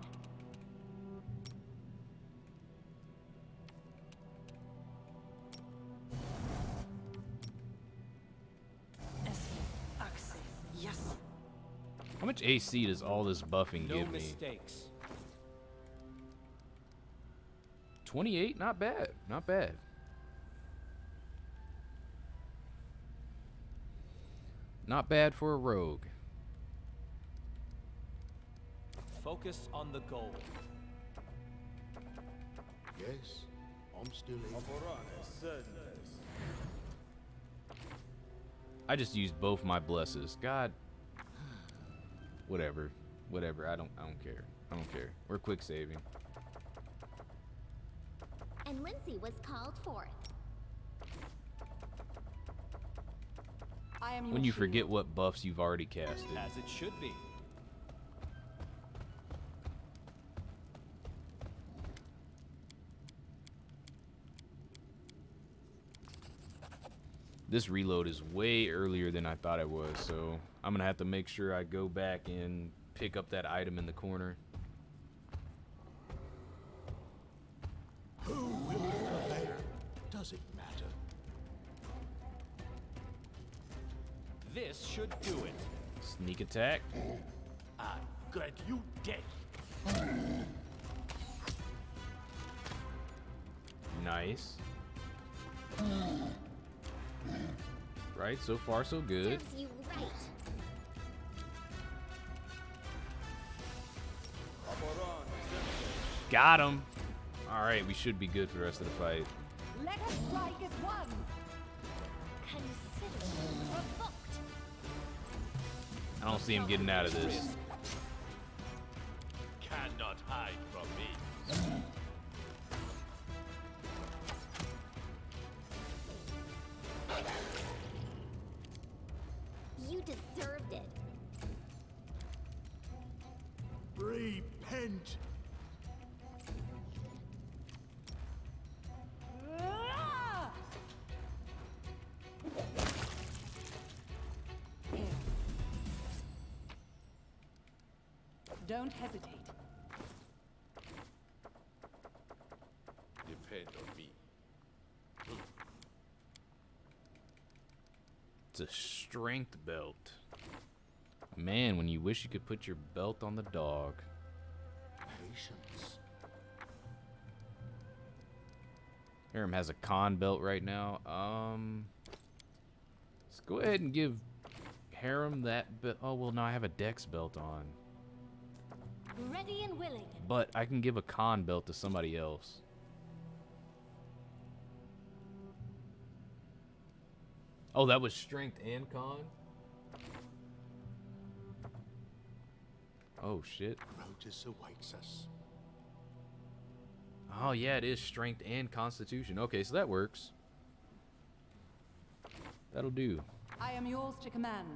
How much AC does all this buffing No give me? mistakes. 28? Not bad. Not bad. Not bad for a rogue. Focus on the goal. Yes, I'm still in. Aporane sednes. I just used both my blesses. God. Whatever. Whatever. I don't care. I don't care. We're quick saving. And Lindsay was called forth. I am When your you forget shield. what buffs you've already casted. As it should be. This reload is way earlier than I thought it was, so I'm gonna have to make sure I go back and pick up that item in the corner. Who will prevail? Does it matter? This should do it. Sneak attack. I got you dead. Nice. Right, so far so good. Serves you right. Aporane sednes. Got him. All right, we should be good for the rest of the fight. Let us strike as one. Consider provoked. I don't see him getting out of this. Cannot hide from me. You deserved it. Repent. Ah! Here. Don't hesitate. Depend on me. It's a strength belt. Man, when you wish you could put your belt on the dog. Patience. Harem has a con belt right now. Let's go ahead and give Harem that belt. Oh, well, no, I have a Dex belt on. Ready and willing. But I can give a con belt to somebody else. Oh, that was strength and con? Oh, shit. Grotus awaits us. Oh, yeah, it is strength and constitution. Okay, so that works. That'll do. I am yours to command.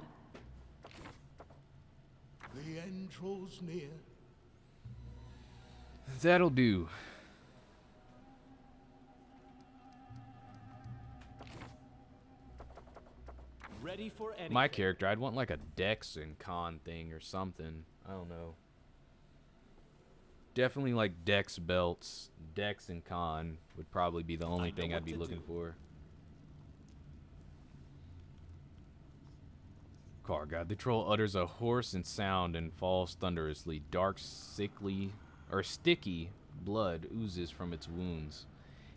The end draws near. That'll do. Ready for anything. My character, I'd want like a Dex and con thing or something. I don't know. Definitely like Dex belts. Dex and con would probably be the only thing I'd be looking for. Kargad, the troll utters a hoarse sound and falls thunderously. Dark, sticky blood oozes from its wounds.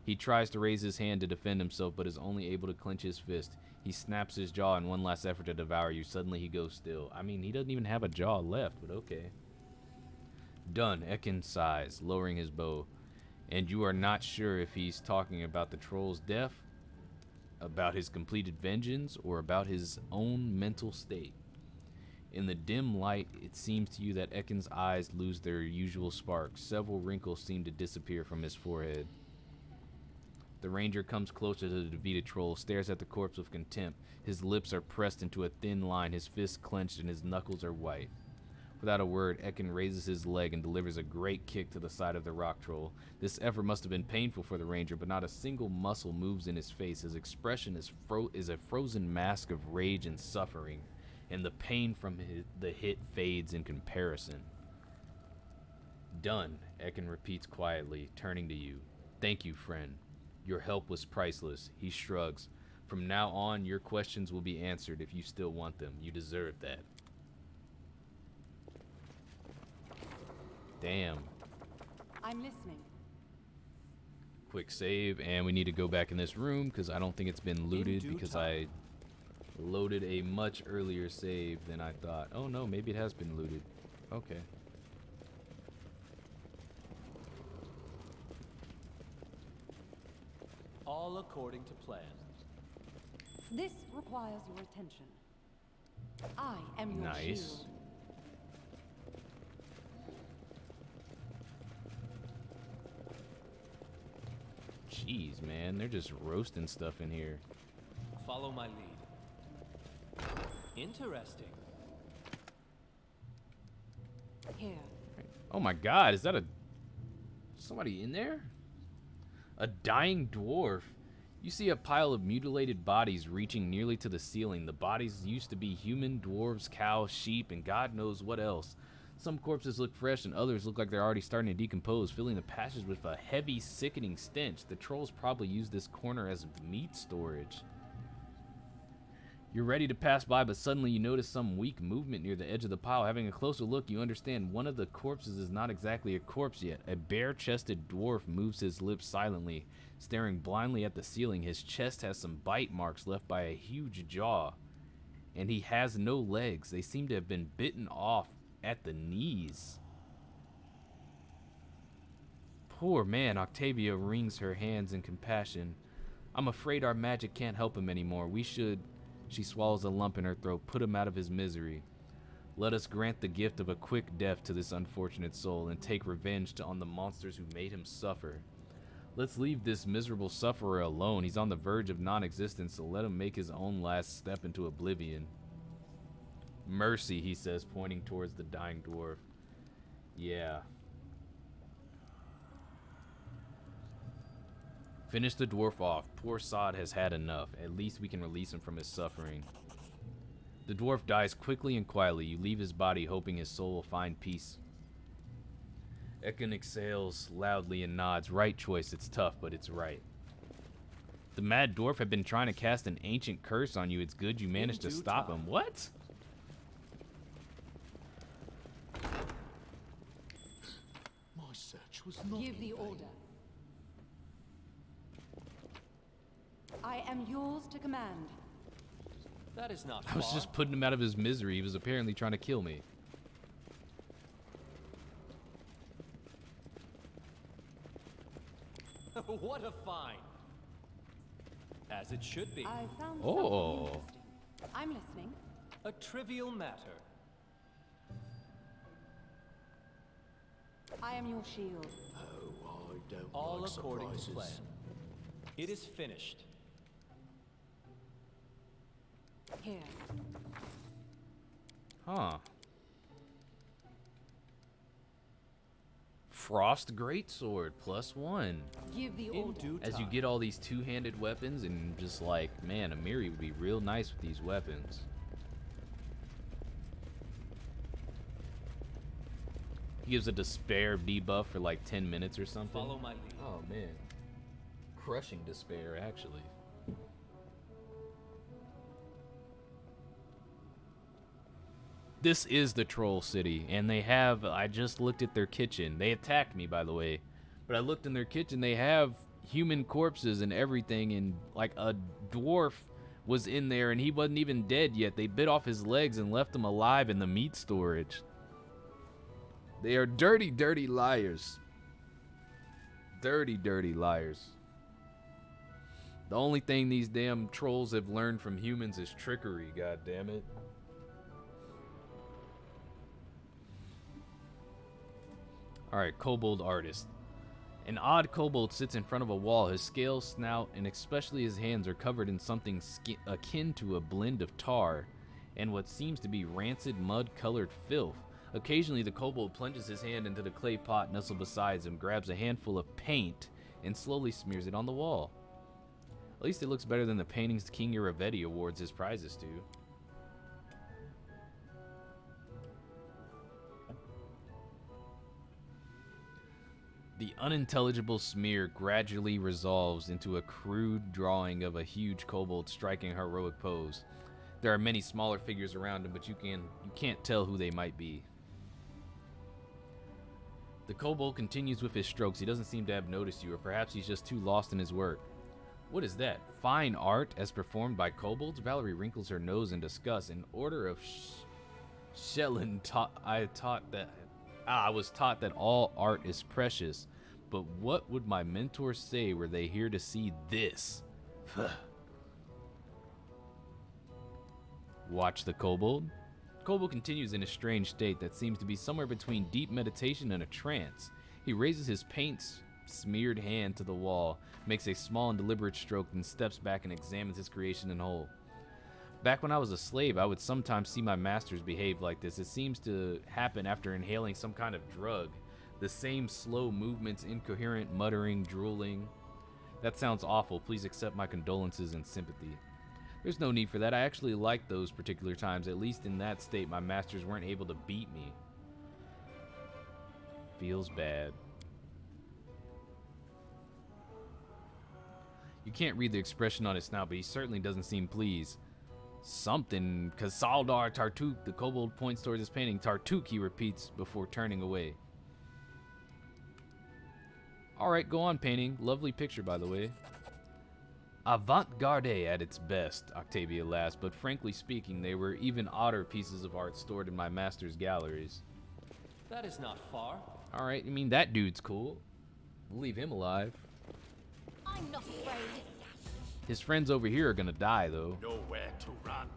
He tries to raise his hand to defend himself, but is only able to clench his fist. He snaps his jaw in one last effort to devour you. Suddenly he goes still. I mean, he doesn't even have a jaw left, but okay. Done, Ekin sighs, lowering his bow. And you are not sure if he's talking about the troll's death, about his completed vengeance, or about his own mental state. In the dim light, it seems to you that Ekin's eyes lose their usual spark. Several wrinkles seem to disappear from his forehead. The ranger comes closer to the defeated troll, stares at the corpse with contempt. His lips are pressed into a thin line, his fists clenched, and his knuckles are white. Without a word, Ekin raises his leg and delivers a great kick to the side of the rock troll. This effort must have been painful for the ranger, but not a single muscle moves in his face. His expression is a frozen mask of rage and suffering, and the pain from the hit fades in comparison. Done, Ekin repeats quietly, turning to you. Thank you, friend. Your help was priceless. He shrugs. From now on, your questions will be answered if you still want them. You deserve that. Damn. I'm listening. Quick save, and we need to go back in this room because I don't think it's been looted because I loaded a much earlier save than I thought. Oh no, maybe it has been looted. Okay. All according to plan. This requires your attention. I am your Nice. shield. Jeez, man, they're just roasting stuff in here. Follow my lead. Interesting. Here. Oh my god, is that somebody in there? A dying dwarf. You see a pile of mutilated bodies reaching nearly to the ceiling. The bodies used to be human, dwarves, cows, sheep, and God knows what else. Some corpses look fresh and others look like they're already starting to decompose, filling the passage with a heavy, sickening stench. The trolls probably use this corner as meat storage. You're ready to pass by, but suddenly you notice some weak movement near the edge of the pile. Having a closer look, you understand one of the corpses is not exactly a corpse yet. A bare-chested dwarf moves his lips silently, staring blindly at the ceiling. His chest has some bite marks left by a huge jaw, and he has no legs. They seem to have been bitten off at the knees. Poor man, Octavia wrings her hands in compassion. I'm afraid our magic can't help him anymore. We should... She swallows a lump in her throat. Put him out of his misery. Let us grant the gift of a quick death to this unfortunate soul and take revenge on the monsters who made him suffer. Let's leave this miserable sufferer alone. He's on the verge of non-existence, so let him make his own last step into oblivion. Mercy, he says, pointing towards the dying dwarf. Yeah. Finish the dwarf off. Poor Sod has had enough. At least we can release him from his suffering. The dwarf dies quickly and quietly. You leave his body, hoping his soul will find peace. Ekin exhales loudly and nods. Right choice. It's tough, but it's right. The mad dwarf had been trying to cast an ancient curse on you. It's good you managed to stop him. What? My search was not Give in the vain. order. I am yours to command. That is not I was far. just putting him out of his misery. He was apparently trying to kill me. What a find! As it should be. I found Oh. something interesting. I'm listening. A trivial matter. I am your shield. Oh, I don't All like according to plan. surprises. It is finished. Here. Huh. Frost Greatsword +1. Give the In order. due As you time. get all these two-handed weapons, and just like, man, Amiri would be real nice with these weapons. He gives a despair debuff for like 10 minutes or something. Follow my lead. Oh man. Crushing despair, actually. This is the Troll City, and they have, I just looked at their kitchen. They attacked me, by the way. But I looked in their kitchen, they have human corpses and everything, and like a dwarf was in there, and he wasn't even dead yet. They bit off his legs and left him alive in the meat storage. They are dirty, dirty liars. Dirty, dirty liars. The only thing these damn trolls have learned from humans is trickery, god damn it. Alright, kobold artist. An odd kobold sits in front of a wall. His scales, snout, and especially his hands are covered in something akin to a blend of tar and what seems to be rancid mud-colored filth. Occasionally, the kobold plunges his hand into the clay pot nestled beside him, grabs a handful of paint, and slowly smears it on the wall. At least it looks better than the paintings King Iravetti awards his prizes to. The unintelligible smear gradually resolves into a crude drawing of a huge kobold striking a heroic pose. There are many smaller figures around him, but you can't tell who they might be. The kobold continues with his strokes. He doesn't seem to have noticed you, or perhaps he's just too lost in his work. What is that? Fine art as performed by kobolds? Valerie wrinkles her nose in disgust. In order of Shellen, I was taught that all art is precious, but what would my mentors say were they here to see this? Watch the kobold. Kobold continues in a strange state that seems to be somewhere between deep meditation and a trance. He raises his paint-smeared hand to the wall, makes a small and deliberate stroke, then steps back and examines his creation in whole. Back when I was a slave, I would sometimes see my masters behave like this. It seems to happen after inhaling some kind of drug. The same slow movements, incoherent muttering, drooling. That sounds awful. Please accept my condolences and sympathy. There's no need for that. I actually liked those particular times. At least in that state, my masters weren't able to beat me. Feels bad. You can't read the expression on his snout, but he certainly doesn't seem pleased. Something, Kasaldar Tartuk, the kobold points towards his painting. Tartuk, he repeats before turning away. Alright, go on, painting. Lovely picture, by the way. Avant-garde at its best, Octavia laughs, but frankly speaking, they were even odder pieces of art stored in my master's galleries. That is not far. Alright, I mean, that dude's cool. We'll leave him alive. I'm not afraid. His friends over here are gonna die, though. Nowhere to run.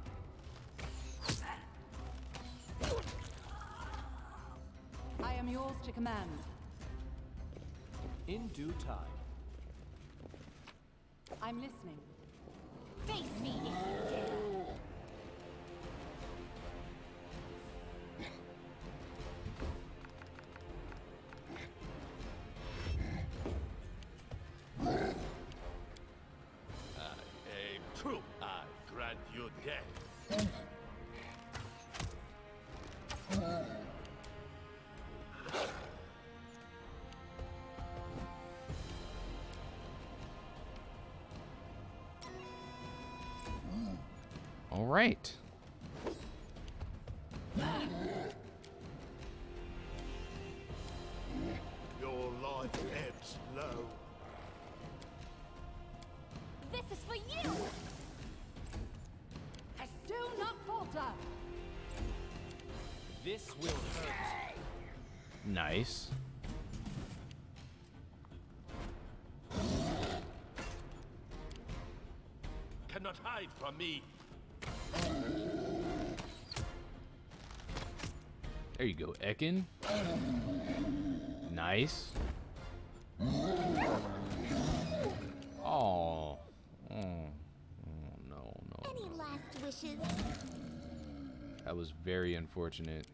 I am yours to command. In due time. I'm listening. Face me. True. I grant you death. All right. Your life ebbs low. This is for you! Do not falter! This will hurt. Nice. Cannot hide from me. There you go, Ekin. Nice. Oh. Oh. No. Any last wishes? That was very unfortunate.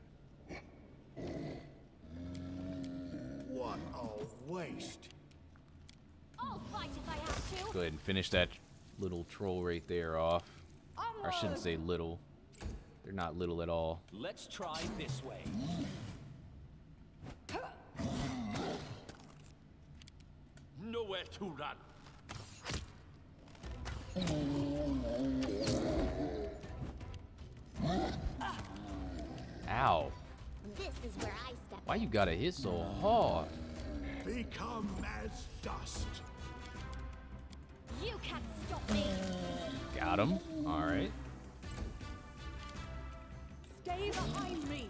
What a waste. I'll fight if I have to! Go ahead and finish that little troll right there off. Or I shouldn't say little. They're not little at all. Let's try this way. Nowhere to run. Ow. This is where I step. Why you gotta hit so hard? Become as dust. You can't stop me! Got him. Alright. Stay behind me!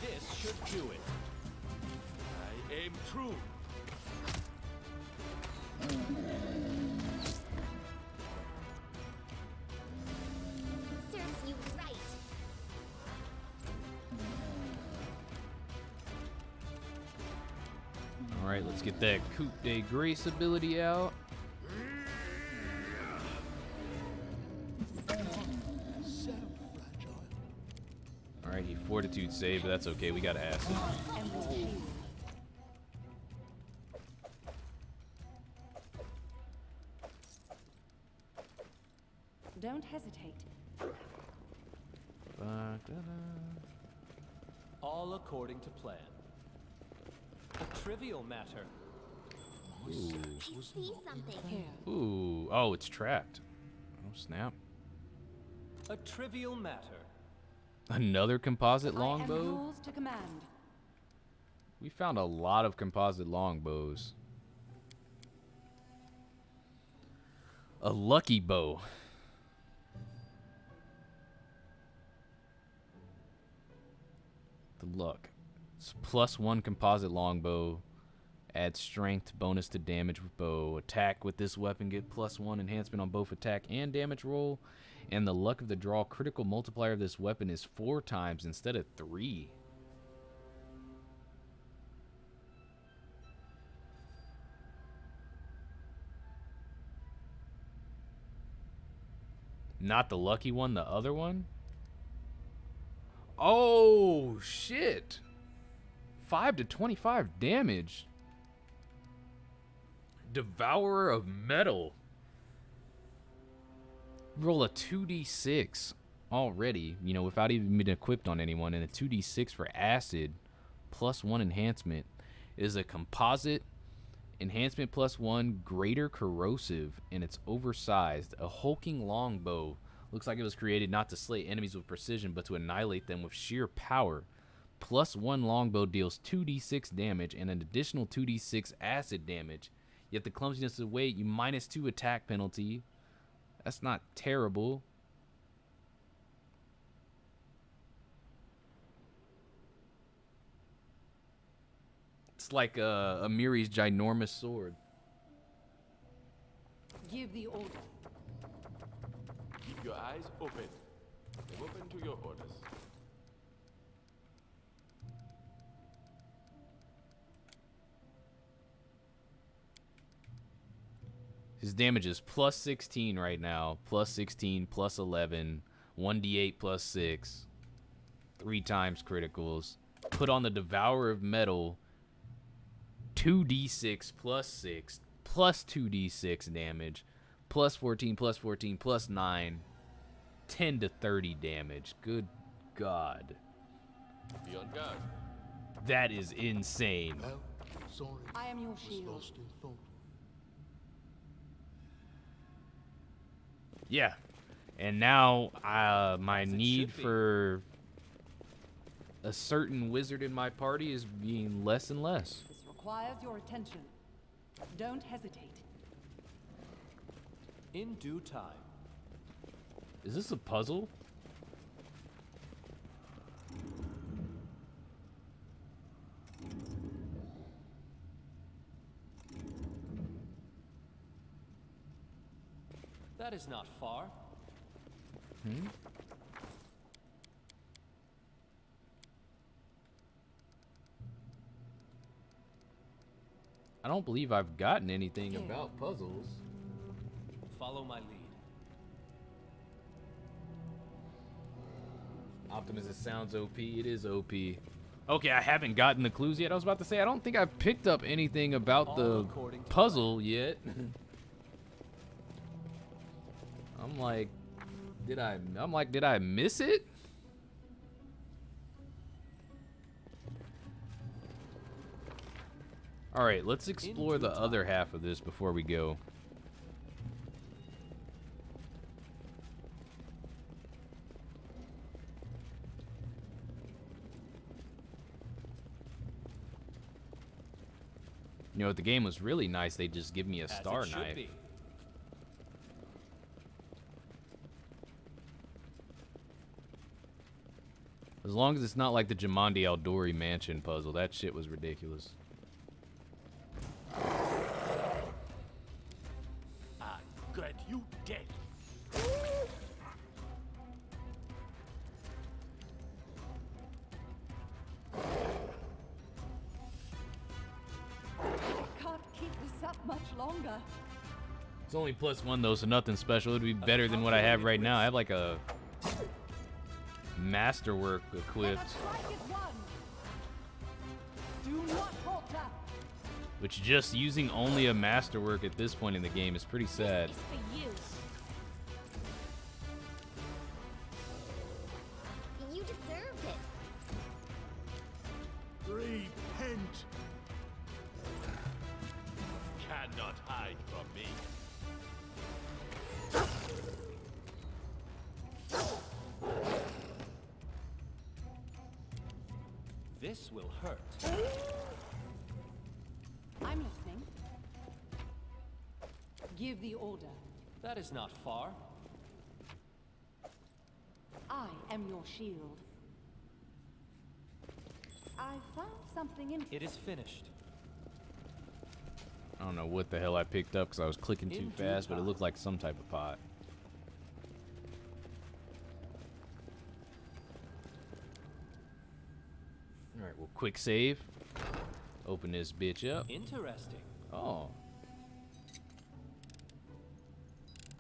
This should do it. I aim true. Serves you right. Alright, let's get that Coup de Grace ability out. So fragile. Alright, he fortitude saved, but that's okay. We got acid. Emerald shield. Don't hesitate. All according to plan. A trivial matter. I see something. Here. Ooh. Oh, it's trapped. Oh, snap. A trivial matter. Another composite I am longbow? yours to command. We found a lot of composite longbows. A lucky bow. The luck. It's +1 composite longbow. Add strength bonus to damage with bow. Attack with this weapon get +1 enhancement on both attack and damage roll. And the luck of the draw critical multiplier of this weapon is 4 times instead of 3. Not the lucky one, the other one? Oh, shit. 5 to 25 damage. Devourer of Metal. Roll a 2d6 already, you know, without even being equipped on anyone. And a 2d6 for acid, +1 enhancement, is a composite enhancement +1, greater corrosive, and it's oversized. A hulking longbow. Looks like it was created not to slay enemies with precision, but to annihilate them with sheer power. +1 longbow deals 2d6 damage and an additional 2d6 acid damage. Yet the clumsiness of weight, you -2 attack penalty. That's not terrible. It's like Amiri's ginormous sword. Give the order. Keep your eyes open. I'm open to your orders. His damage is +16 right now. +16, +11, 1d8 +6. 3 times criticals. Put on the Devourer of Metal. 2d6 +6 +2d6 damage. +14, +14, +9. 10 to 30 damage. Good God. Be on guard. That is insane. Well, sorry. I am your Was shield. lost in thought. Yeah. And now my As it need should be. for a certain wizard in my party is being less and less. This requires your attention. Don't hesitate. In due time. Is this a puzzle? That is not far. I don't believe I've gotten anything about puzzles. Follow my lead. Optimus, it sounds OP. It is OP. Okay, I haven't gotten the clues yet. I was about to say, I don't think I've picked up anything about All the according to puzzle yet. I'm like, did I miss it? All right, let's explore the other half of this before we go. You know, if the game was really nice, they'd just give me a As it star should knife. be. As long as it's not like the Jumanji Aldori mansion puzzle. That shit was ridiculous. I got you dead. I can't keep this up much longer. It's only +1 though, so nothing special. It'd be better than what I have right now. I have like a masterwork Let equipped, us strike as one. Do not falter. which just using only a masterwork at this point in the game is pretty sad. This is for you. You deserved it. Repent. Cannot hide from me. This will hurt. I'm listening. Give the order. That is not far. I am your shield. I found something in. It is finished. I don't know what the hell I picked up because I was clicking too In due fast, but it time. looked like some type of pot. Alright, well, quick save. Open this bitch up. Interesting. Oh,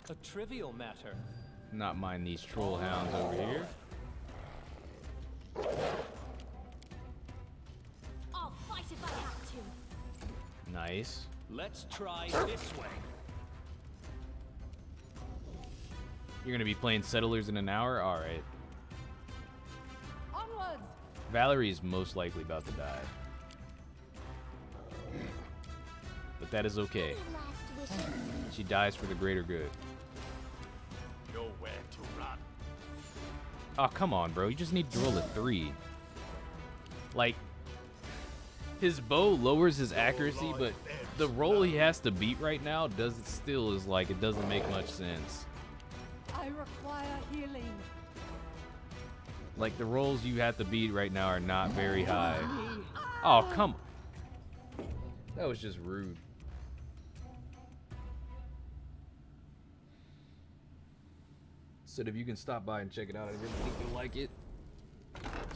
A trivial matter. not mind these troll hounds over here. I'll fight if I have to. Nice. Let's try this way. You're gonna be playing Settlers in an hour? Alright. Onwards. Valerie's most likely about to die. But that is okay. Any last wishes? She dies for the greater good. Nowhere to run. Oh, come on, bro. You just need to roll a 3. Like, his bow lowers his accuracy, but the roll he has to beat right now still is like, it doesn't make much sense. I require healing. Like, the rolls you have to beat right now are not very high. Me. Oh, come on. That was just rude. Said if you can stop by and check it out, I really think you'll like it.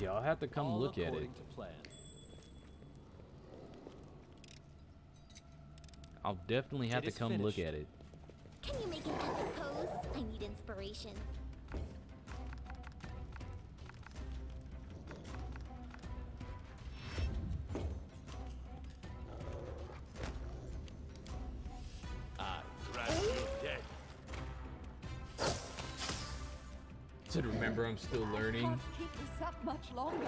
Y'all have to come All look at it. according to plan. I'll definitely have It to is come look finished. at it. Can you make an epic pose? I need inspiration. I grant you dead. Said remember I'm still I learning. can't keep this up much longer.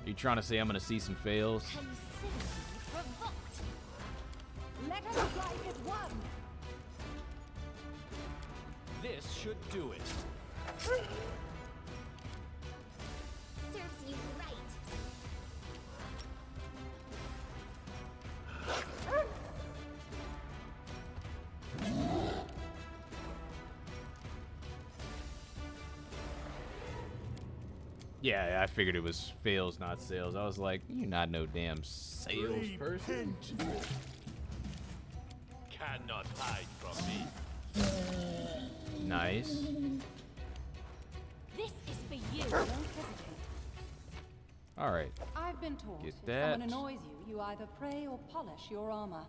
You trying to say I'm gonna see some fails? Consider me provoked. Let us strike as one. This should do it. Serves you right. Yeah, I figured it was fails, not sales. I was like, you're not no damn sales person. Cannot hide from me. Nice. This is for you. Don't hesitate. All right. I've been taught Get if that. someone annoys you, you either pray or polish your armor.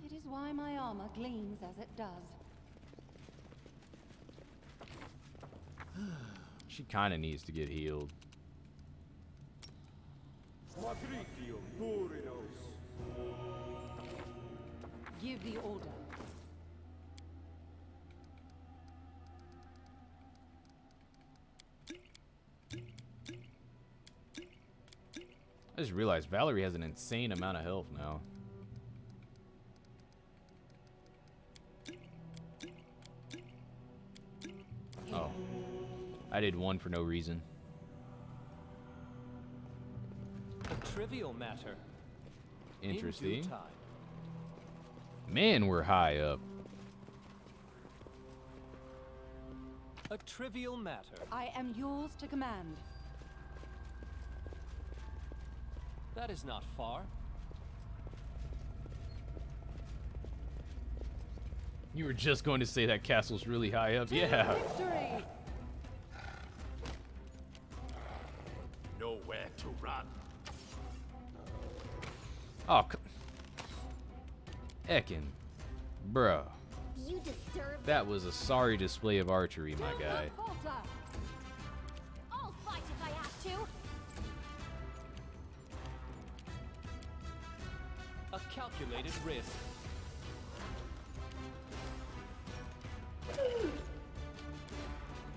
It is why my armor gleams as it does. She kind of needs to get healed. Matricium Durinos. Give the order. I just realized Valerie has an insane amount of health now. Oh. I did one for no reason. A trivial matter. In due Interesting. time. Man, we're high up. A trivial matter. I am yours to command. That is not far. You were just going to say that castle's really high up. Yeah. Victory! Nowhere to run. Oh, Ekin. Bruh. You deserve That was a sorry display of archery, my Do guy. not falter. I'll fight if I have to. A calculated risk.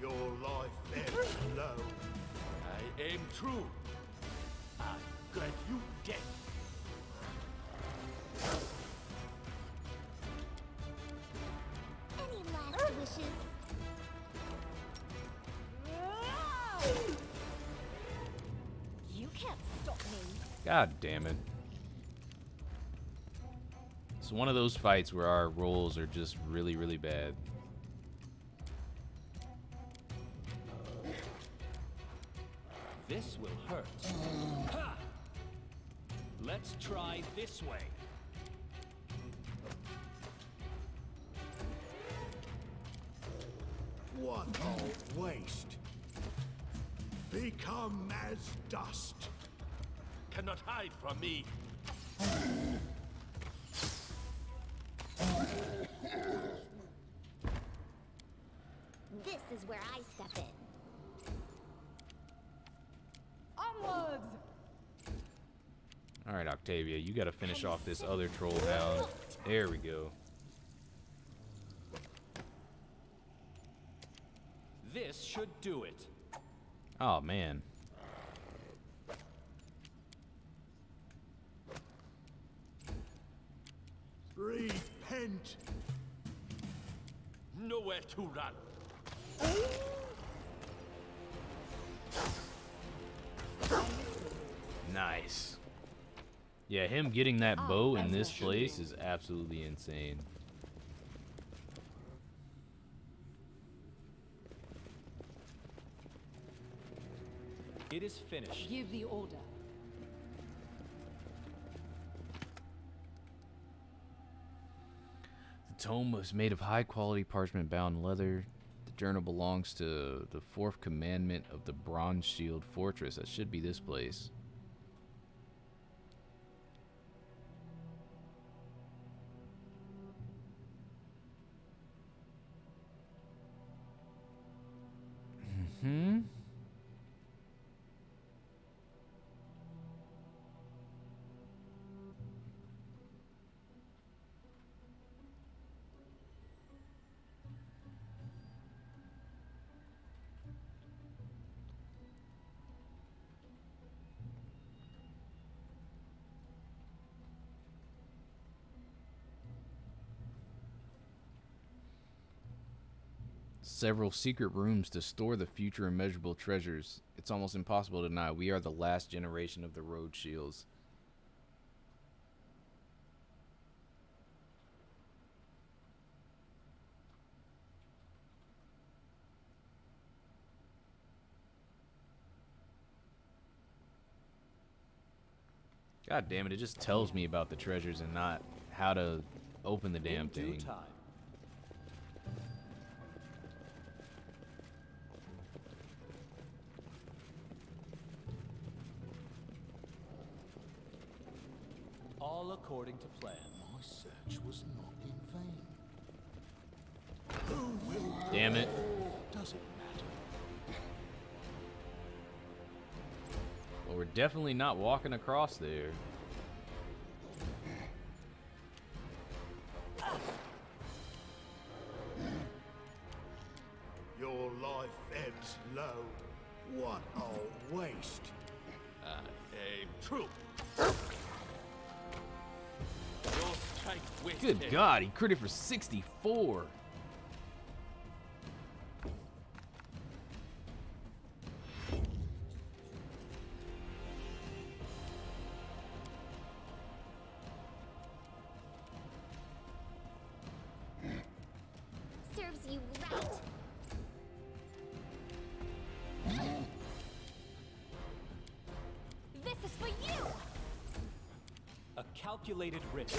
Your life ebbs low. I aim true. I grant you death. Any last wishes? You can't stop me. God damn it. It's one of those fights where our rolls are just really, really bad. This will hurt. Ha! Let's try this way. What a waste. Become as dust. Cannot hide from me. This is where I step in. Onwards! Alright, Octavia, you gotta finish off this other troll down. There we go. This should do it. Oh, man. Repent. Nowhere to run. Nice. Yeah, him getting that bow in this place is absolutely insane. It is finished. Give the order. The tome was made of high-quality parchment-bound leather. The journal belongs to the fourth commandment of the Bronze Shield Fortress. That should be this place. Hmm. Several secret rooms to store the future immeasurable treasures. It's almost impossible to deny we are the last generation of the Road Shields. God damn it, it just tells me about the treasures and not how to open the damn In due thing. time. All according to plan. My search was not in vain. Who will... Damn it. Does it matter? Well, we're definitely not walking across there. Your life ebbs low. What a waste. True. Your strike wasted. Good God, he critted for 64. Serves you right. This is for you! A calculated risk.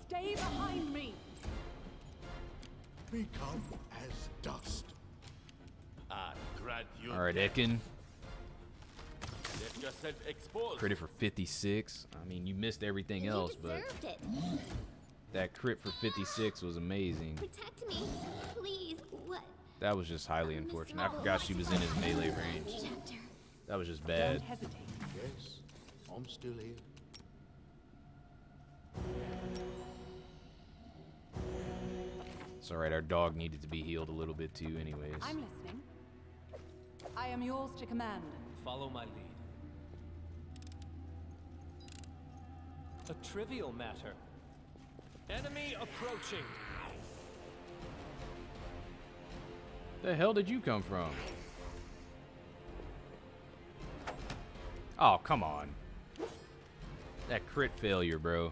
Stay behind me! Become as dust. I grant you. All right, death. Ekin. Let yourself exposed. Critted for 56. I mean, you missed everything else, You but deserved it. that crit for 56 was amazing. Protect me, please. What? That was just highly unfortunate. I forgot she was in his melee range. Chapter. That was just bad. Don't hesitate. Yes, I'm still here. It's alright, our dog needed to be healed a little bit too anyways. I'm listening. I am yours to command. Follow my lead. A trivial matter. Enemy approaching. The hell did you come from? Oh, come on. That crit failure, bro.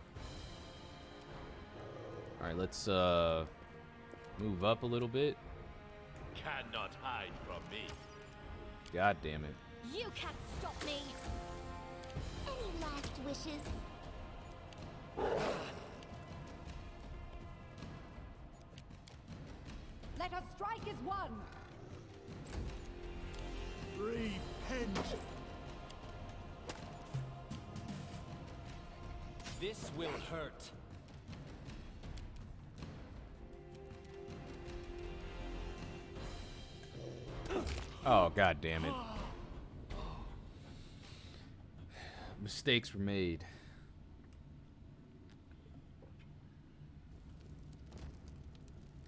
Alright, let's move up a little bit. Cannot hide from me. God damn it. You can't stop me. Any last wishes? Let us strike as one! Repent. This will hurt. Oh, god damn it. Mistakes were made.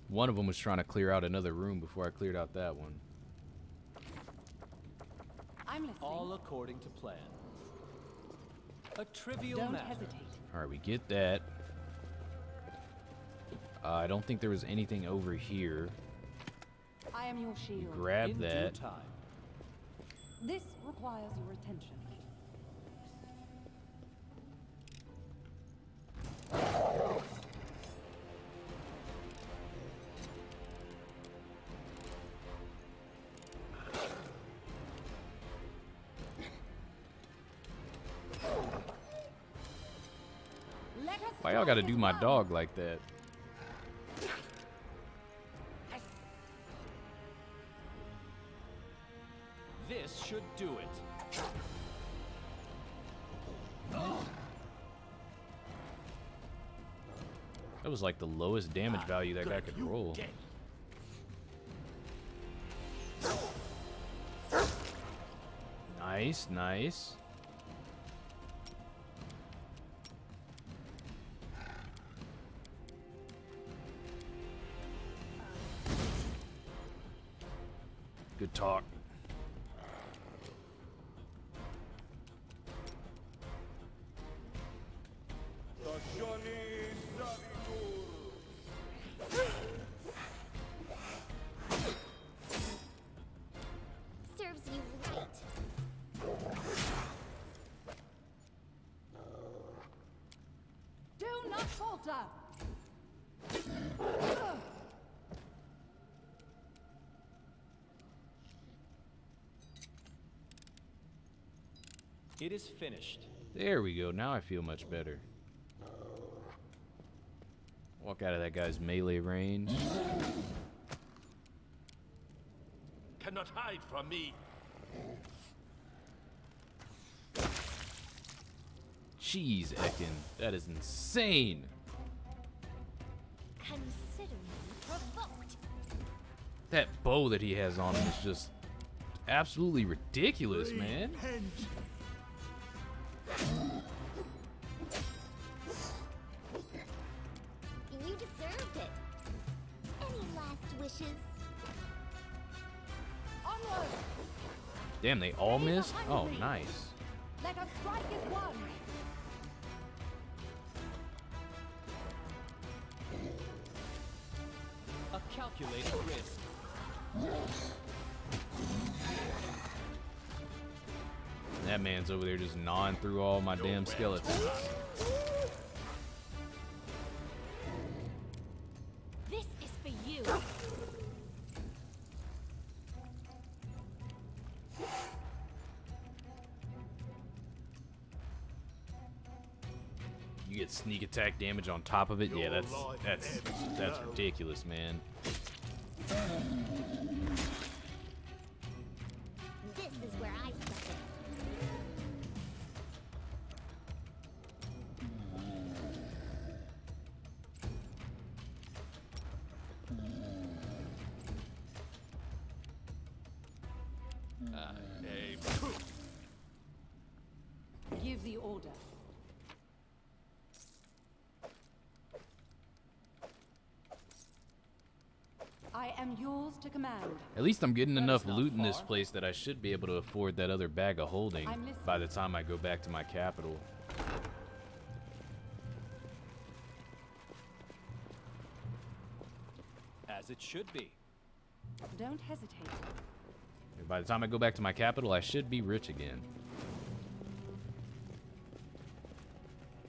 One of them was trying to clear out another room before I cleared out that one. I'm listening. All according to plan. A trivial Don't matter. hesitate. Alright, we get that. I don't think there was anything over here. I am your shield. Grab In that. due time. This requires your attention. Let us Why y'all gotta do my dog like that? This should do it. That was like the lowest damage value that guy could roll. Nice, nice. Good talk. Serves you right. Do not falter! It is finished. There we go. Now I feel much better. Walk out of that guy's melee range. Cannot hide from me. Jeez, Ekin. That is insane. Consider me provoked. That bow that he has on him is just absolutely ridiculous, man. You deserved it. Any last wishes? Onward! Damn, they all missed? Oh, nice. Let us strike as one! A calculated risk. That man's over there just gnawing through all my damn skeletons. This is for you. You get sneak attack damage on top of it. Yeah, that's ridiculous, man. This is where I step in. Give the order. I am yours to command. At least I'm getting enough not loot in this far. place that I should be able to afford that other bag of holding I'm listening. by the time I go back to my capital. As it should be. Don't hesitate. By the time I go back to my capital, I should be rich again.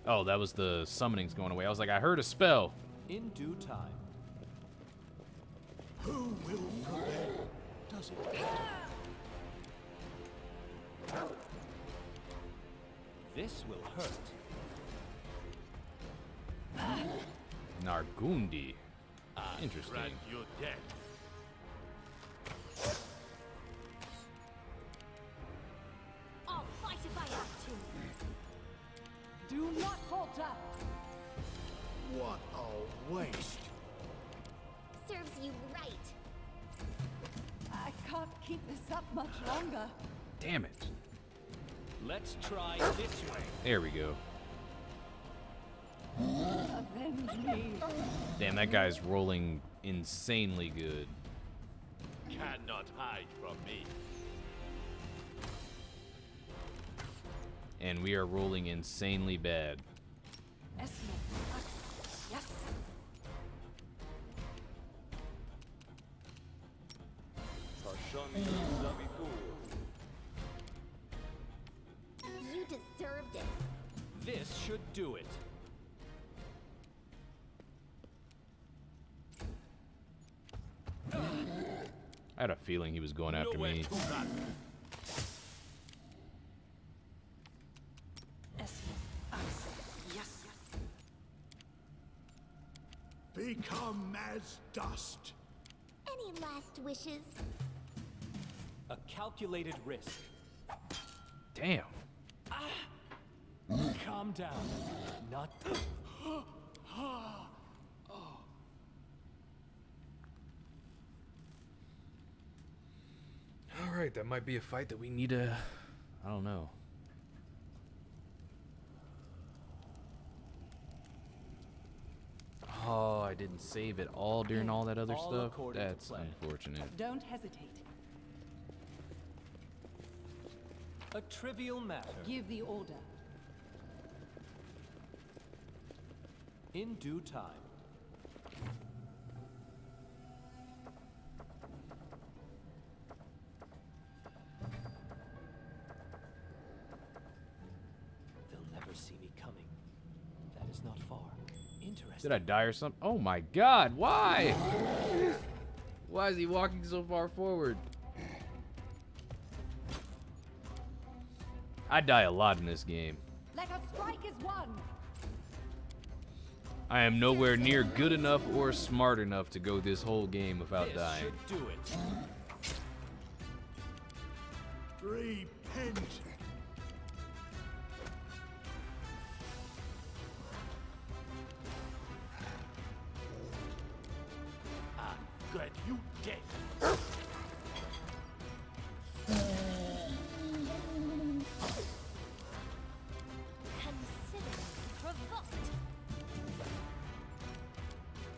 Oh, that was the summonings going away. I was like, I heard a spell. In due time. Who will prevail? Does it matter? This will hurt. Nargundi. Interesting. Grant your death. I'll fight if I have to. Do not falter! What a waste. Serves you right. I can't keep this up much longer. Damn it. Let's try this way. There we go. Avenge me. Damn, that guy's rolling insanely good. Cannot hide from me. And we are rolling insanely bad. Yes. You deserved it. This should do it. I had a feeling he was going after me. Yes. Become as dust. Any last wishes? A calculated risk. Damn. Calm down. Not. Alright, that might be a fight that we need to... I don't know. Oh, I didn't save it all during all that other All stuff? according to That's plan. unfortunate. Don't hesitate. A trivial matter. Give the order. In due time. They'll never see me coming. That is not far. Interesting. Did I die or something? Oh my god, why? Why is he walking so far forward? I die a lot in this game. Let us strike as one. I am nowhere near good enough or smart enough to go this whole game without This dying. should do it. Repent. I'm glad you dead. Consider me provoked.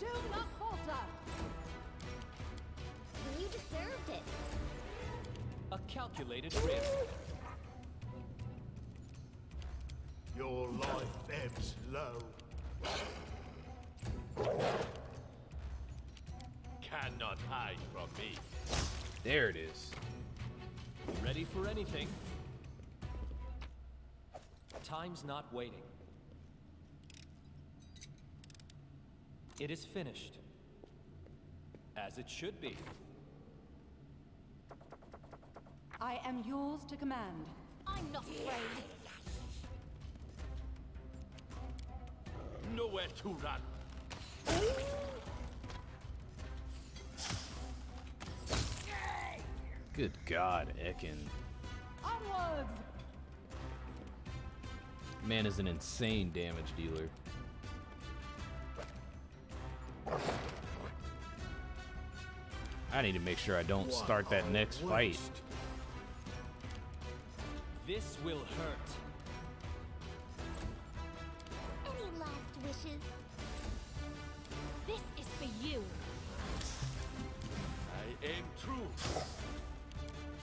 Do not falter. You deserved it. A calculated risk. Your life ebbs low. Cannot hide from me. There it is. Ready for anything. Time's not waiting. It is finished. As it should be. I am yours to command. I'm not afraid. Nowhere to run. Good God, Ekin. Onwards! Man is an insane damage dealer. I need to make sure I don't start that next fight. This will hurt. Any last wishes? This is for you. I aim true.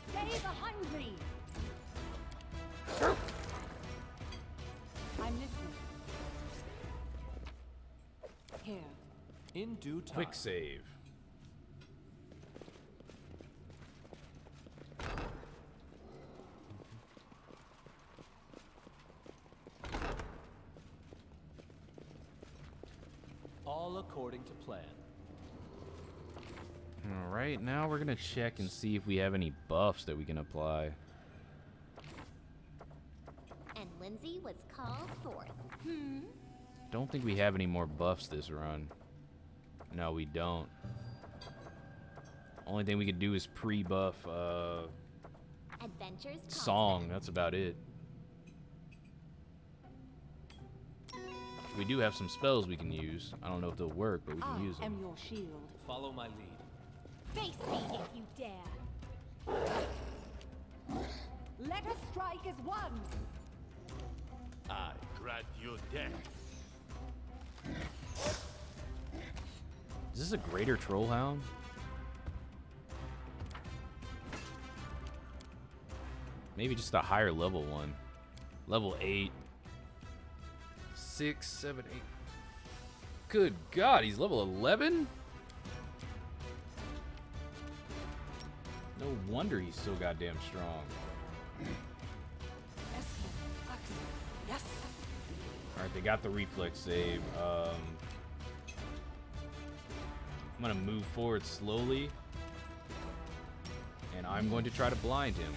Stay behind me. I'm listening. Here. In due time. Quick save. All according to plan. Alright, now we're gonna check and see if we have any buffs that we can apply. And Lindsay was called forth. Don't think we have any more buffs this run. No, we don't. Only thing we could do is pre-buff Adventures Song. constant. That's about it. We do have some spells we can use. I don't know if they'll work, but we I can use am them. your shield. Follow my lead. Face me if you dare. Let us strike as one. I grant you death. Is this a greater Trollhound? Maybe just a higher level one. Level 8. 6, 7, 8. Good God, he's level 11? No wonder he's so goddamn strong. Yes. Alright, they got the reflex save. I'm gonna move forward slowly. And I'm going to try to blind him.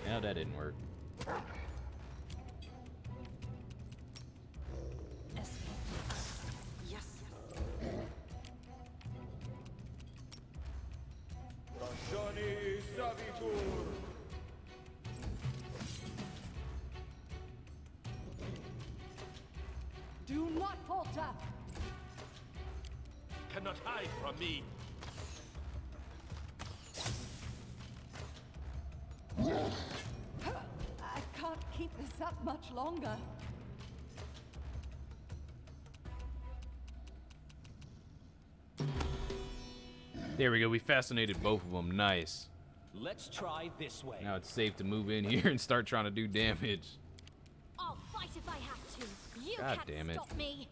Yeah, that didn't work. Yes. Johnny Savitur. Do not falter. Cannot hide from me. I can't keep this up much longer. There we go, we fascinated both of them. Nice. Let's try this way. Now it's safe to move in here and start trying to do damage. I'll fight if I have to. You God can't damn it. stop me.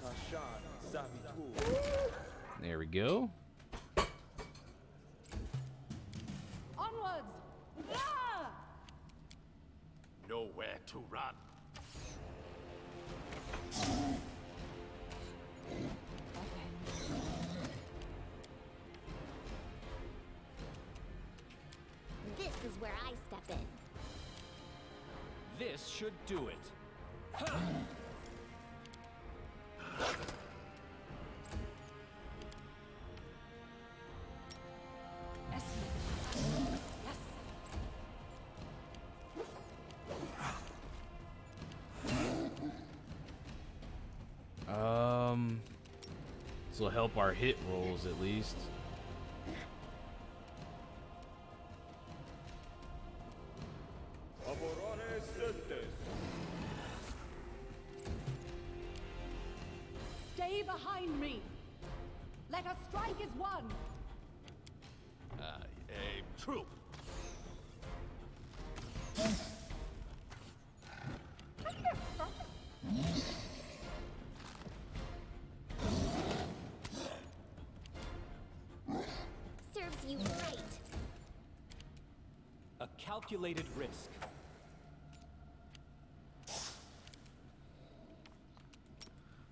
Tashan Savitur. There we go. Onwards. Ah! Nowhere to run. is where I step in. This should do it. This will help our hit rolls at least. Favorone Sentes. Stay behind me. Let us strike as one. True. Serves you right. A calculated risk.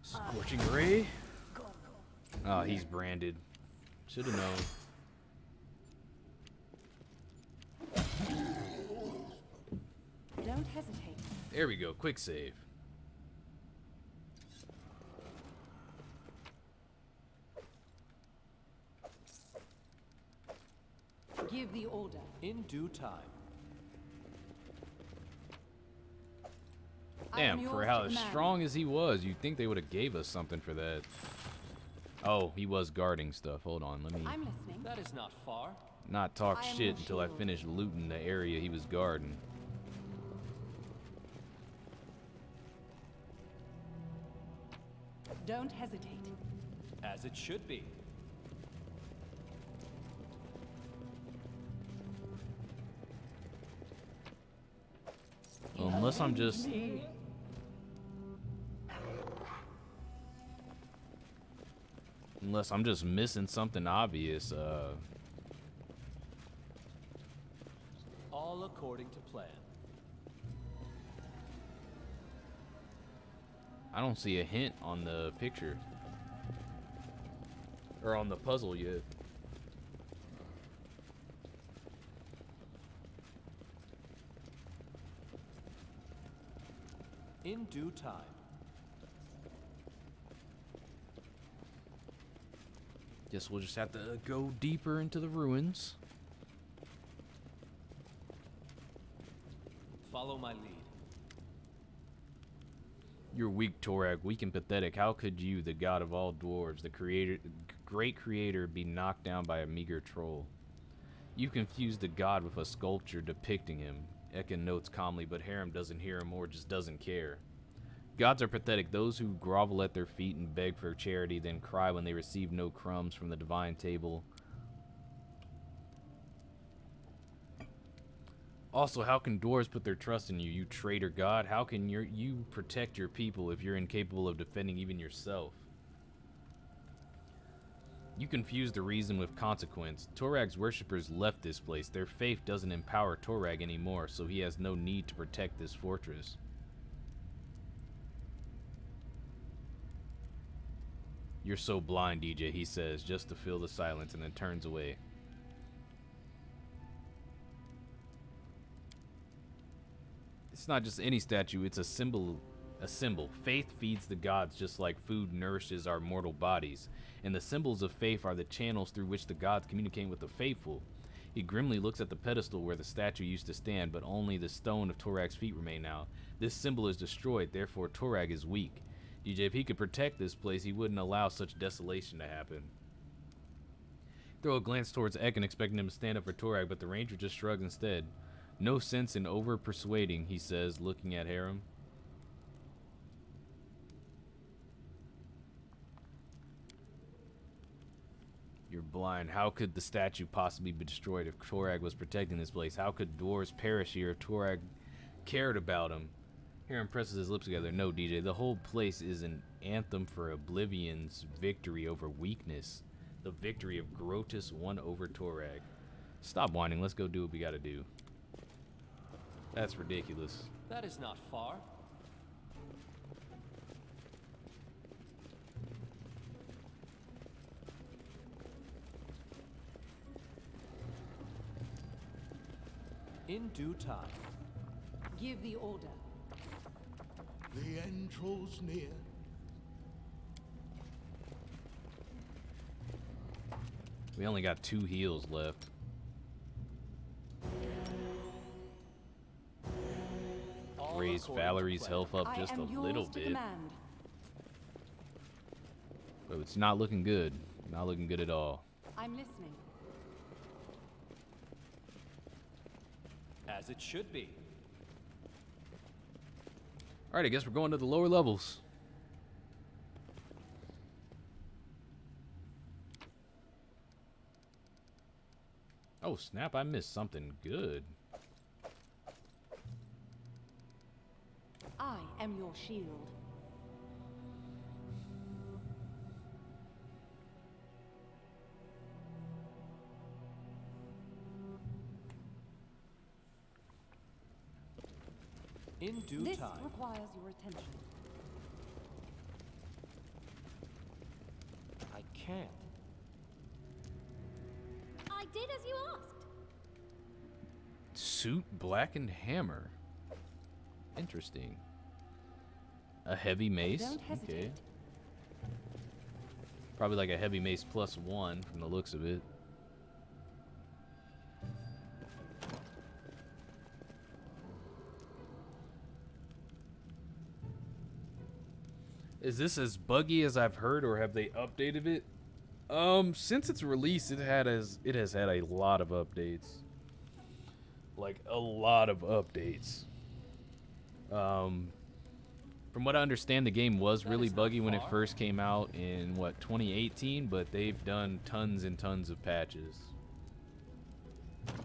Scorching Ray. Oh, he's branded. Should have known. Don't hesitate. There we go. Quick save. Give the order. In due time. I am Damn, for yours how to command. strong as he was, you'd think they would have gave us something for that. Oh, he was guarding stuff. Hold on, let me I'm listening. That is not far. not talk I am shit your until I shield. finish looting the area he was guarding. Don't hesitate. As it should be. Unless I'm just... Unless I'm just missing something obvious, All according to plan. I don't see a hint on the picture. Or on the puzzle yet. In due time. Guess we'll just have to go deeper into the ruins. Follow my lead. You're weak, Torag, weak and pathetic. How could you, the god of all dwarves, the great creator, be knocked down by a meager troll? You confused the god with a sculpture depicting him. Ekin notes calmly, but Harem doesn't hear him or just doesn't care. Gods are pathetic, those who grovel at their feet and beg for charity, then cry when they receive no crumbs from the divine table. Also, how can dwarves put their trust in you, you traitor god? How can you protect your people if you're incapable of defending even yourself? You confuse the reason with consequence. Torag's worshippers left this place. Their faith doesn't empower Torag anymore, so he has no need to protect this fortress. You're so blind, DJ, he says, just to fill the silence, and then turns away. It's not just any statue, it's a symbol. A symbol. Faith feeds the gods just like food nourishes our mortal bodies, and the symbols of faith are the channels through which the gods communicate with the faithful. He grimly looks at the pedestal where the statue used to stand, but only the stone of Torag's feet remain now. This symbol is destroyed, therefore Torag is weak. DJ, if he could protect this place, he wouldn't allow such desolation to happen. Throw a glance towards Ekin, expecting him to stand up for Torag, but the ranger just shrugs instead. No sense in over-persuading, he says, looking at Harem. You're blind. How could the statue possibly be destroyed if Torag was protecting this place? How could dwarves perish here if Torag cared about him? Harem presses his lips together. No, DJ, the whole place is an anthem for Oblivion's victory over weakness. The victory of Grotus won over Torag. Stop whining. Let's go do what we gotta do. That's ridiculous. That is not far. In due time. Give the order. The end draws near. We only got 2 heals left. All Raise according to Valerie's plan. health up I just am a yours little to bit. command. But it's not looking good. Not looking good at all. I'm listening. As it should be. Alright, I guess we're going to the lower levels. Oh snap, I missed something good. I am your shield. In due This time. requires your attention. I can't. I did as you asked. Suit blackened hammer. Interesting. A heavy mace. Don't hesitate. Okay. Probably like a heavy mace +1 from the looks of it. Is this as buggy as I've heard, or have they updated it? Since its release, it has had a lot of updates. Like a lot of updates. From what I understand, the game was really buggy when it first came out in what 2018, but they've done tons and tons of patches.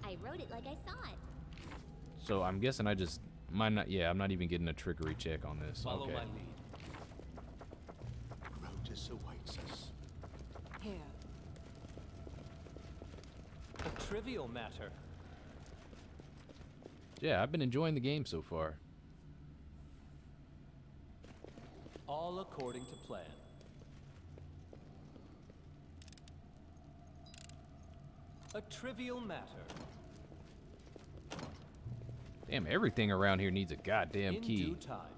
I wrote it like I saw it. So I'm guessing I just might not. Yeah, I'm not even getting a trickery check on this. Follow Okay. my lead. Grotus awaits us. Here. A trivial matter. Yeah, I've been enjoying the game so far. All according to plan. A trivial matter. Damn, everything around here needs a goddamn In key. due time.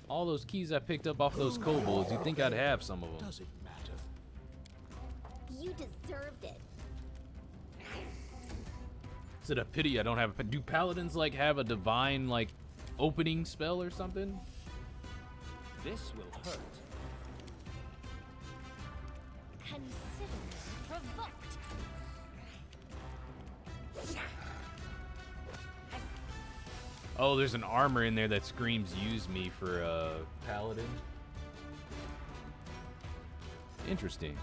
All those keys I picked up off those kobolds, you'd think I'd have some of them. Does it matter? You deserved it. Is it a pity I don't have a... Do paladins, like, have a divine, like, opening spell or something? This will hurt. Consider me provoked. Oh, there's an armor in there that screams use me for paladin. Interesting.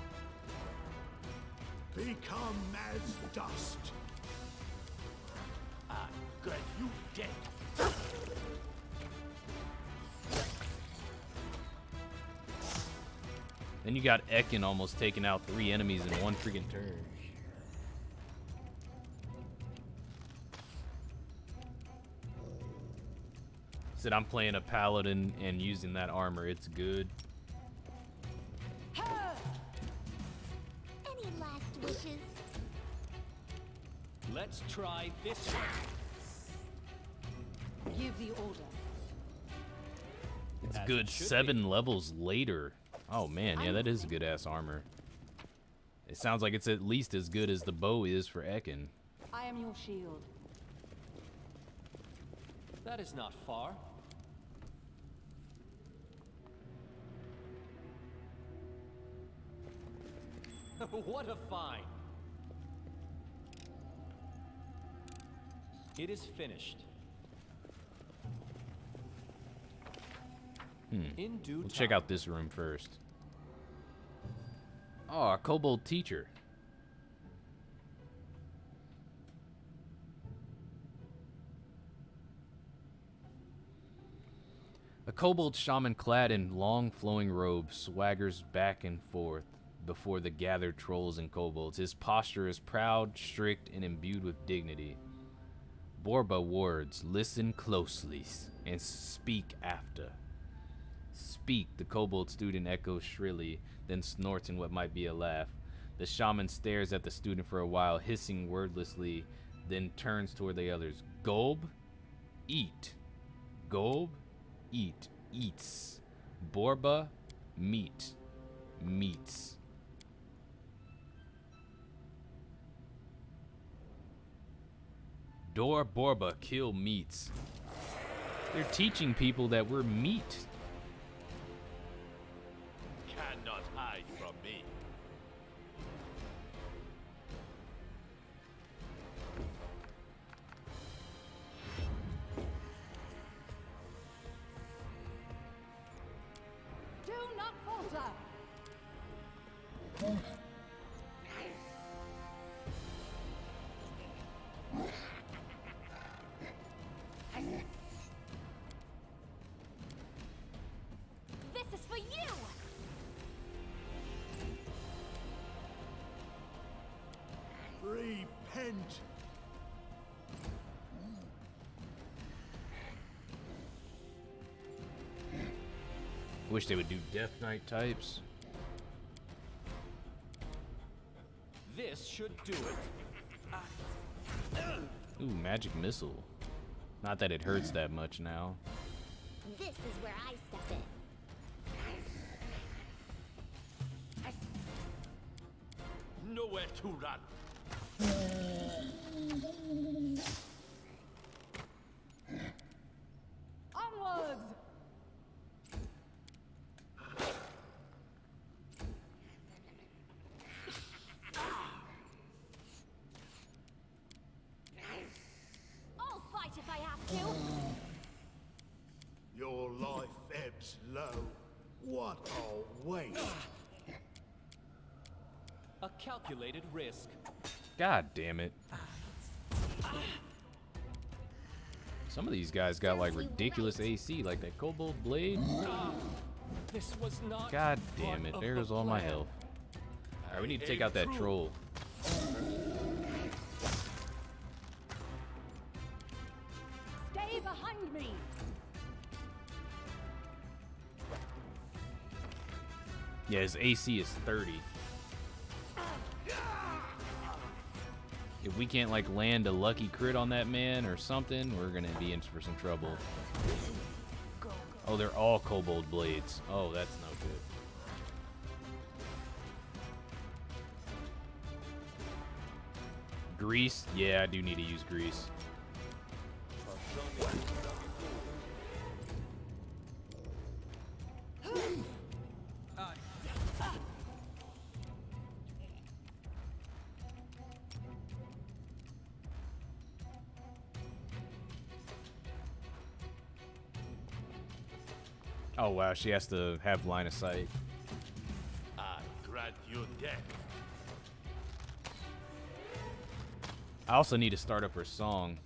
Become as dust. I'm good, you dead. Then you got Ekin almost taking out 3 enemies in one freaking turn. Said I'm playing a paladin and using that armor. It's good. Any last wishes? Let's try this one. Give the order. It's As good it should 7 levels later. Oh man, yeah, that is a good ass armor. It sounds like it's at least as good as the bow is for Ekin. I am your shield. That is not far. What a find! It is finished. In due We'll time. check out this room first. Oh, a kobold teacher. A kobold shaman clad in long flowing robes swaggers back and forth before the gathered trolls and kobolds. His posture is proud, strict, and imbued with dignity. Borba wards, listen closely and speak after. Speak, the kobold student echoes shrilly, then snorts in what might be a laugh. The shaman stares at the student for a while, hissing wordlessly then turns toward the others. Golb, eat. Golb, eat. Eats. Borba, meat. Meats. Dor Borba, kill meats. They're teaching people that we're meat. Cannot hide from me. Do not falter. This is for you! Repent! Wish they would do Death Knight types. This should do it. Ooh, magic missile. Not that it hurts that much now. This is where I step in. Nowhere to run. Onwards! I'll fight if I have to! Your life ebbs low. What a waste! A calculated risk. God damn it. Some of these guys got like ridiculous AC, like that Kobold Blade. This was not. God damn part it, of there the goes all my plan. health. Alright, we need to take out that troll. Stay behind me! Yeah, his AC is 30. If we can't like land a lucky crit on that man or something, we're gonna be in for some trouble. Oh, they're all Kobold Blades. Oh, that's no good. Grease? Yeah, I do need to use grease. Oh wow, she has to have line of sight. I grant you death. I also need to start up her song.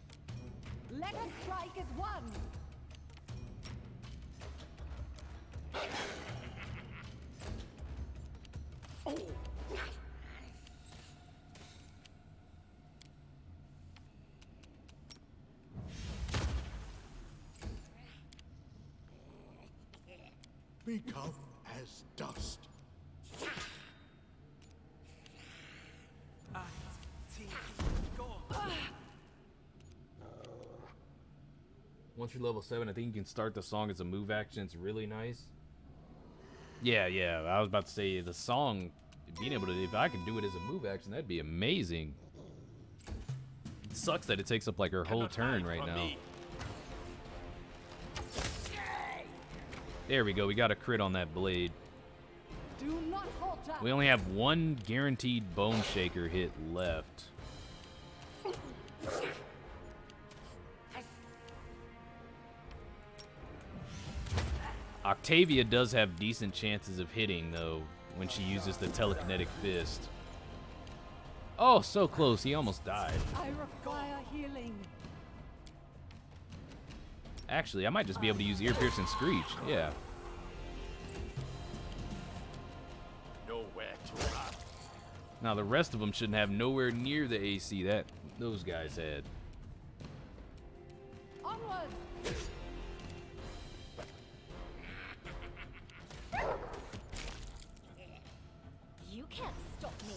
Let us strike as one! Become as dust. Once you're level 7, I think you can start the song as a move action. It's really nice. Yeah, I was about to say the song, being able to, if I could do it as a move action, that'd be amazing. It sucks that it takes up like her whole turn right now. There we go, we got a crit on that blade. Do not falter! We only have one guaranteed Bone Shaker hit left. Octavia does have decent chances of hitting, though, when she uses the telekinetic fist. Oh, so close. He almost died. I require healing. Actually, I might just be able to use Ear Piercing Screech. Yeah. Nowhere to run. Now, the rest of them shouldn't have nowhere near the AC that those guys had. Onwards! You can't stop me.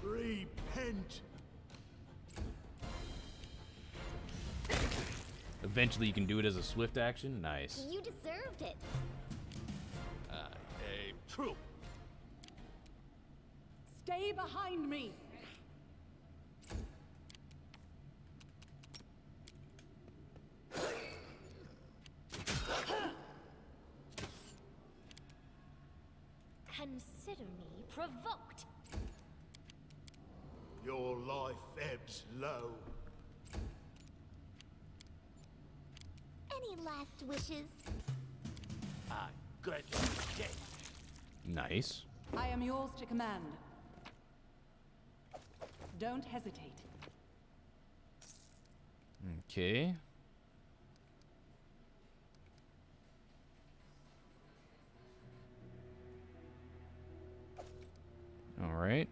Repent! Eventually you can do it as a swift action. Nice. You deserved it. True. Stay behind me. Consider me provoked. Your life ebbs low. Any last wishes? I grant you death. Nice. I am yours to command. Don't hesitate. Okay. All right.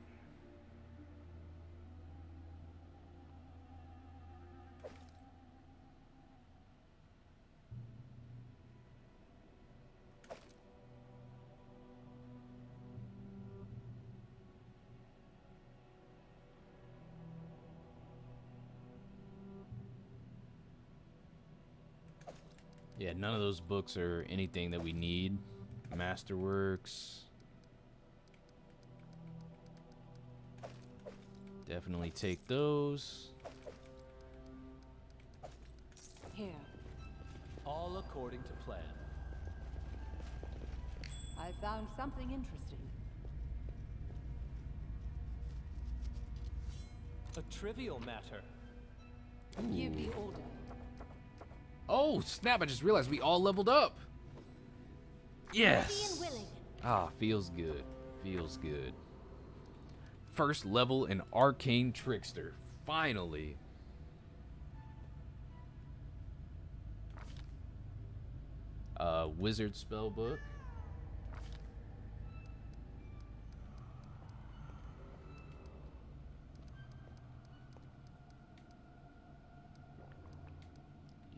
Yeah, none of those books are anything that we need. Masterworks. Definitely take those. Here. All according to plan. I found something interesting. A trivial matter. Give the order. Oh, snap, I just realized we all leveled up. Yes. Ready and willing. Ah, feels good. Feels good. First level in Arcane Trickster. Finally. Wizard spellbook.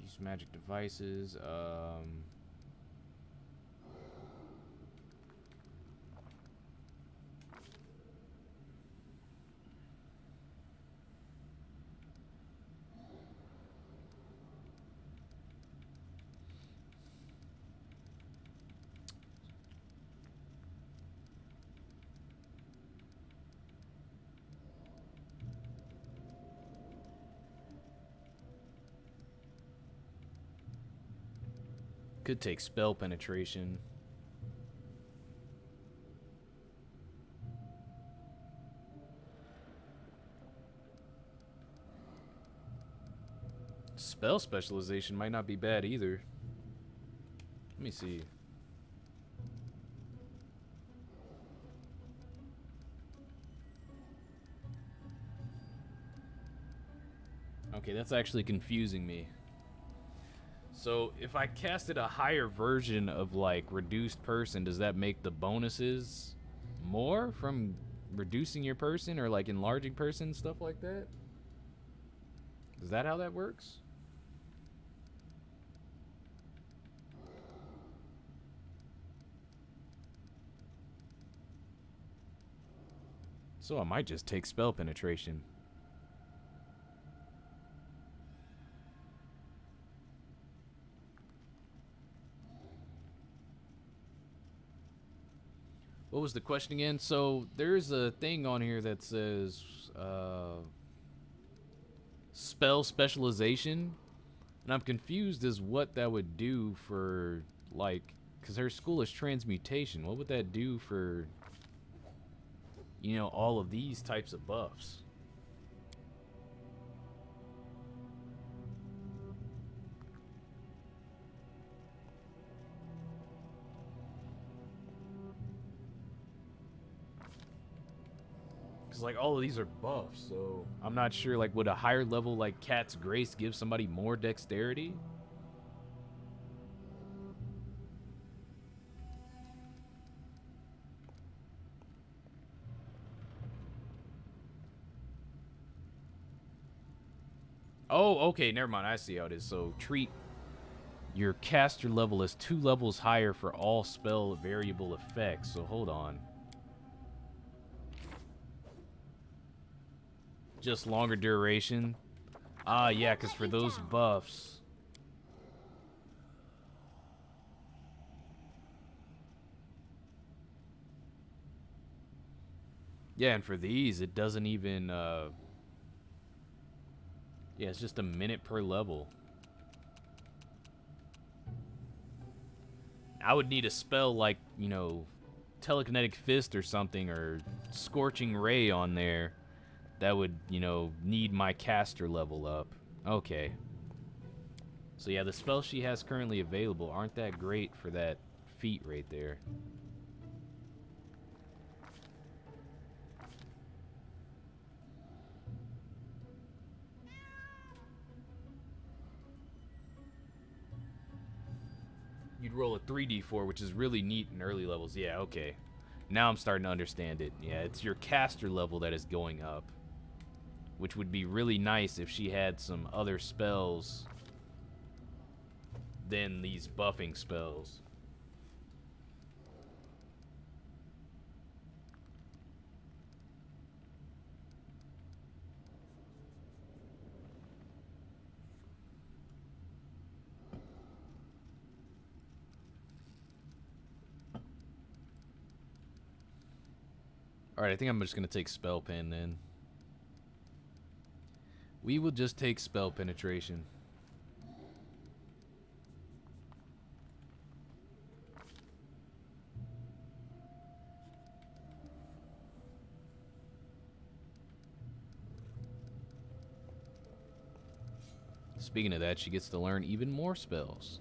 Use magic devices. Could take spell penetration. Spell specialization might not be bad either. Let me see. Okay, that's actually confusing me. So if I casted a higher version of like reduced person, does that make the bonuses more from reducing your person or like enlarging person, stuff like that? Is that how that works? So I might just take spell penetration. What was the question again? So there's a thing on here that says spell specialization, and I'm confused as what that would do for, like, because her school is transmutation. What would that do for, you know, all of these types of buffs? Like all of these are buffs, so I'm not sure, like, would a higher level like Cat's Grace give somebody more dexterity? Oh, okay, never mind, I see how it is. So treat your caster level as 2 levels higher for all spell variable effects. So hold on. Just longer duration. Ah, yeah, because for those buffs, Yeah, and for these, it doesn't even, yeah, it's just a minute per level. I would need a spell like, you know, Telekinetic Fist or something, or Scorching Ray on there that would, you know, need my caster level up. Okay. So yeah, the spells she has currently available aren't that great for that feat right there. You'd roll a 3d4, which is really neat in early levels. Yeah, okay. Now I'm starting to understand it. Yeah, it's your caster level that is going up, which would be really nice if she had some other spells than these buffing spells. Alright, I think I'm just going to take Spell Pen then. We will just take Spell Penetration. Speaking of that, she gets to learn even more spells.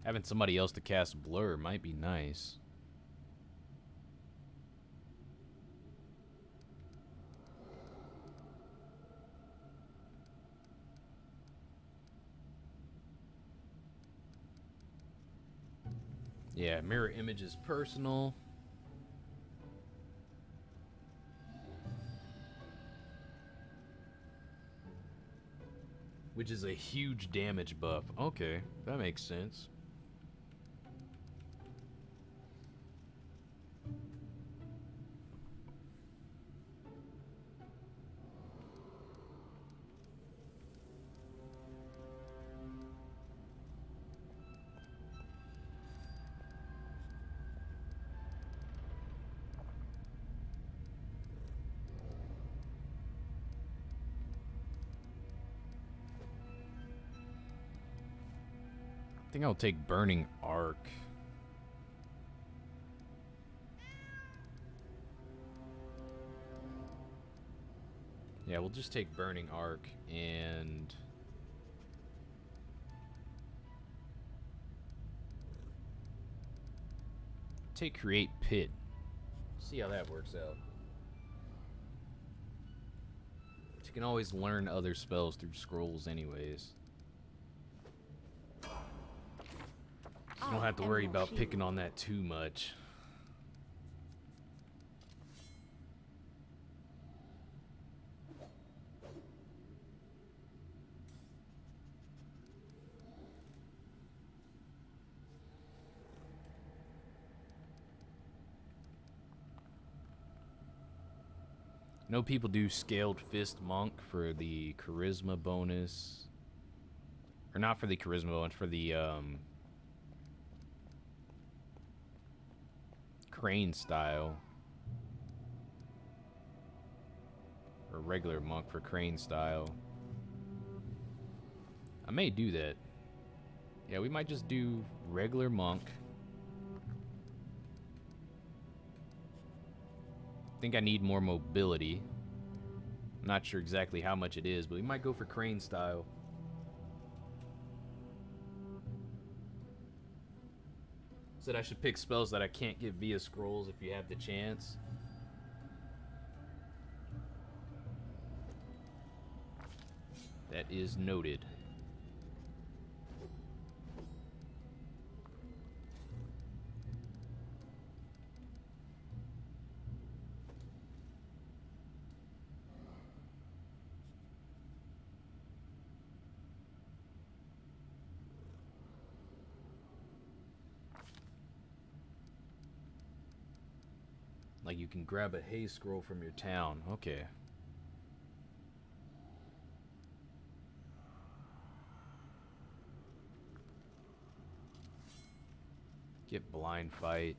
Having somebody else to cast Blur might be nice. Yeah, Mirror Image is personal. Which is a huge damage buff. Okay, that makes sense. I think I'll take Burning Arc. Yeah, we'll just take Burning Arc and take Create Pit. See how that works out. You can always learn other spells through scrolls anyways. You don't have to worry about picking on that too much. I know people do Scaled Fist Monk for the Charisma bonus. Or not for the Charisma bonus, for the Crane style. Or regular Monk for Crane style. I may do that. Yeah, we might just do regular Monk. I think I need more mobility. I'm not sure exactly how much it is, but we might go for Crane style. Said I should pick spells that I can't get via scrolls if you have the chance. That is noted. Like you can grab a haze scroll from your town. Okay. Get blind fight.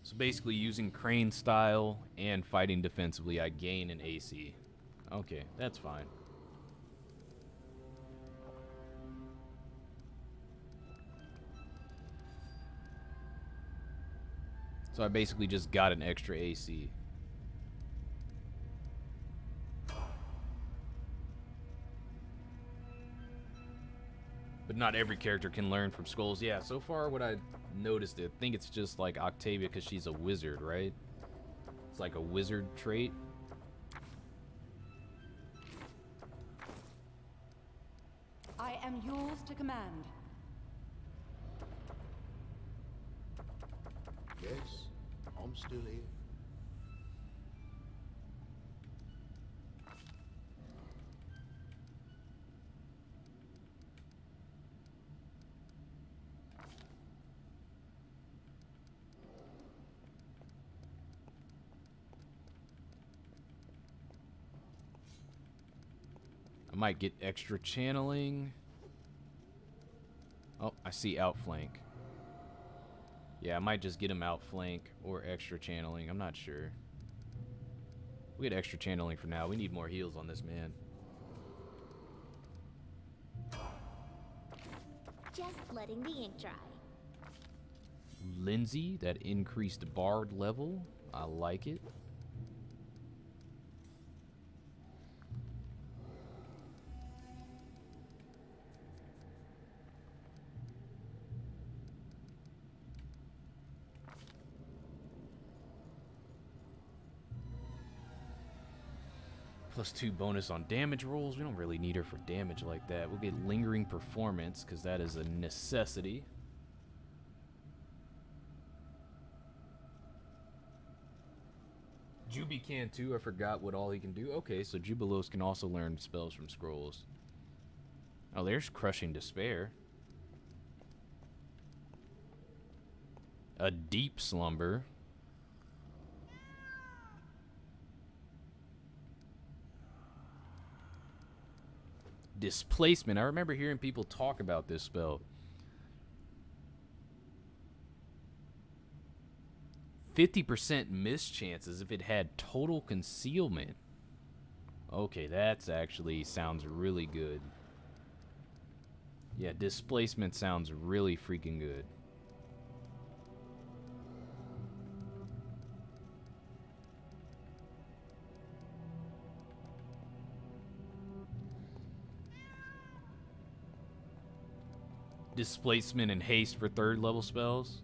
So basically using crane style and fighting defensively, I gain an AC. Okay, that's fine. So I basically just got an extra AC. But not every character can learn from scrolls. Yeah, so far what I noticed, I think it's just like Octavia because she's a wizard, right? It's like a wizard trait. I am yours to command. Yes, I'm still here. I might get extra channeling. Oh, I see outflank. Yeah, I might just get him outflank or extra channeling. I'm not sure. We get extra channeling for now. We need more heals on this man. Just letting the ink dry. Lindsay, that increased bard level. I like it. +2 bonus on damage rolls. We don't really need her for damage like that. We'll get lingering performance because that is a necessity. Juby can too. I forgot what all he can do. Okay, so Jubilos can also learn spells from scrolls. Oh, there's Crushing Despair. A Deep Slumber. Displacement. I remember hearing people talk about this spell. 50% miss chances if it had total concealment. Okay, that's actually sounds really good. Yeah, displacement sounds really freaking good. Displacement and haste for 3rd level spells.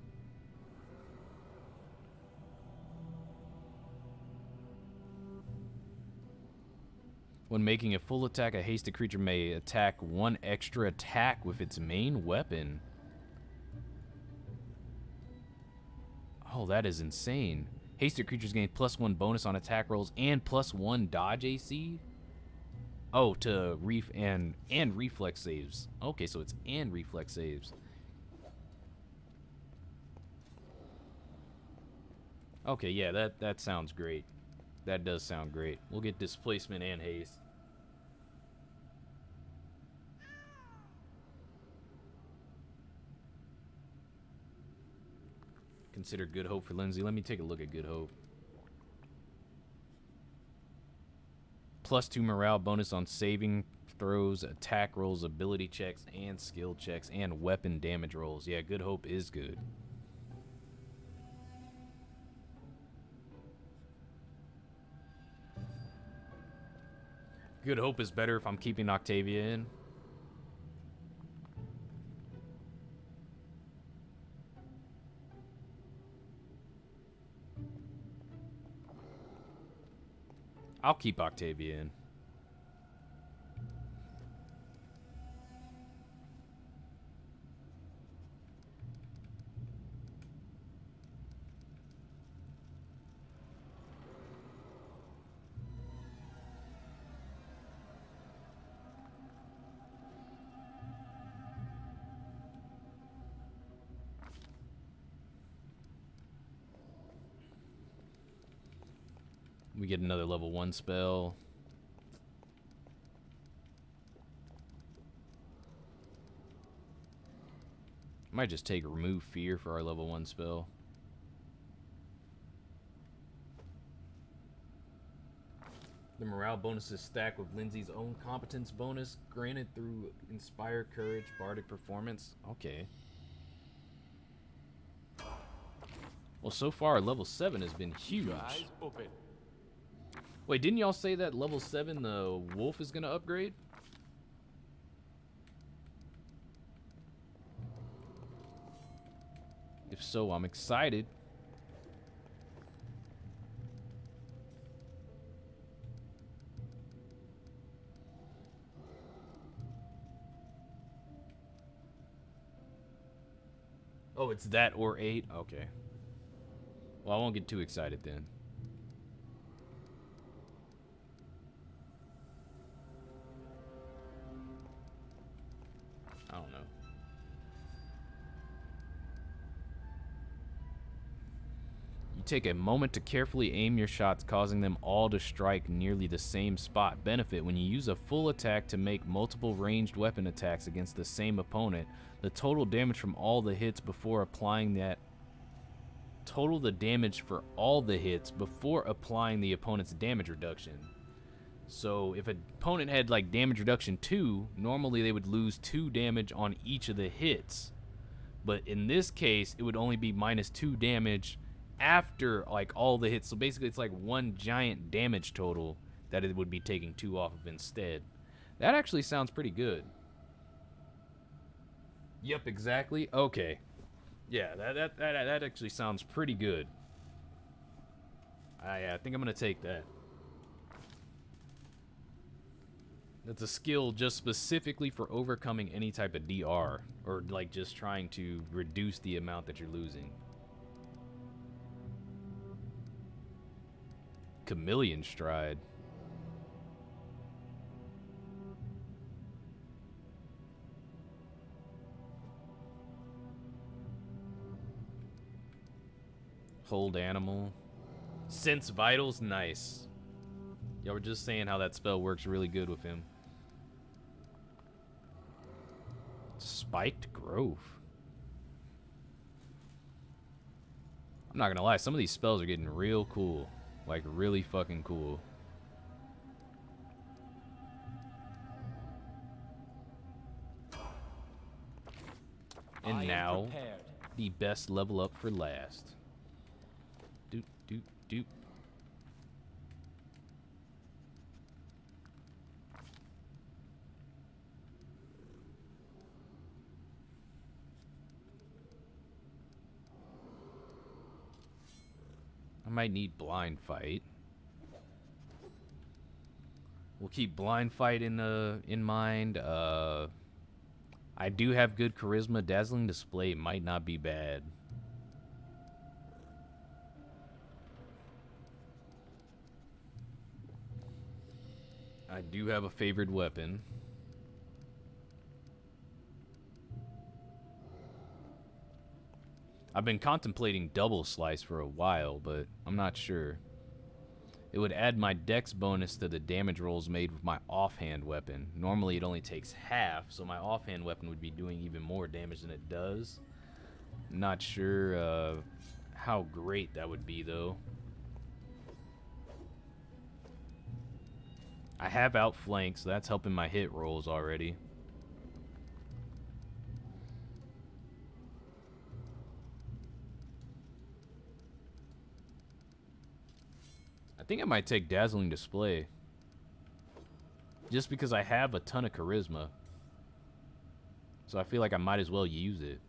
When making a full attack, a hasted creature may attack 1 extra attack with its main weapon. Oh, that is insane. Hasted creatures gain +1 bonus on attack rolls and +1 dodge AC. Oh, to and reflex saves. Okay, so it's and reflex saves. Okay, yeah, that sounds great. That does sound great. We'll get displacement and haste. Consider Good Hope for Lindsay. Let me take a look at Good Hope. +2 morale bonus on saving throws, attack rolls, ability checks, and skill checks, and weapon damage rolls. Yeah, Good Hope is good. Good Hope is better if I'm keeping Octavia in. I'll keep Octavia in. We get another level 1 spell. Might just take Remove Fear for our level 1 spell. The morale bonuses stack with Lindsay's own competence bonus, granted through Inspire Courage, Bardic Performance. Okay. Well, so far, level 7 has been huge. Your eyes open. Wait, didn't y'all say that level 7 the wolf is gonna upgrade? If so, I'm excited. Oh, it's that or 8? Okay. Well, I won't get too excited then. I don't know. You take a moment to carefully aim your shots, causing them all to strike nearly the same spot. Benefit: when you use a full attack to make multiple ranged weapon attacks against the same opponent, the total damage from all the hits before applying that total the damage for all the hits before applying the opponent's damage reduction. So if an opponent had like damage reduction 2, normally they would lose 2 damage on each of the hits. But in this case, it would only be -2 damage after like all the hits. So basically it's like one giant damage total that it would be taking 2 off of instead. That actually sounds pretty good. Yep, exactly. Okay. Yeah, that actually sounds pretty good. I think I'm gonna take that. That's a skill just specifically for overcoming any type of DR, or like just trying to reduce the amount that you're losing. Chameleon Stride. Hold Animal. Sense Vitals, nice. Y'all were just saying how that spell works really good with him. Spiked Growth. I'm not gonna lie, some of these spells are getting real cool. Like, really fucking cool. And now, the best level up for last. Doot, doot, doot. I might need Blind Fight. We'll keep Blind Fight in mind. I do have good charisma. Dazzling Display might not be bad. I do have a favored weapon. I've been contemplating Double Slice for a while, but I'm not sure. It would add my dex bonus to the damage rolls made with my offhand weapon. Normally it only takes half, so my offhand weapon would be doing even more damage than it does. Not sure how great that would be, though. I have Outflank, so that's helping my hit rolls already. I think I might take Dazzling Display. just because I have a ton of charisma. So I feel like I might as well use it.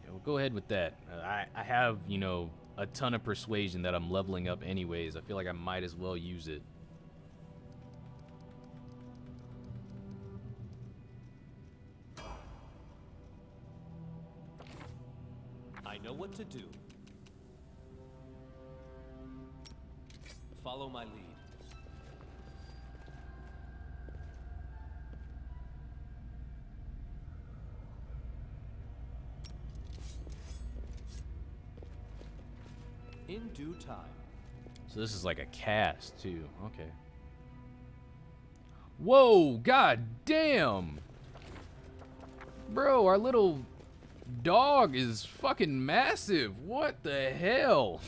Yeah, we'll go ahead with that. I have, you know, a ton of persuasion that I'm leveling up anyways. I feel like I might as well use it. I know what to do. Follow my lead. In due time. So this is like a cast too. Okay. Whoa, god damn. Bro, our little dog is fucking massive. What the hell?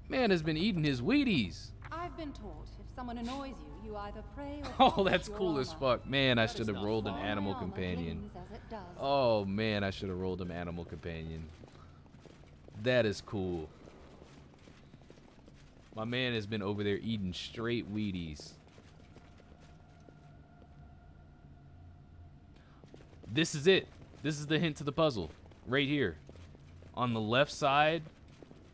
Man has been eating his Wheaties. I've been taught if someone annoys you, you either pray or Oh, that's your cool as armor. fuck. Man, I That should is have not rolled an While my animal armor companion. gleams as it does. Oh man, I should have rolled an animal companion. That is cool. My man has been over there eating straight Wheaties. This is it. This is the hint to the puzzle. Right here. On the left side,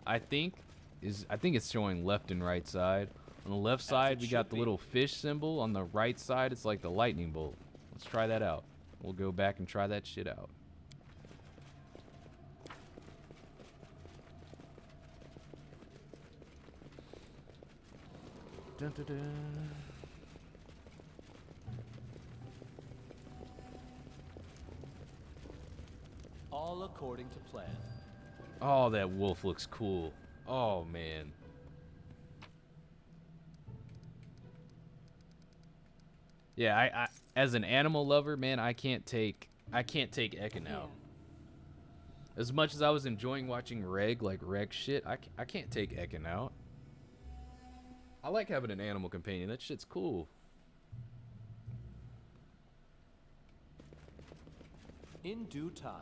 I think it's showing left and right side. On the left side, we got the little fish symbol. On the right side, it's like the lightning bolt. Let's try that out. We'll go back and try that shit out. Dun, dun, dun. All according to plan. Oh, that wolf looks cool. Oh man. Yeah, I as an animal lover, man, I can't take Ekin out. As much as I was enjoying watching Reg shit, I can't take Ekin out. I like having an animal companion. That shit's cool. In due time.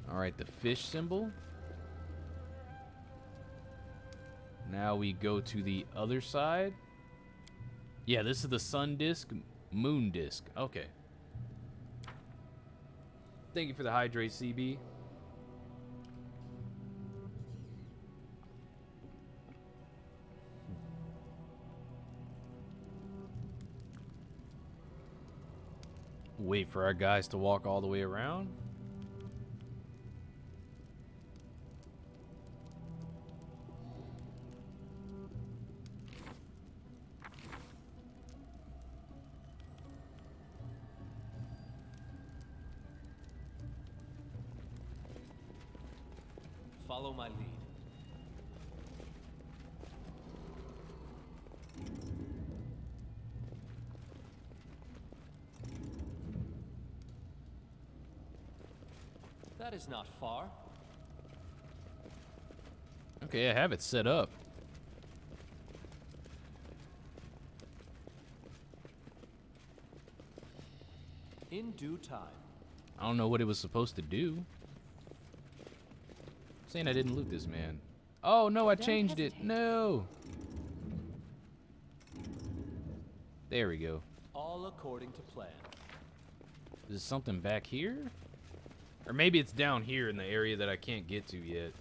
All right, the fish symbol. Now we go to the other side. Yeah, this is the sun disc, moon disc. Okay. Thank you for the hydrate, CB. Wait for our guys to walk all the way around. Follow my lead. That is not far. Okay, I have it set up. In due time. I don't know what it was supposed to do. Saying I didn't loot this man. Oh no, I changed it. No. There we go. All according to plan. Is there something back here? Or maybe it's down here in the area that I can't get to yet.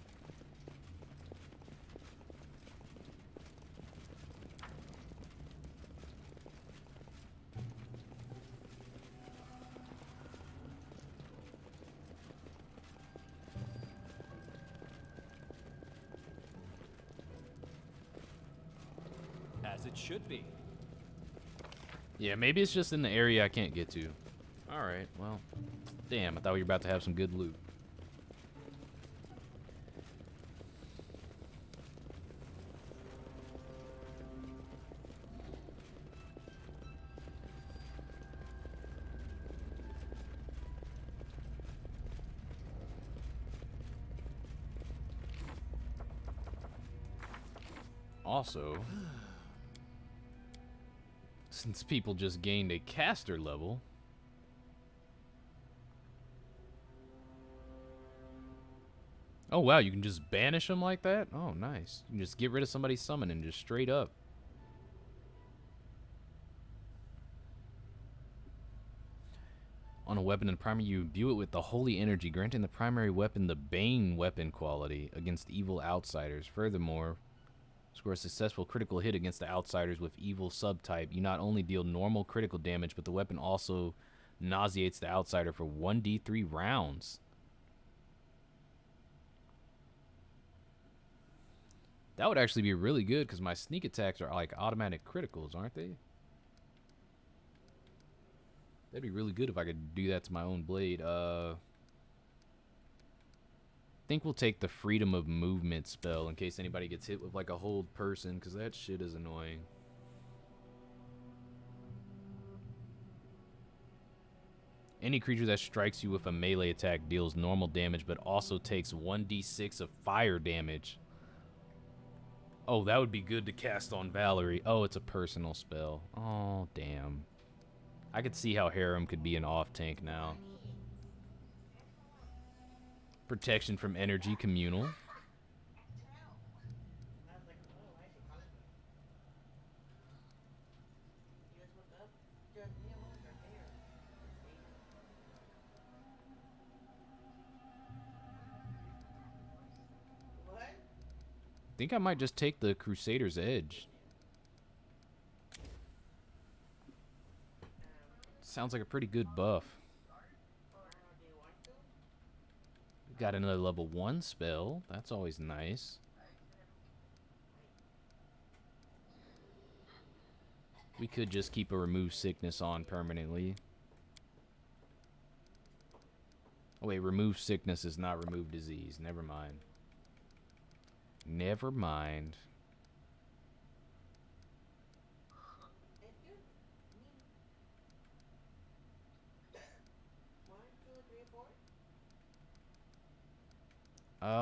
As it should be. Yeah, maybe it's just in the area I can't get to. Alright, well. Damn, I thought we were about to have some good loot. Also, since people just gained a caster level, oh wow, you can just banish them like that? Oh, nice. You can just get rid of somebody's summoning just straight up. On a weapon in primary, you imbue it with the holy energy, granting the primary weapon the Bane weapon quality against evil outsiders. Furthermore, score a successful critical hit against the outsiders with evil subtype. You not only deal normal critical damage, but the weapon also nauseates the outsider for 1d3 rounds. That would actually be really good because my sneak attacks are like automatic criticals, aren't they? That'd be really good if I could do that to my own blade. I think we'll take the freedom of movement spell in case anybody gets hit with like a hold person, because that shit is annoying. Any creature that strikes you with a melee attack deals normal damage, but also takes 1d6 of fire damage. Oh, that would be good to cast on Valerie. Oh, it's a personal spell. Oh, damn. I could see how Harem could be an off-tank now. Protection from energy, communal. I think I might just take the Crusader's Edge. Sounds like a pretty good buff. Got another level 1 spell. That's always nice. We could just keep a remove sickness on permanently. Oh wait, remove sickness is not remove disease. Never mind. Never mind.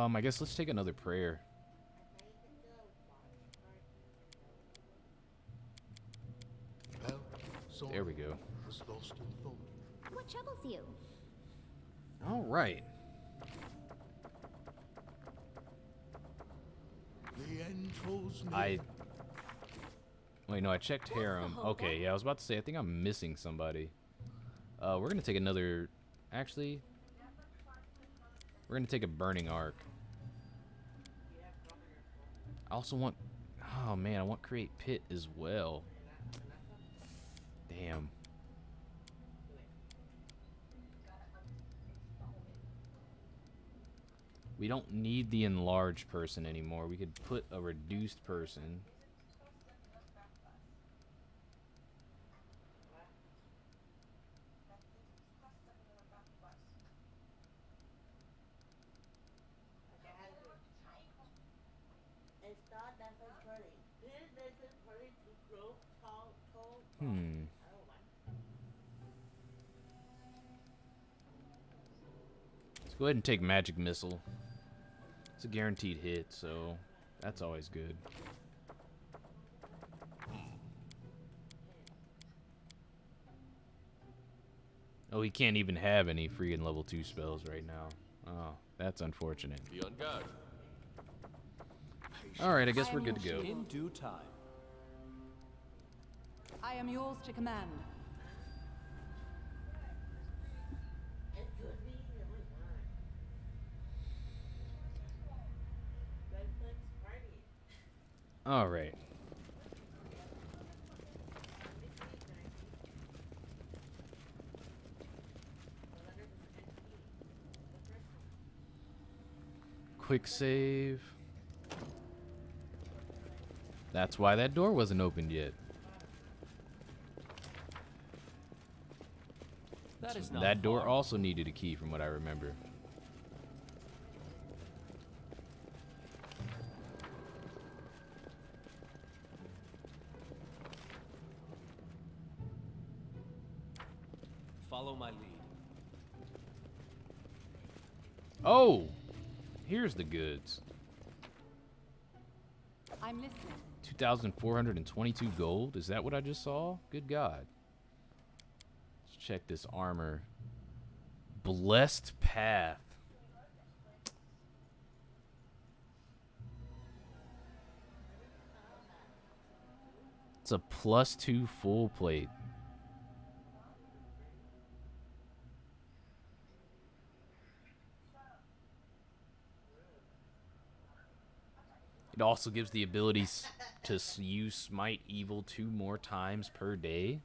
I guess let's take another prayer. Well, so There we go. was lost in thought. What troubles you? All right. The end draws near. Wait, no, I checked Harem. Okay, yeah, I was about to say, I think I'm missing somebody. We're gonna take another. Actually, we're gonna take a Burning Arc. I also want. Oh man, I want Create Pit as well. Damn. We don't need the enlarged person anymore. We could put a reduced person. Let's go ahead and take Magic Missile. It's a guaranteed hit, so that's always good. Oh, he can't even have any freaking level 2 spells right now. Oh, that's unfortunate. Be on guard. Alright, I guess we're good to go. In due time. I am yours to command. Alright. Quick save. That's why that door wasn't opened yet. That is not That door far. also needed a key from what I remember. Follow my lead. Oh! Here's the goods. I'm listening. 2,422 gold? Is that what I just saw? Good God. Let's check this armor. Blessed Path. It's a +2 full plate. It also gives the ability to use Smite Evil 2 more times per day.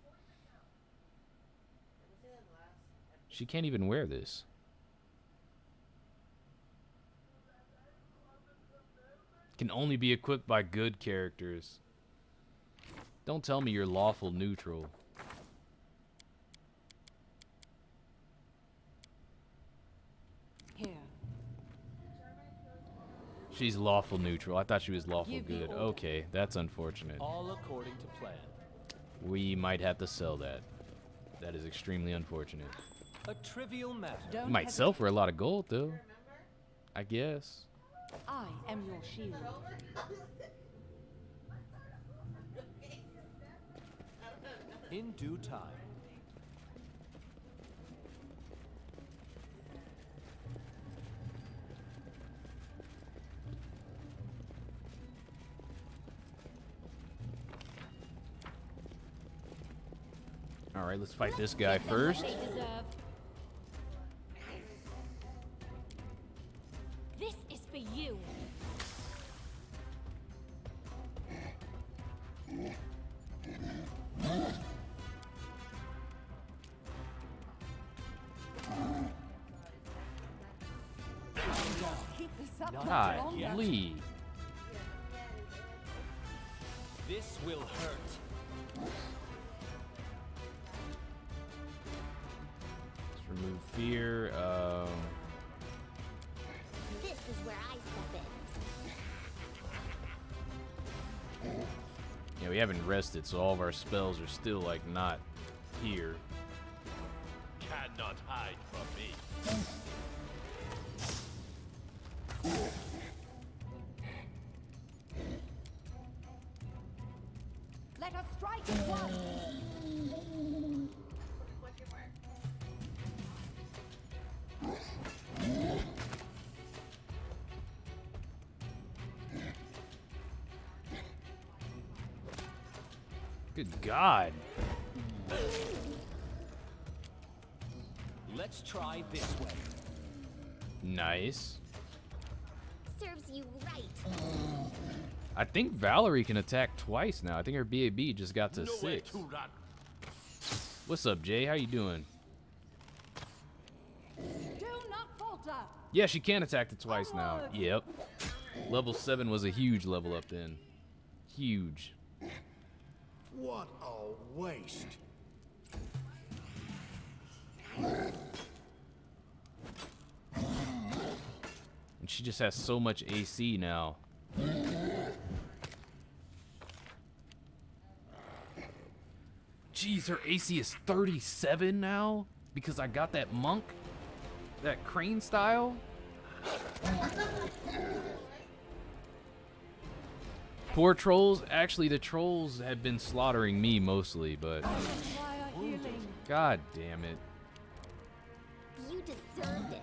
She can't even wear this. Can only be equipped by good characters. Don't tell me you're lawful neutral. Here. She's lawful neutral. I thought she was lawful Give the good. order. Okay, that's unfortunate. All according to plan. We might have to sell that. That is extremely unfortunate. A trivial matter. Don't You might sell hesitate. for a lot of gold, though. I guess. I am your shield. In due time. All right, let's fight this guy first. They deserve. This is for you. Keep this up much God, longer. Lee. This will hurt. Let's remove fear. This is where I step in. Yeah, we haven't rested, so all of our spells are still like not here. Cannot hide from me. Let us strike as one. Good God. Let's try this way. Nice. Serves you right. I think Valerie can attack twice now. I think her BAB just got to Nowhere 6. to run. What's up, Jay? How you doing? Do not falter. Yeah, she can attack it twice now. Yep. Level 7 was a huge level up then. Huge. What a waste. And she just has so much AC now. Jeez, her AC is 37 now? Because I got that monk? That crane style? Poor trolls. Actually, the trolls have been slaughtering me mostly, but... Require healing. God damn it. You deserved it.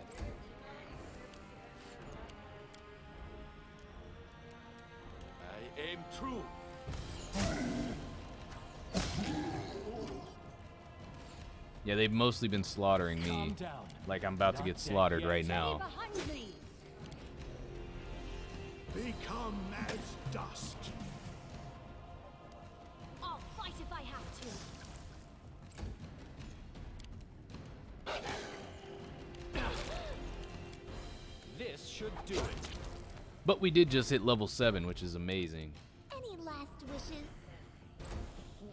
I aim true. Yeah, they've mostly been slaughtering me. Calm down. Like I'm about to get slaughtered right Stay now. behind me. Become as dust. I'll fight if I have to. This should do it. But we did just hit level 7, which is amazing. Any last wishes?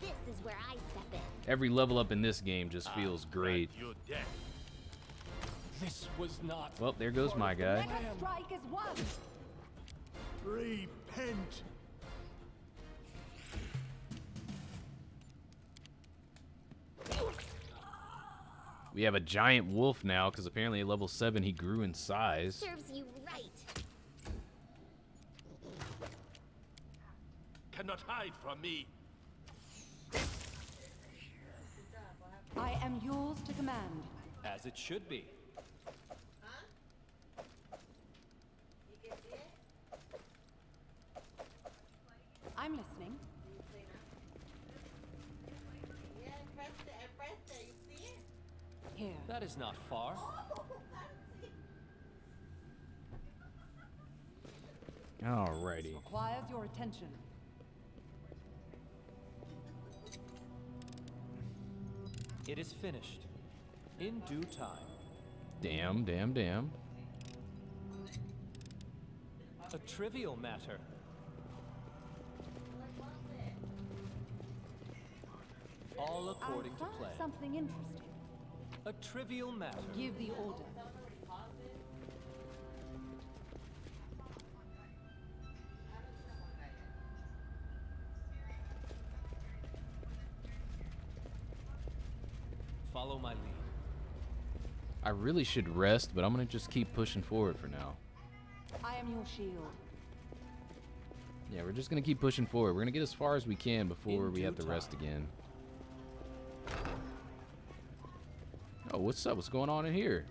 This is where I step in. Every level up in this game just feels great. You're dead. This was not. Well, there goes my guy. Let us strike as one. Repent. We have a giant wolf now, because apparently at level 7 he grew in size. Serves you right. cannot hide from me. I am yours to command. As it should be. I'm listening. Here. That is not far. Alrighty. Requires your attention. It is finished. In due time. Damn, damn, damn. A trivial matter. All according I to found plan. something interesting. A trivial matter. Give the order. Follow my lead. I really should rest, but I'm gonna just keep pushing forward for now. I am your shield. Yeah, we're just gonna keep pushing forward. We're gonna get as far as we can before In we have due to rest time. again. Oh, what's up? What's going on in here?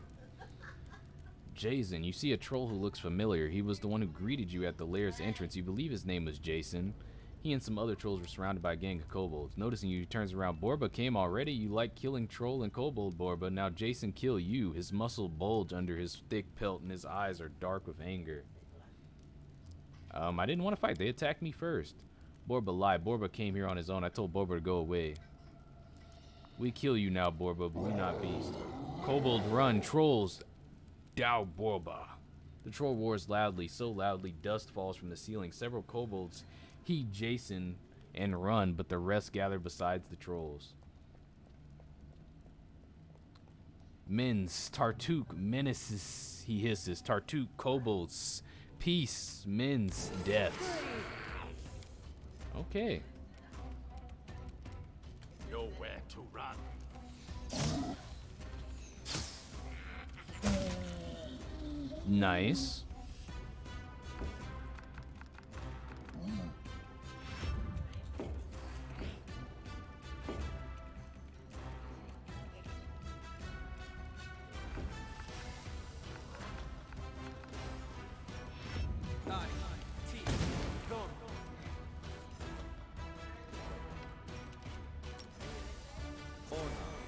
Jason, you see a troll who looks familiar. He was the one who greeted you at the lair's entrance. You believe his name was Jason. He and some other trolls were surrounded by a gang of kobolds. Noticing you, he turns around. Borba came already? You like killing troll and kobold, Borba. Now Jason kill you. His muscle bulge under his thick pelt and his eyes are dark with anger. I didn't want to fight. They attacked me first. Borba lied. Borba came here on his own. I told Borba to go away. We kill you now, Borba, but we not beast. Kobold run. Trolls. Dow Borba. The troll roars loudly, so loudly dust falls from the ceiling. Several kobolds heed Jason and run, but the rest gather besides the trolls. Mins, Tartuk, menaces, he hisses. Tartuk, kobolds, peace, Mins, death. Okay. Nowhere to run. Nice.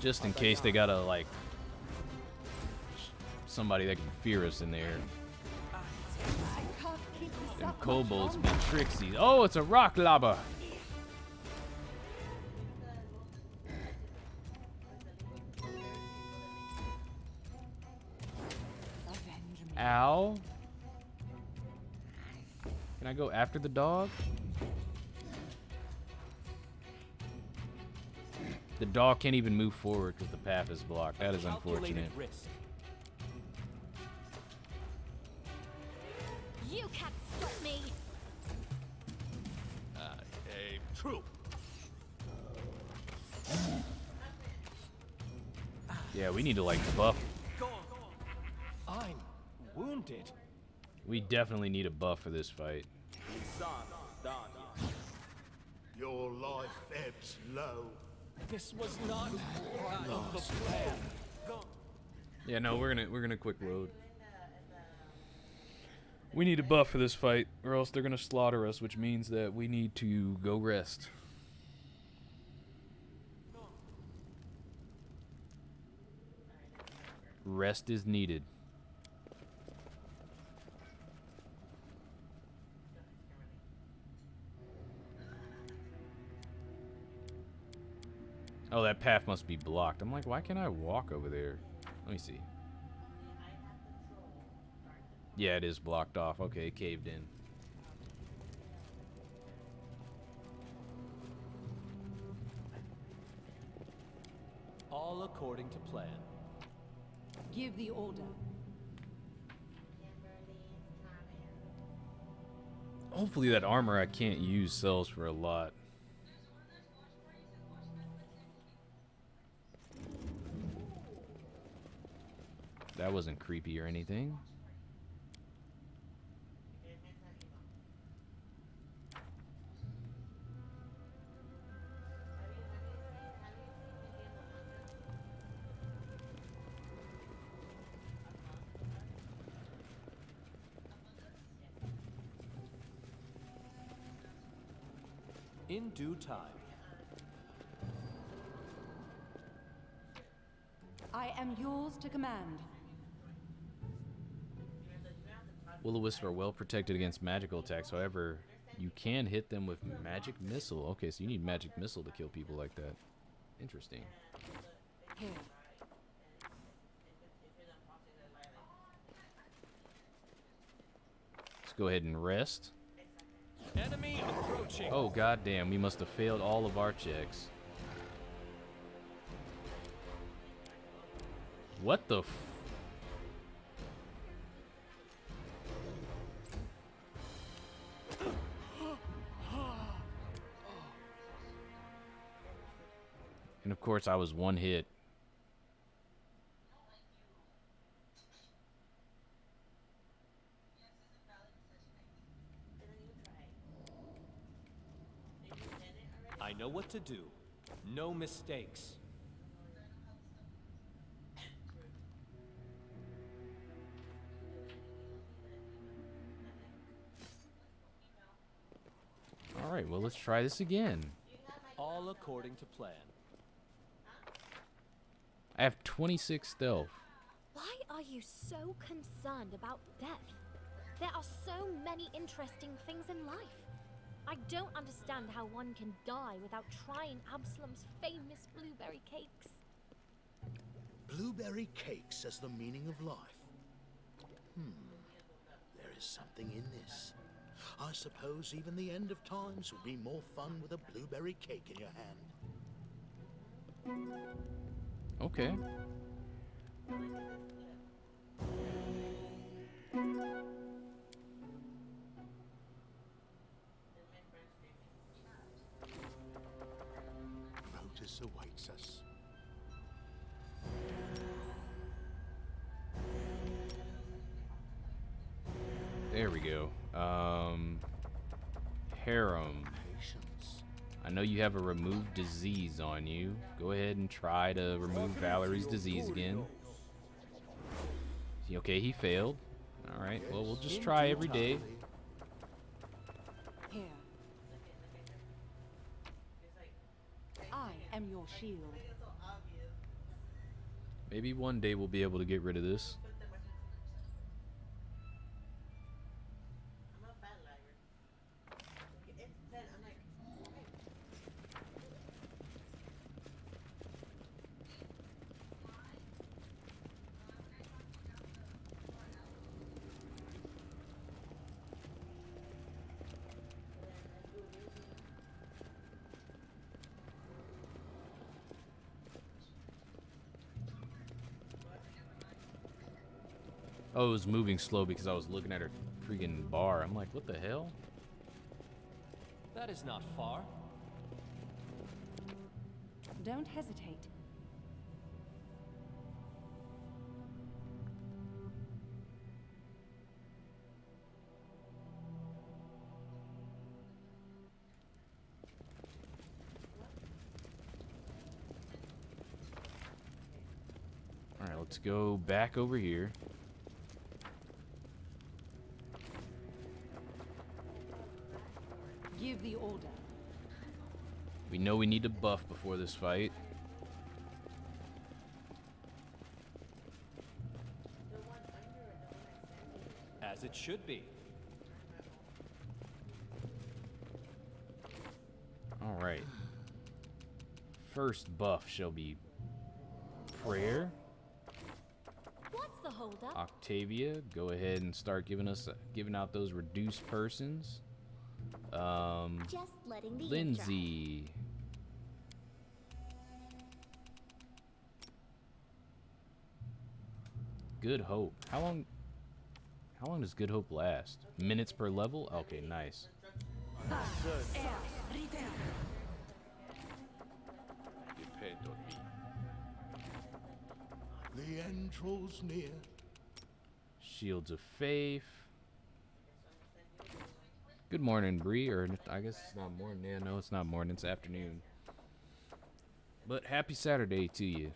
Just in case they gotta, like, somebody that can fear us in there. I can't keep this Them up much kobolds be longer. tricksy. Oh, it's a rock lava. Avenge me. Ow. Can I go after the dog? The dog can't even move forward because the path is blocked. That is Calculated unfortunate. risk. You can't stop me. Aim true. Yeah, we need to, like, buff. I'm wounded. We definitely need a buff for this fight. Your life ebbs low. This was not part of the plan. Yeah, no, we're gonna quick load. We need a buff for this fight, or else they're gonna slaughter us, which means that we need to go rest. Rest is needed. Oh, that path must be blocked. I'm like, why can't I walk over there? Let me see. Yeah, it is blocked off. Okay, it caved in. All according to plan. Give the order. Hopefully that armor I can't use sells for a lot. That wasn't creepy or anything. In due time. I am yours to command. Will-o-wisps are well protected against magical attacks. However, you can hit them with magic missile. Okay, so you need magic missile to kill people like that. Interesting. Here. Let's go ahead and rest. Enemy approaching. Oh, goddamn. We must have failed all of our checks. What the f... And of course, I was one hit. I know what to do. No mistakes. All right, well, let's try this again. All according to plan. I have 26 stealth. Why are you so concerned about death? There are so many interesting things in life. I don't understand how one can die without trying Absalom's famous blueberry cakes. Blueberry cakes as the meaning of life. There is something in this. I suppose even the end of times would be more fun with a blueberry cake in your hand. Okay. Notice awaits us. There we go. Harem. Patience. I know you have a remove disease on you. Go ahead and try to remove Valerie's disease again. Okay, he failed. All right, well, we'll just try every day. Here. I am your shield. Maybe one day we'll be able to get rid of this. Oh, it was moving slow because I was looking at her freaking bar. I'm like, what the hell? That is not far. Don't hesitate. All right, let's go back over here. Give the order. We know we need to buff before this fight. As it should be. All right. First buff shall be prayer. What's the holdup? Octavia, go ahead and start giving out those reduced persons. Just letting the ink dry. Lindsay. Good Hope. How long does Good Hope last? Minutes per level? Okay, nice. Depend on me. The end draws near. Shields of Faith. Good morning, Bree, or I guess it's not morning. Yeah, no, it's not morning, it's afternoon. But happy Saturday to you.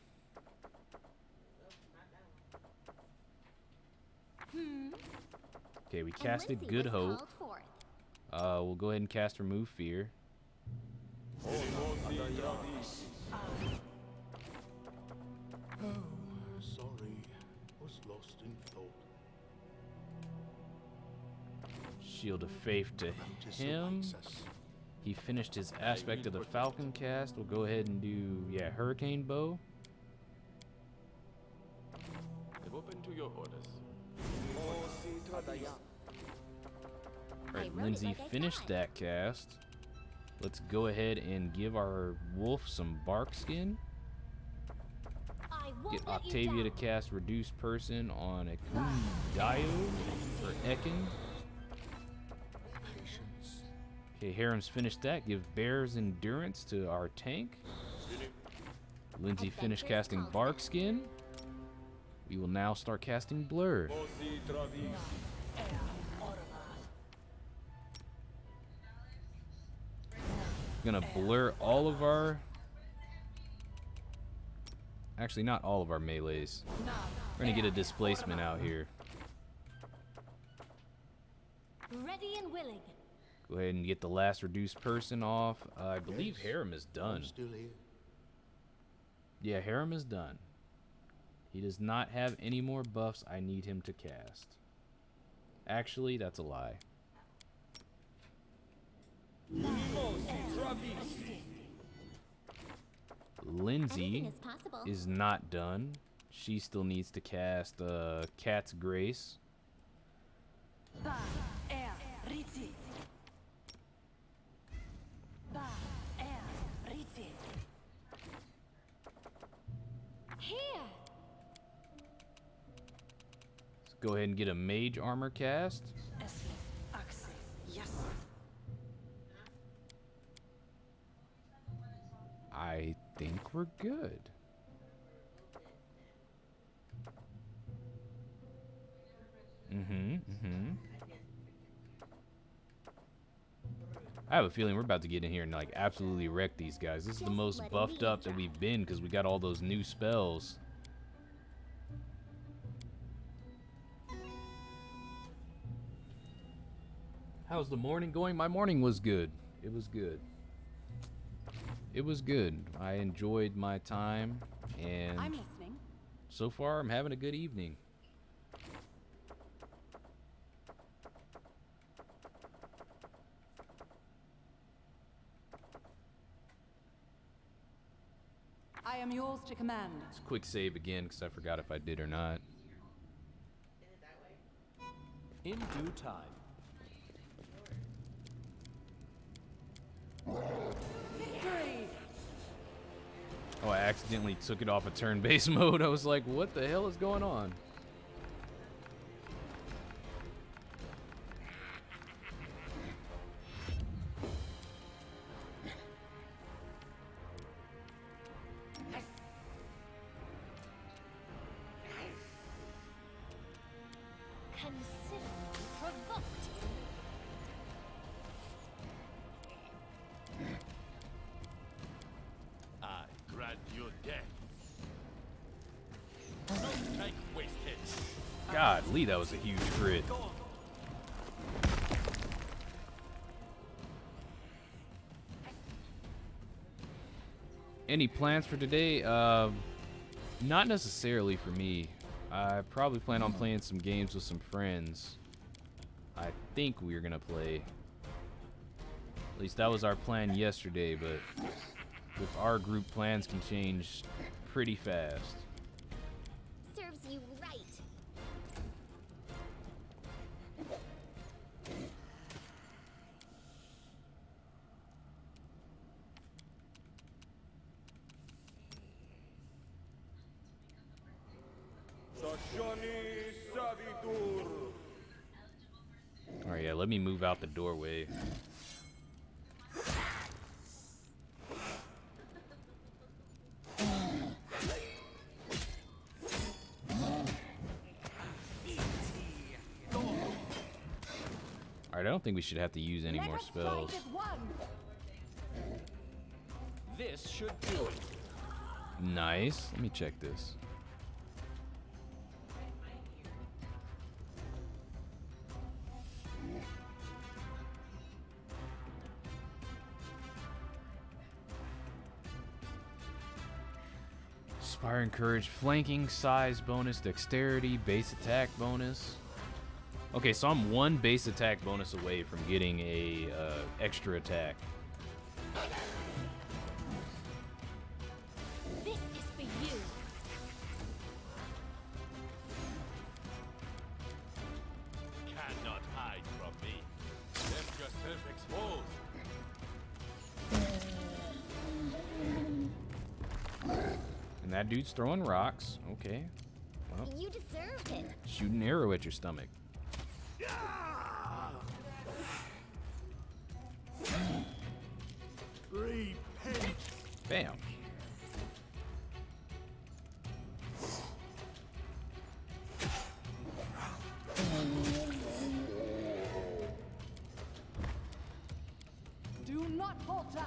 Okay, we casted Lindsay Good was Hope. called forth. We'll go ahead and cast Remove Fear. Oh, sorry. Was lost in thought. Shield of Faith to Notice him. awaits us. He finished his aspect of the Falcon cast. We'll go ahead and do, yeah, Hurricane Bow. I'm open to your orders. Alright, wrote it Lindsay like I finished thought. that cast. Let's go ahead and give our wolf some bark skin. I won't Get let you Octavia to down. cast Reduce Person on Akun Dio for Ekin. Patience. Okay, Harem's finished that. Give Bear's Endurance to our tank. Lindsay finished Adventurous casting calls bark them. skin. We will now start casting Blur. Gonna blur all of our... Actually, not all of our melees. We're gonna get a displacement out here. Ready and willing. Go ahead and get the last reduced person off. I believe Harem is done. I'm still here. Yeah, Harem is done. He does not have any more buffs I need him to cast. Actually, that's a lie. Lindsay Anything is possible. is not done. She still needs to cast Cat's Grace. Here. Let's go ahead and get a Mage Armor cast. I think we're good. I have a feeling we're about to get in here and like absolutely wreck these guys. This is the Just most letting buffed me up that we've been because we got all those new spells. How's the morning going? My morning was good. It was good. It was good. I enjoyed my time, and I'm listening. so far I'm having a good evening. I am yours to command. Let's quick save again because I forgot if I did or not. In due time. Victory! Oh, I accidentally took it off of turn-based mode. I was like, what the hell is going on? Consider me provoked. I grant you death. No strike wasted. God, Lee, that was a huge crit. Any plans for today? Not necessarily for me. I probably plan on playing some games with some friends. I think we're gonna play. At least that was our plan yesterday, but with our group, plans can change pretty fast. Serves you right. Sacioni Savitur. Alright, yeah, let me move out the doorway. Alright, I don't think we should have to use any Let more us spells. strike as one. This should do it. Nice. Let me check this. Inspire and Courage, flanking, size bonus, dexterity, base attack bonus. Okay, so I'm one base attack bonus away from getting a extra attack. This is for you. Cannot hide from me. Left yourself exposed. And that dude's throwing rocks. Okay. Well, You deserve it. shoot an arrow at your stomach. Repent. Bam. Do not falter.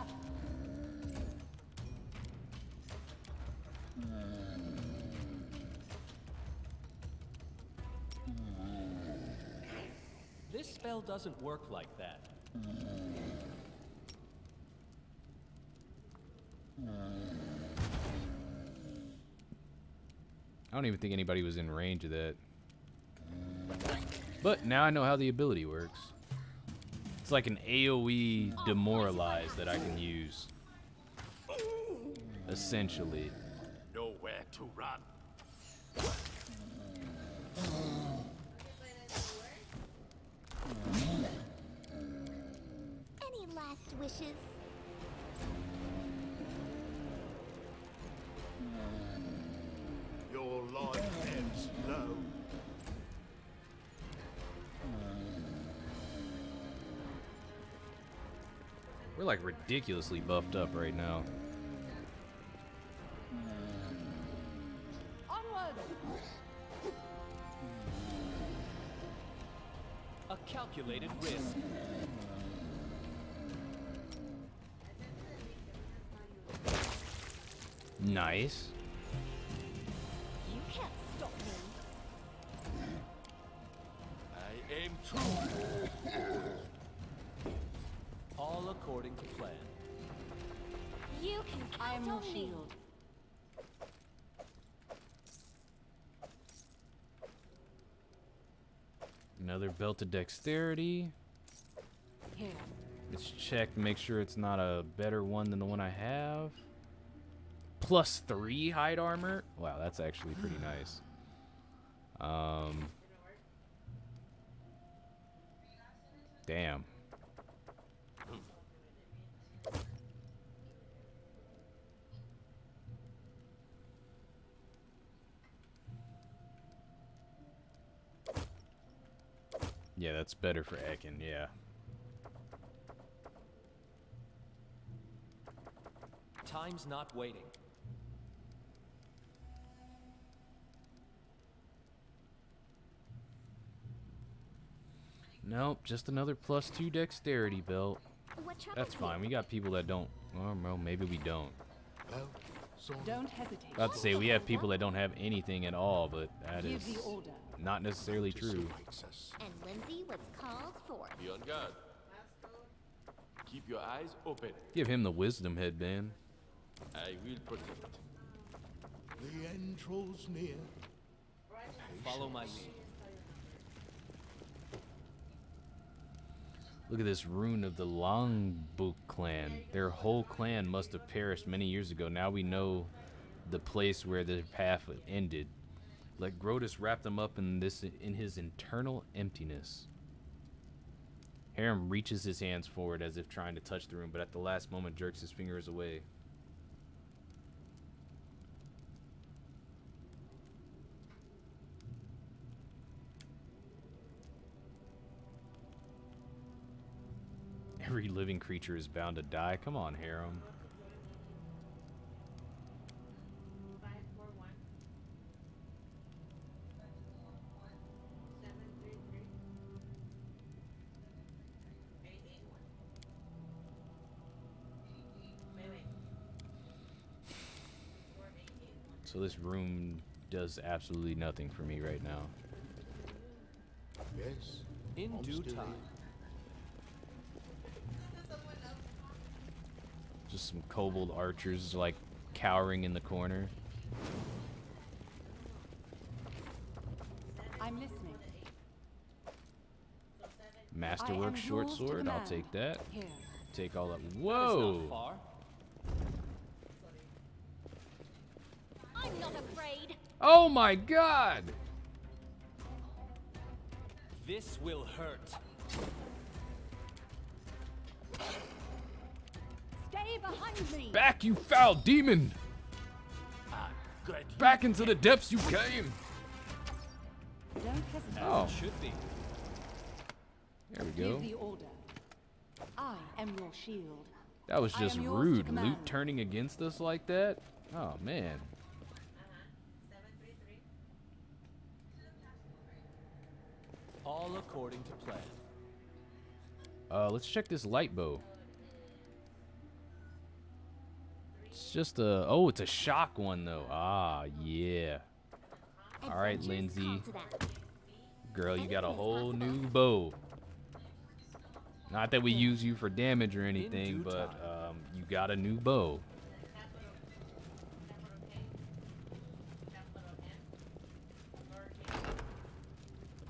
This spell doesn't work like that. I don't even think anybody was in range of that. But now I know how the ability works. It's like an AoE demoralize that I can use. Essentially. Nowhere to run. Any last wishes? Your life ebbs low. We're like ridiculously buffed up right now. Onward. A calculated risk. Nice. You can't stop me. I aim true. All according to plan. You can I am count your on me. shield. Another belt of dexterity. Here. Let's check to make sure it's not a better one than the one I have. +3 hide armor. Wow, that's actually pretty nice. Damn. Yeah, that's better for Ekin, yeah. Time's not waiting. Nope, just another +2 dexterity belt. What troubles That's fine. We got people that don't. Well, maybe we don't. Well, so Don't hesitate. About to say we have people that don't have anything at all, but that Give is the order. not necessarily true. likes us. And Lindsay was called for. Be on guard. Keep your eyes open. Give him the wisdom headband. I will protect. The end draws near. Follow my lead. Look at this rune of the Longbuk clan. Their whole clan must have perished many years ago. Now we know the place where their path ended. Let Grotus wrap them up in his internal emptiness. Harem reaches his hands forward as if trying to touch the rune, but at the last moment jerks his fingers away. Every living creature is bound to die. Come on, Harem. So this room does absolutely nothing for me right now. Yes. In I'm due still time. Just some kobold archers like cowering in the corner. I'm listening. Masterwork short yours to sword. I'll command. take that. Here. Take all that. That is not Whoa! far. I'm not afraid. Oh my god! This will hurt. Stay behind me. Back, you foul demon! Good. Back into the depths you came! Don't hesitate. Oh, Should be. there we go. Give the order. I am your shield. That was I just am yours to rude. Loot command. turning against us like that? Oh, man. All according to plan. Let's check this light bow. It's just a... Oh, it's a shock one, though. Ah, yeah. All right, Adventures Lindsay. call to that. Girl, you got a Anything's whole possible. new bow. Not that we use you for damage or anything, due but time. you got a new bow.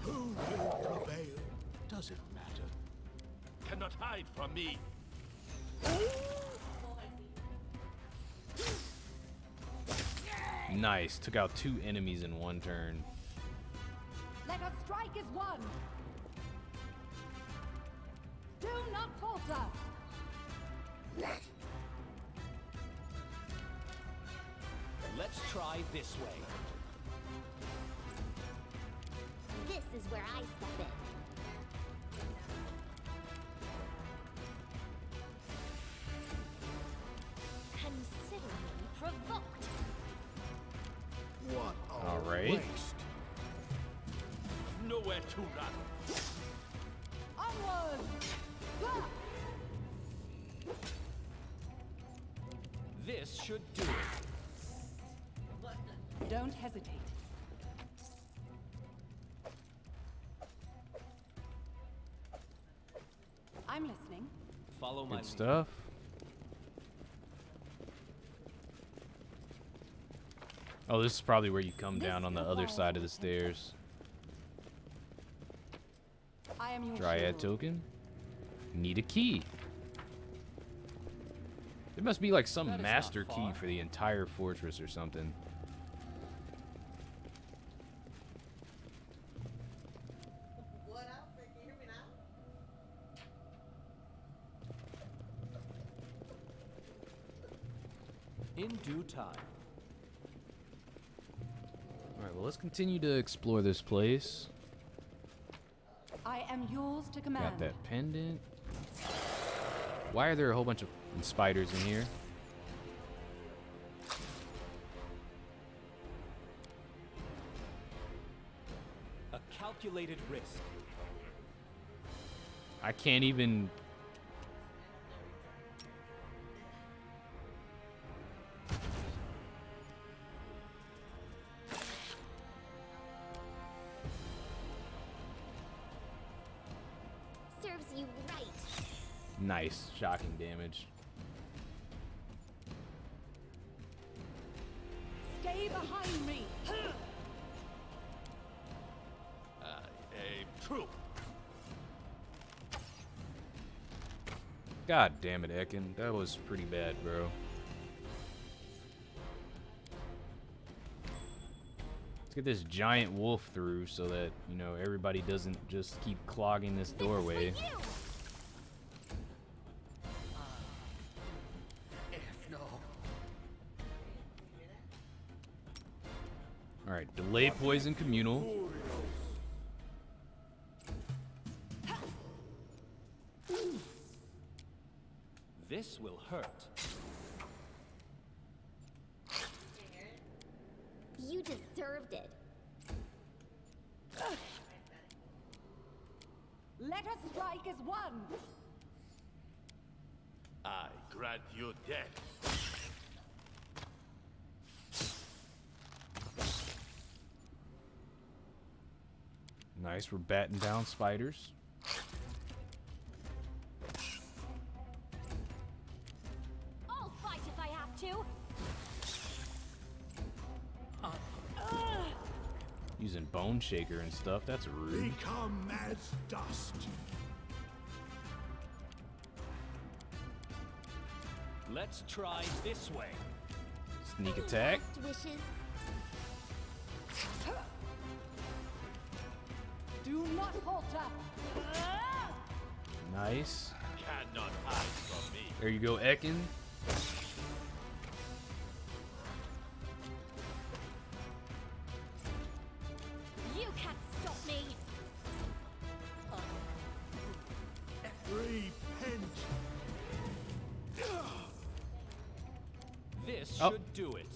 Who will prevail? Does it matter? Cannot hide from me. Nice. Took out 2 enemies in 1 turn. Let us strike as one. Do not falter. Let's try this way. This is where I step in. Consider me provoked. What a All right. waste. Nowhere to run. Onward. Blah. This should do it. Don't hesitate. I'm listening. Follow my Good lead. stuff. Oh, this is probably where you come This down on the other requires side of the attention. stairs. I am your Dryad shield. token. Need a key. There must be like some That is not master key far. for the entire fortress or something. In due time. Alright, well, let's continue to explore this place. I am yours to command. Got that pendant. Why are there a whole bunch of spiders in here? A calculated risk. I can't even... Serves you right. Nice. Shocking damage. Stay behind me. Aim true. God damn it, Ekin. That was pretty bad, bro. Let's get this giant wolf through so that, you know, everybody doesn't just keep clogging this doorway. This is for you. Alright, delay poison communal. This will hurt. You deserved it. Let us strike as one. I grant you death. Nice, we're batting down spiders. I'll fight if I have to. Using Bone Shaker and stuff. That's rude. Become as dust. Let's try this way. Sneak attack. Last wishes. Do not falter. Nice. Cannot hide from me. There you go, Ekin. You can't stop me. Repent. This Oh. should do it.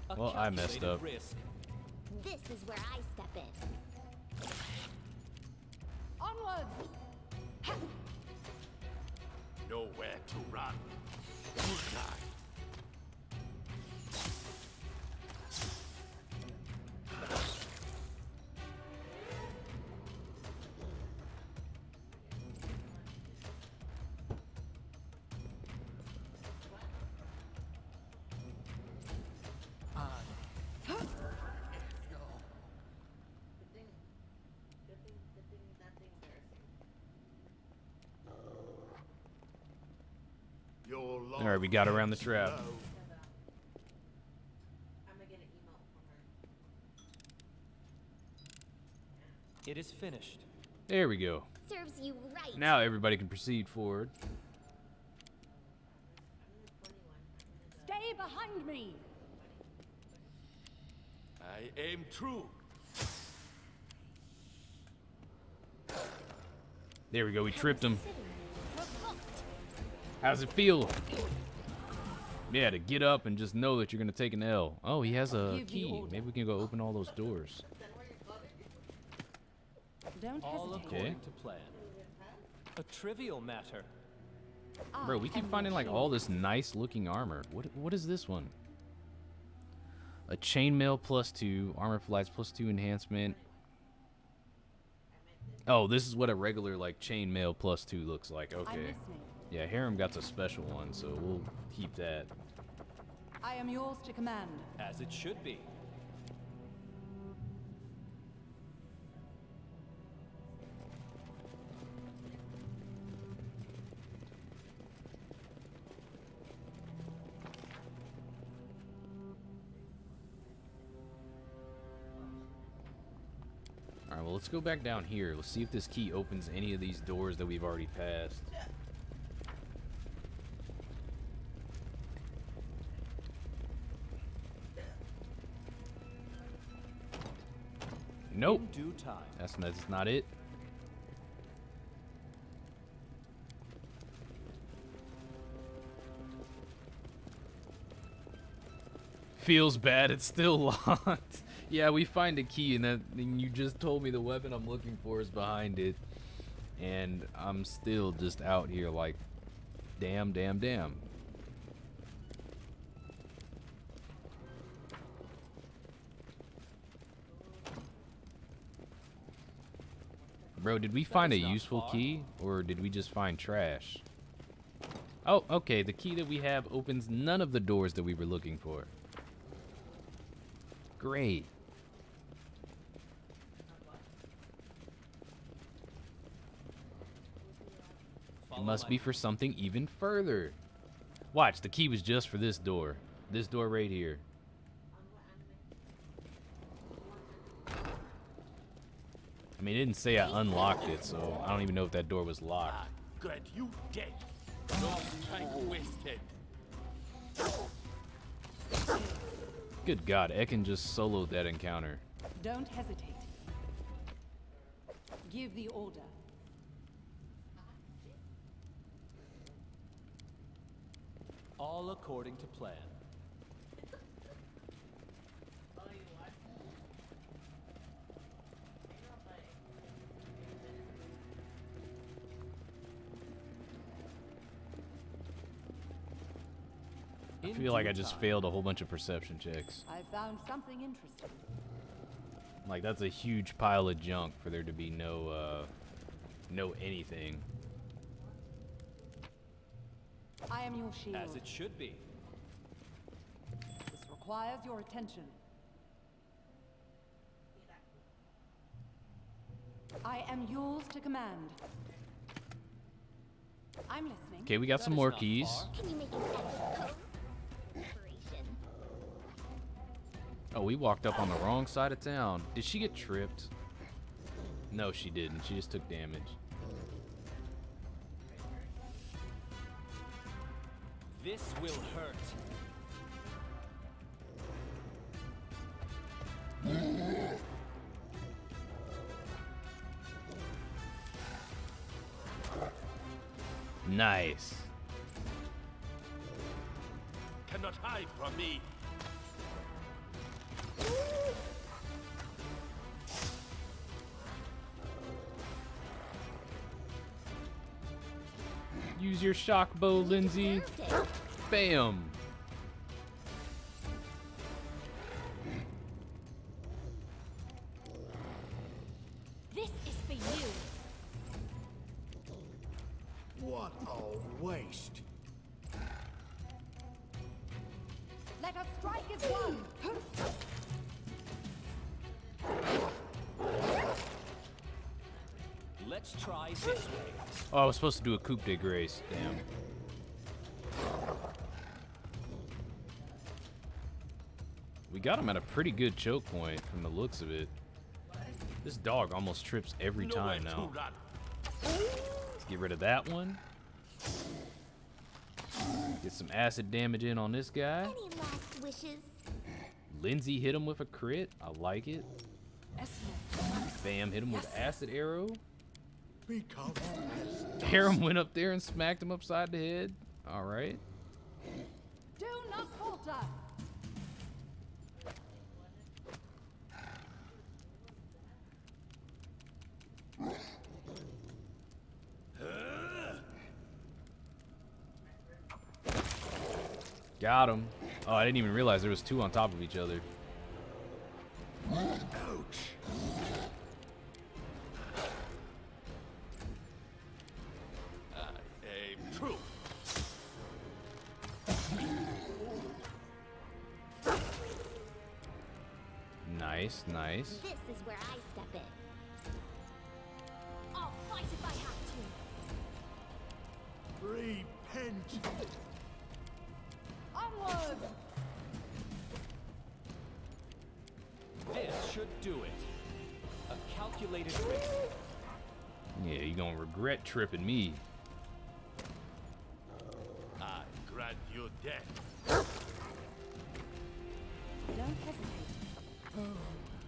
A Well, I messed calculated up. Risk. This is where I step in. Onwards. Nowhere to run. Good night. Your All right, we got around the life trap. is low. It is finished. There we go. Serves you right. Now everybody can proceed forward. Stay behind me. I aim true. There we go. We tripped him. Revoked. How's it feel? Yeah, to get up and just know that you're gonna take an L. Oh, he has a Give the key. order. Maybe we can go open all those doors. Don't All hesitate. according to plan. A trivial matter. Bro, we keep finding like all this nice looking armor. What is this one? A chainmail +2, armor for lights +2 enhancement. Oh, this is what a regular like chainmail +2 looks like. I'm Okay. listening. Yeah, Harem got a special one, so we'll keep that. I am yours to command. As it should be. Alright, well, let's go back down here. Let's see if this key opens any of these doors that we've already passed. Nope. In due time. That's not it. Feels bad. It's still locked. Yeah, we find a key, and you just told me the weapon I'm looking for is behind it, and I'm still just out here like, damn. Bro, did we find a is not useful far. key, or did we just find trash? Oh, okay, the key that we have opens none of the doors that we were looking for. Great. It Follow must my- be for something even further. Watch, the key was just for this door. This door right here. I mean, it didn't say I unlocked it, so I don't even know if that door was locked. Good, you dead. No strength wasted. Good God, Ekin just soloed that encounter. Don't hesitate. Give the order. All according to plan. I feel like I just failed a whole bunch of perception checks. I found something interesting. Like, that's a huge pile of junk for there to be no anything. I am your shield. As it should be. This requires your attention. I am yours to command. I'm listening. Okay, we got some That is more not keys. far. Can you make an edit? Operation. Oh, we walked up on the wrong side of town. Did she get tripped? No, she didn't. She just took damage. This will hurt. Nice. Cannot hide from me. Use your shock bow, Lindsay. Deserved it. Bam. This is for you. What a waste. Let us strike as one. Let's try this way. Oh, I was supposed to do a coup de grace. Damn. We got him at a pretty good choke point from the looks of it. This dog almost trips every time now. Let's get rid of that one. Get some acid damage in on this guy. Any last wishes? Lindsay hit him with a crit. I like it. Bam, hit him with acid arrow. Become as Harem went up there and smacked him upside the head. All right. Do not falter. Got him. Oh, I didn't even realize there was two on top of each other. ouch. Aim true. Nice, nice. This is where I step in. I'll fight if I have to. Repent. Onward. This should do it. A calculated risk. Yeah, you gonna regret tripping me. I grant you death. Don't hesitate.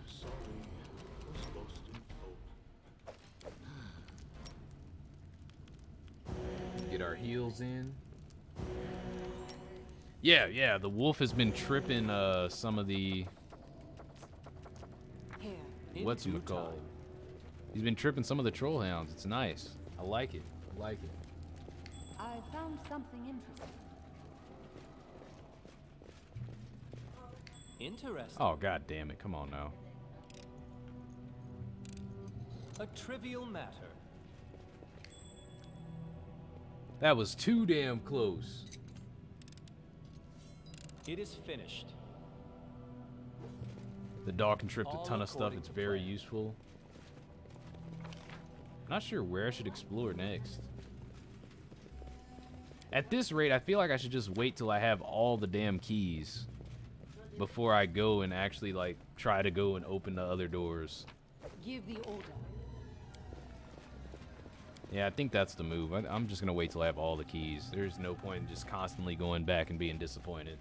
Sorry. Was lost in thought. Get our heals in. Yeah, the wolf has been tripping some of the Here. In what's due it called? time. He's been tripping some of the troll hounds. It's nice. I like it. I like it. I found something interesting. Interesting. Oh god damn it. Come on now. A trivial matter. That was too damn close. It is finished. The dog can trip a All ton of stuff. according It's to very plan. useful. Not sure where I should explore next. At this rate, I feel like I should just wait till I have all the damn keys before I go and actually like try to go and open the other doors. Give the order. Yeah, I think that's the move. I'm just gonna wait till I have all the keys. There's no point in just constantly going back and being disappointed.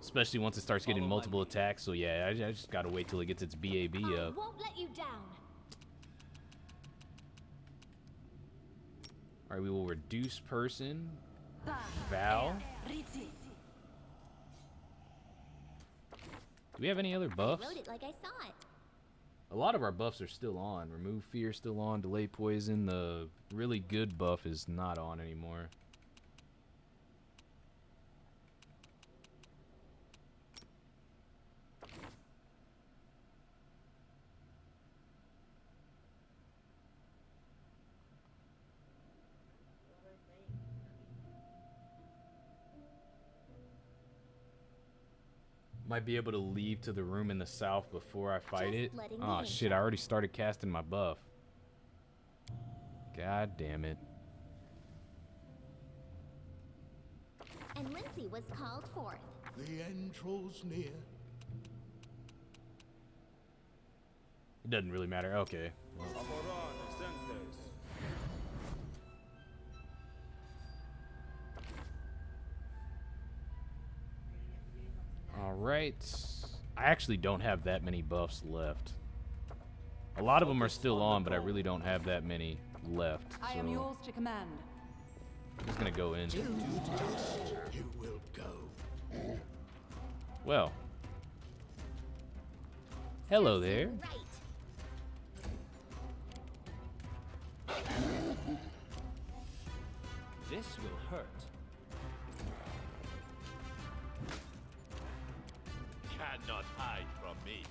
Especially once it starts getting Follow my multiple lead. attacks. So yeah, I just gotta wait till it gets its BAB I up. won't let you down. Alright, we will reduce person. Val. Do we have any other buffs? Wrote it like I saw it. A lot of our buffs are still on. Remove fear still on. Delay poison. The really good buff is not on anymore. Might be able to leave to the room in the south before I fight Just it. letting Oh the shit, I already started casting my buff. God damn it. And Lindsay was called forth. The end draws near. It doesn't really matter. Okay. Well, Amoran Sentes. alright. I actually don't have that many buffs left. A lot of them are still on, but I really don't have that many left. I am So yours to command. I'm just gonna go in. You will go. Well. Hello there. Right. This will hurt. Cannot hide from me.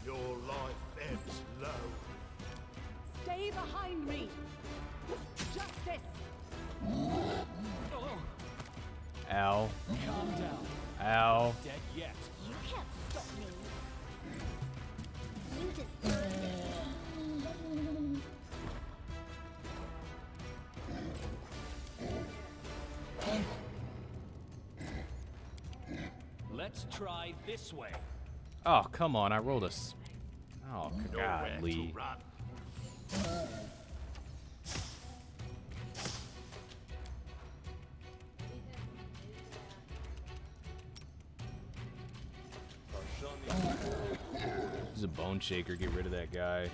Your life ebbs low. Stay behind me. Justice. Ow. Calm down. Ow. Dead yet. You can't stop me. You deserve it. Let's try this way. Oh, come on. I rolled a... Oh, Nowhere godly. to run. Use a bone shaker. Get rid of that guy.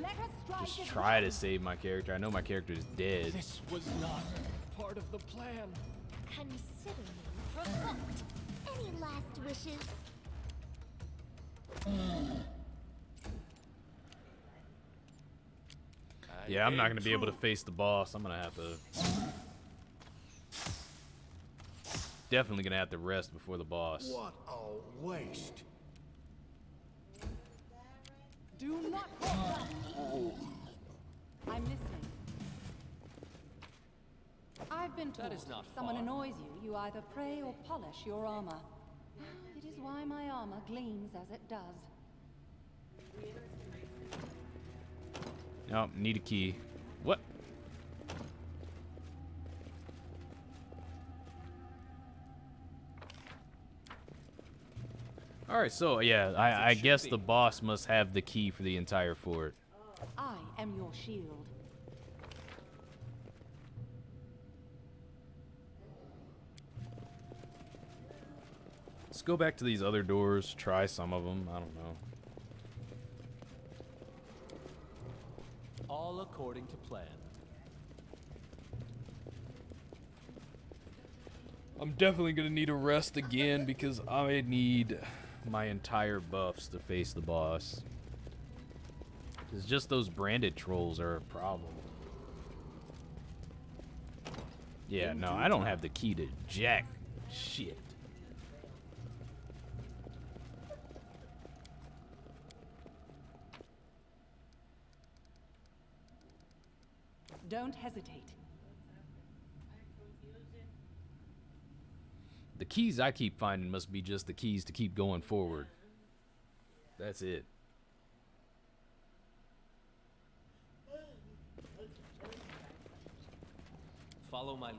Let us strike Just as try one. to save my character. I know my character is dead. This was not part of the plan. Consider me provoked. Any last wishes? Yeah, I'm not going to be able to face the boss. I'm going to have to... Definitely going to have to rest before the boss. What a waste. Do not falter. I'm listening. I've been told That is not if someone far. annoys you, you either pray or polish your armor. It is why my armor gleams as it does. Oh, need a key. What? Alright, so yeah, I guess the boss must have the key for the entire fort. I am your shield. Let's go back to these other doors, try some of them. I don't know. All according to plan. I'm definitely gonna need a rest again because I need my entire buffs to face the boss. Because just those branded trolls are a problem. Yeah, no, I don't have the key to jack shit. Don't hesitate. The keys I keep finding must be just the keys to keep going forward. That's it. Follow my lead.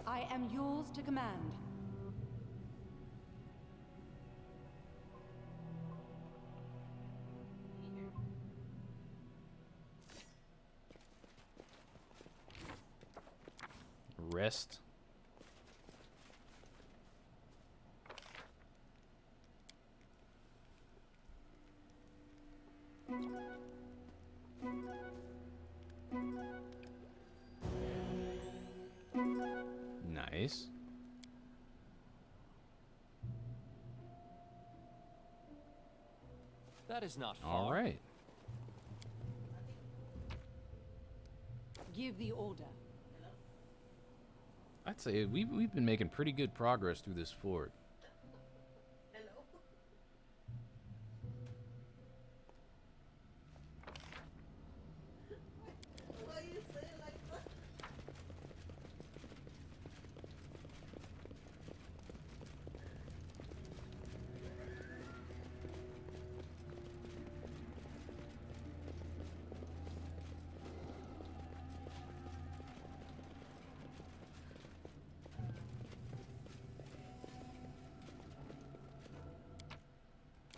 I am yours to command. Rest. Nice. That is not far. All right. Give the order. I'd say we've been making pretty good progress through this fort.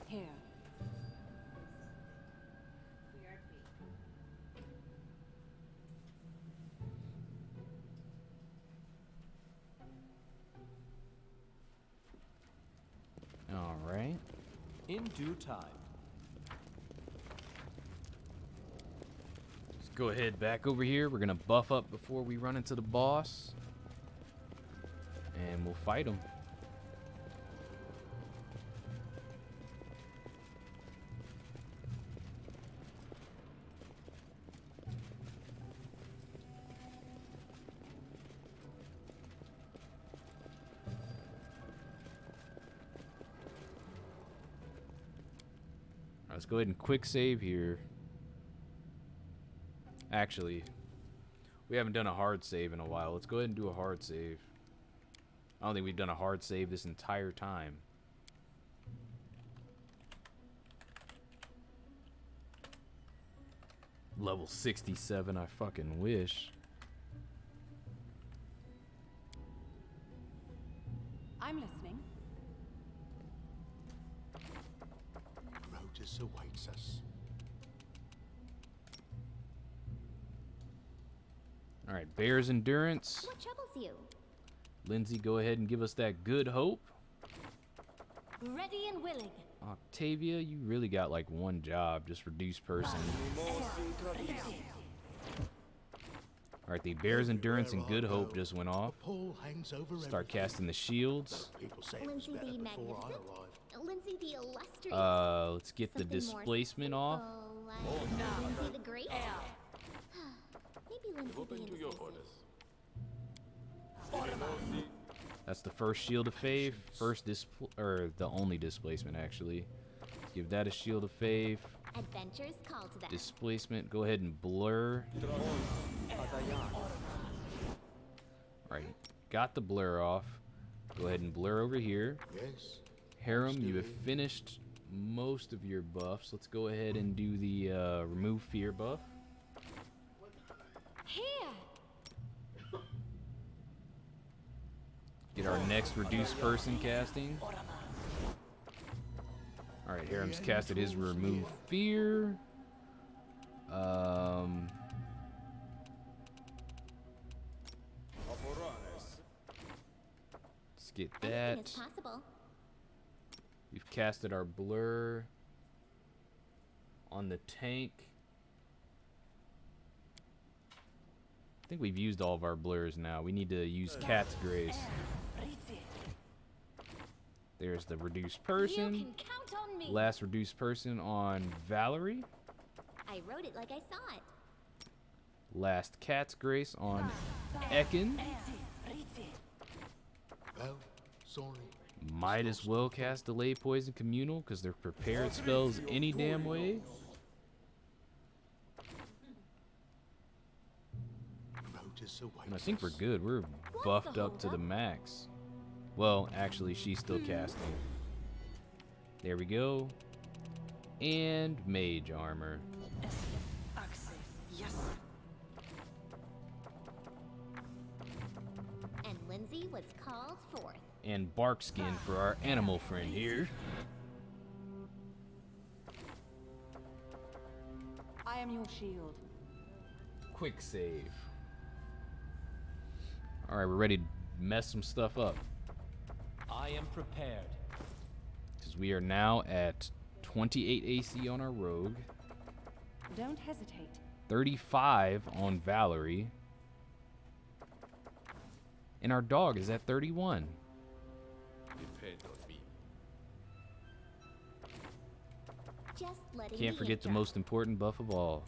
Here. All right. In due time. Let's go ahead back over here. We're gonna buff up before we run into the boss, and we'll fight him. Let's go ahead and quick save here. Actually, we haven't done a hard save in a while. Let's go ahead and do a hard save. I don't think we've done a hard save this entire time. Level 67, I fucking wish. I'm listening. Rotus awaits us. All right, Bear's Endurance. What troubles you? Lindsay, go ahead and give us that good hope. Ready and willing. Octavia, you really got like one job, just reduce person. Alright, the Bear's Endurance and Good Hope just went off. A pole hangs over Start casting the shields. People say it was Lindsay better the before I Magnificent? arrived. Lindsay the Illustrious? Let's get the Something more displacement off. simple, like Lindsay the Great? Maybe Lindsay the Open to your Indecisive. orders. That's the first Shield of Faith. First or the only displacement actually. Let's give that a Shield of Faith. Adventures call to them. Displacement, go ahead and blur. Alright, got the blur off. Go ahead and blur over here. Yes. Harem, you have finished most of your buffs. Let's go ahead and do the remove fear buff. Here. Get our next reduced person casting. Alright, Harem's casted his remove fear. Let's get Anything that. is possible. We've casted our blur on the tank. I think we've used all of our blurs now. We need to use Cat's Grace. There's the reduced You person. can count on me. Last reduced person on Valerie. I wrote it like I saw it. Last Cat's Grace on Ekin. Well, sorry. Might as well cast Delay Poison Communal because they're prepared spells any damn way. Rotus awaits And I think we're us. good. We're What's buffed the up to the holdup? max. Well, actually, she's still casting. There we go. And mage armor. And Lindsay was called forth. And bark skin for our animal friend here. I am your shield. Quick save. Alright, we're ready to mess some stuff up. I am prepared. Because we are now at 28 AC on our rogue. Don't hesitate. 35 on Valerie. And our dog is at 31. Depend on me. Just letting Can't the forget ink the dry. most important buff of all.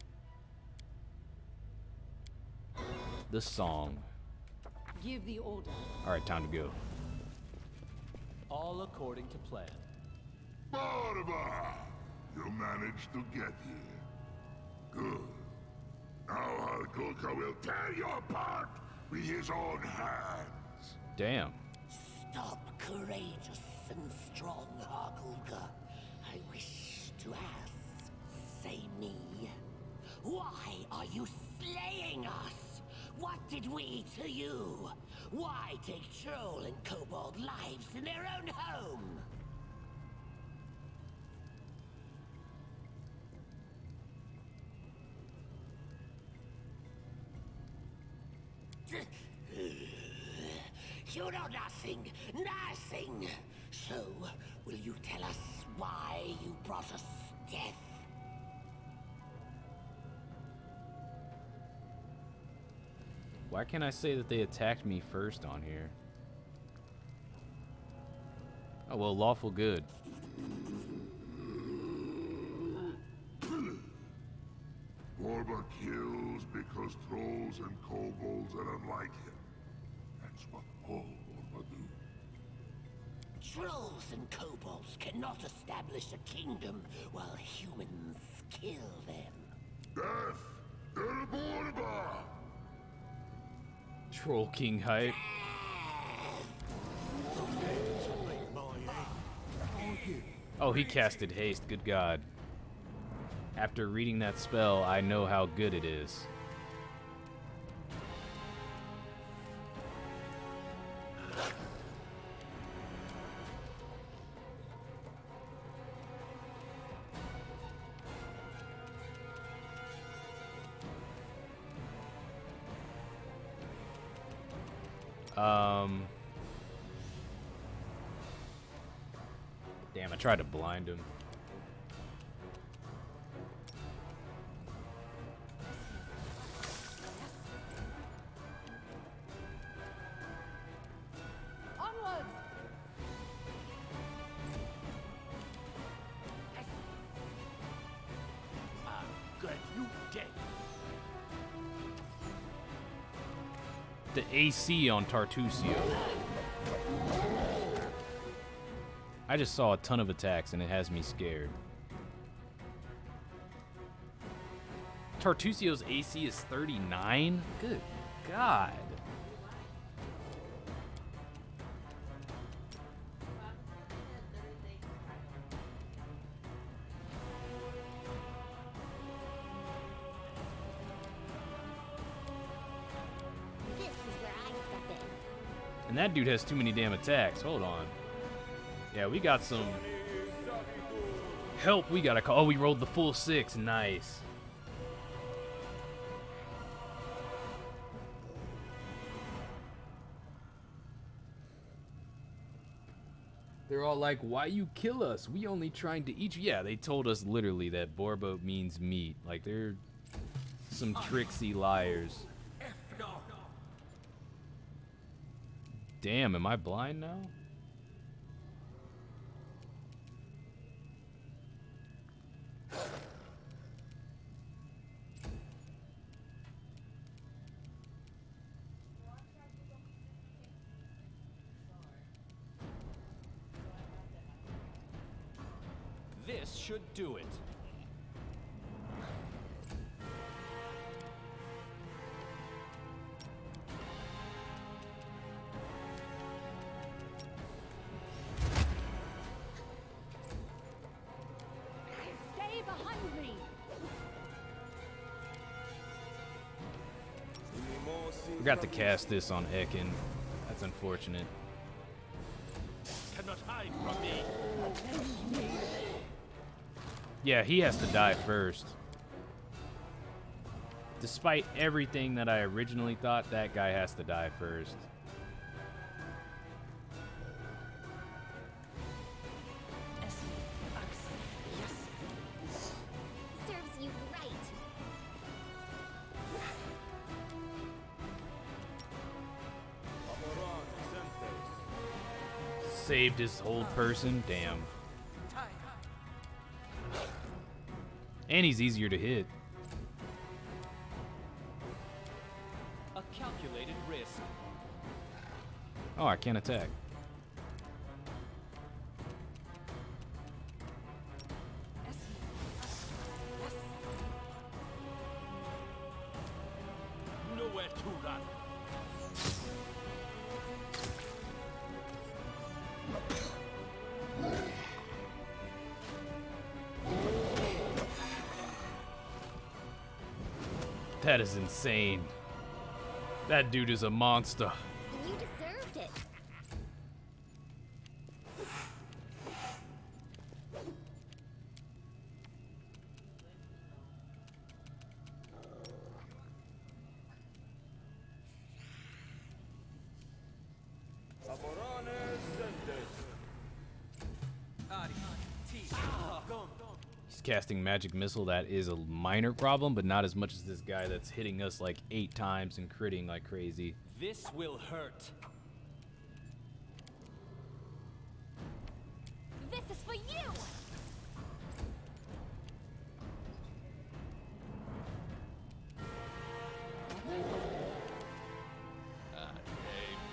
the song. Give the order. All right, time to go. All according to plan. Barba! You managed to get here. Good. Now Harkulka will tear you apart with his own hands. Damn. Stop, courageous and strong Harkulka. I wish to ask, say me, why are you slaying us? What did we to you? Why take troll and kobold lives in their own home? You know nothing, nothing. So, will you tell us why you brought us death? Why can't I say that they attacked me first on here? Oh, well, lawful good. Borba kills because trolls and kobolds are unlike him. That's what all Borba do. Trolls and kobolds cannot establish a kingdom while humans kill them. Death! El Borba! Troll King hype. Oh, he casted haste. Good God. After reading that spell, I know how good it is. Damn, I tried to blind him. Onwards! Good, you dead. The AC on Tartusio. I just saw a ton of attacks and it has me scared. Tartusio's AC is 39? Good God. This is where I step in. And that dude has too many damn attacks. Hold on. Yeah, we got some help we gotta call. Oh, we rolled the full 6. Nice. They're all like, why you kill us? We only trying to eat you. Yeah, they told us literally that Borbo means meat. Like, they're some tricksy liars. Damn, am I blind now? This should do it. Stay behind me! Forgot to cast this on Ekin. That's unfortunate. Cannot hide from me. Yeah, he has to die first. Despite everything that I originally thought, that guy has to die first. Serves you right. Saved his whole person? Damn. And he's easier to hit. A Oh, I can't attack. Nowhere to run. That is insane. That dude is a monster. You deserved it. He's casting magic missile. That is a minor problem, but not as much as this guy that's hitting us like 8 times and critting like crazy. This will hurt. This is for you! Aim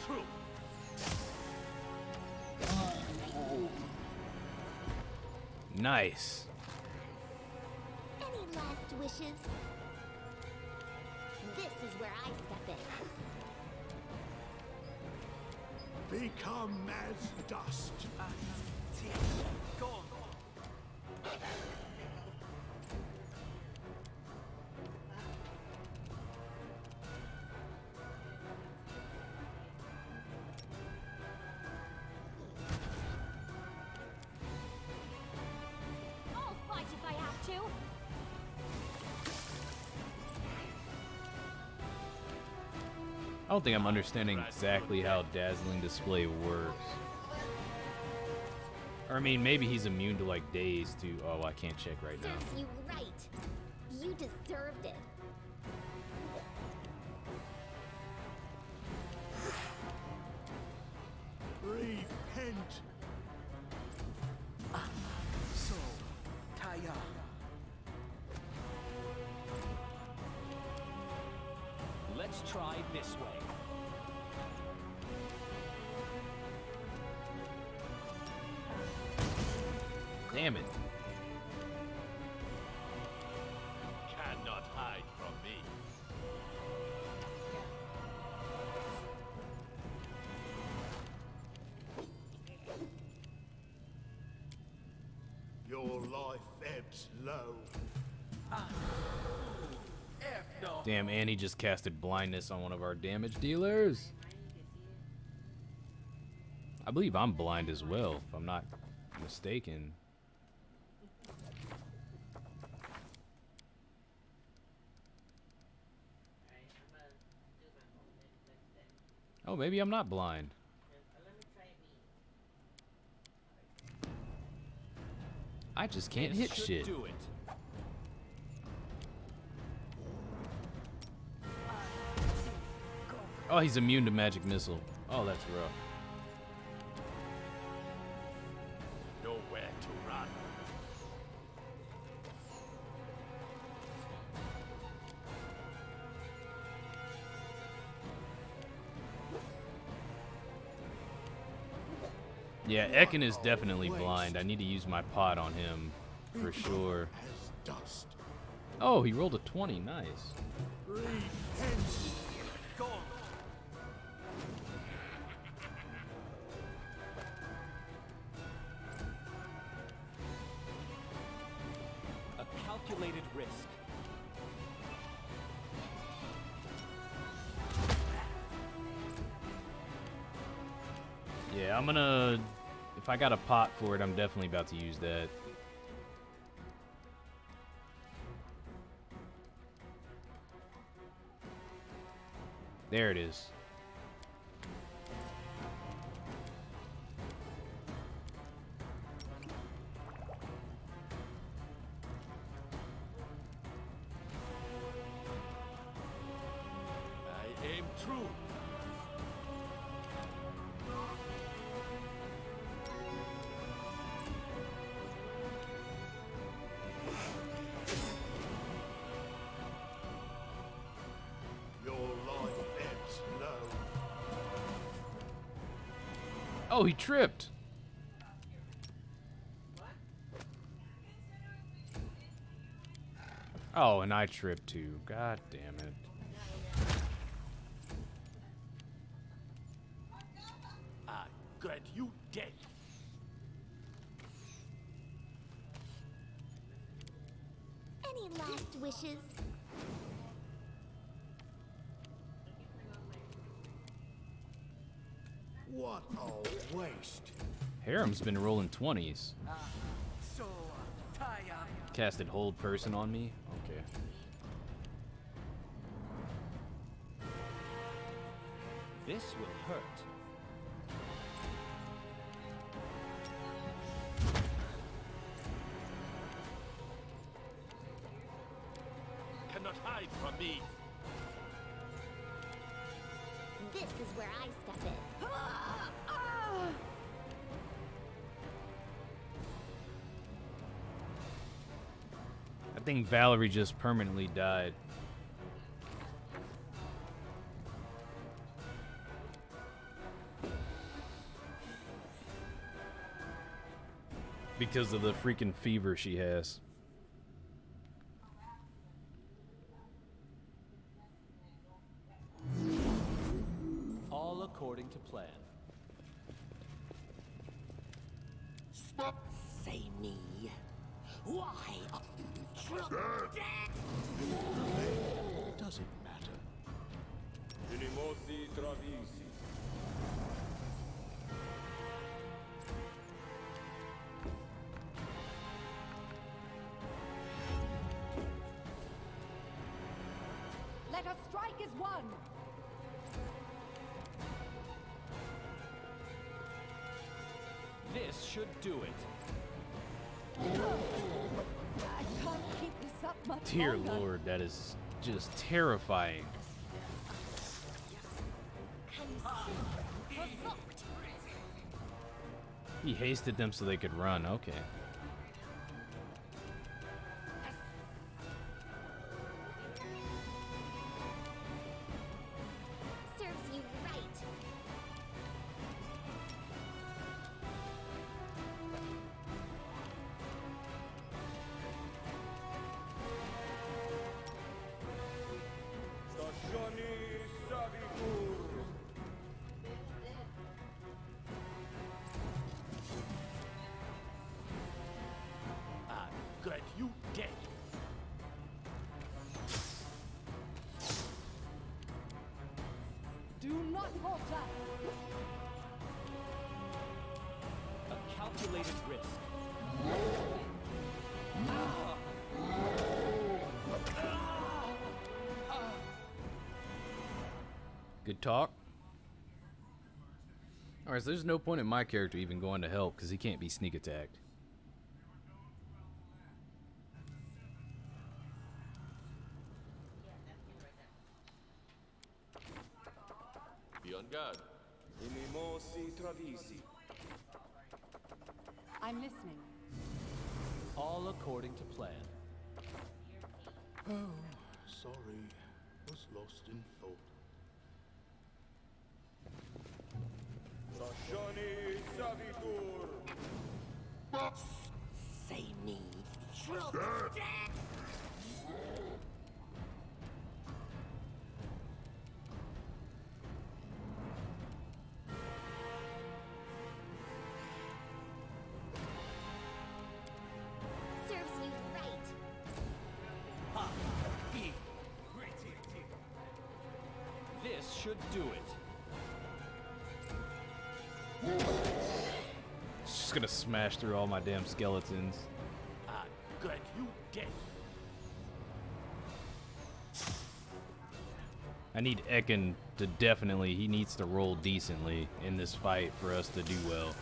true. Nice. Any last wishes? This is where I step in. Become as dust. I'll fight if I have to! I don't think I'm understanding exactly how Dazzling Display works. Or I mean, maybe he's immune to like days too. Oh, I can't check right now. Serves you right. You deserved it. Repent. So, Taya. Let's try this way. Damn it. Cannot hide from me. Your life ebbs low. Damn, and he just casted blindness on one of our damage dealers. I believe I'm blind as well, if I'm not mistaken. Oh, maybe I'm not blind. I just can't hit Should shit. do it. Oh, he's immune to magic missile. Oh, that's rough. Nowhere to run. Yeah, Ekin is definitely blind. I need to use my pot on him for sure. As dust. Oh, he rolled a 20. Nice. Repent. A calculated risk. Yeah, I'm gonna... If I got a pot for it, I'm definitely about to use that. There it is. I aim true. Your life ebbs low. Oh, he tripped. Oh, and I tripped too. God damn it. I got you dead. Any last wishes? What a waste. Harem's been rolling 20s. So tired. Casted hold person on me? Okay. This will hurt. Cannot hide from me. This is where I step in. I think Valerie just permanently died. Because of the freaking fever she has. All according to plan. Say me. Why? Doesn't matter. Unimosi Travisi. Let us strike as one. This should do it. I can't keep this up much Dear longer. Lord, that is just terrifying. Provoked. He hasted them so they could run. Okay. Serves you right. Stashani Savikur. I got you dead. Do not falter. A calculated risk. Good talk. Alright, so there's no point in my character even going to help because he can't be sneak attacked. Be on guard. Unimosi Travisi. I'm listening. All according to plan. Oh, sorry. Was lost in thought. Stashani Savikur. Say me. Serves you right. This should do it. Just gonna smash through all my damn skeletons. I got you dead. I need Ekin to definitely, he needs to roll decently in this fight for us to do well.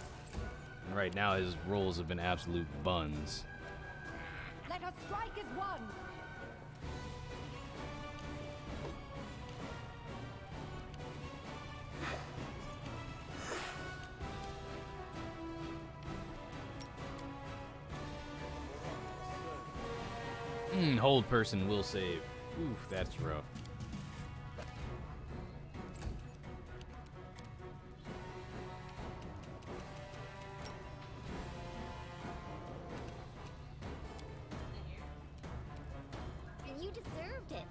And right now his rolls have been absolute buns. Let us strike as one. Hold person will save. Oof, that's rough. deserved it.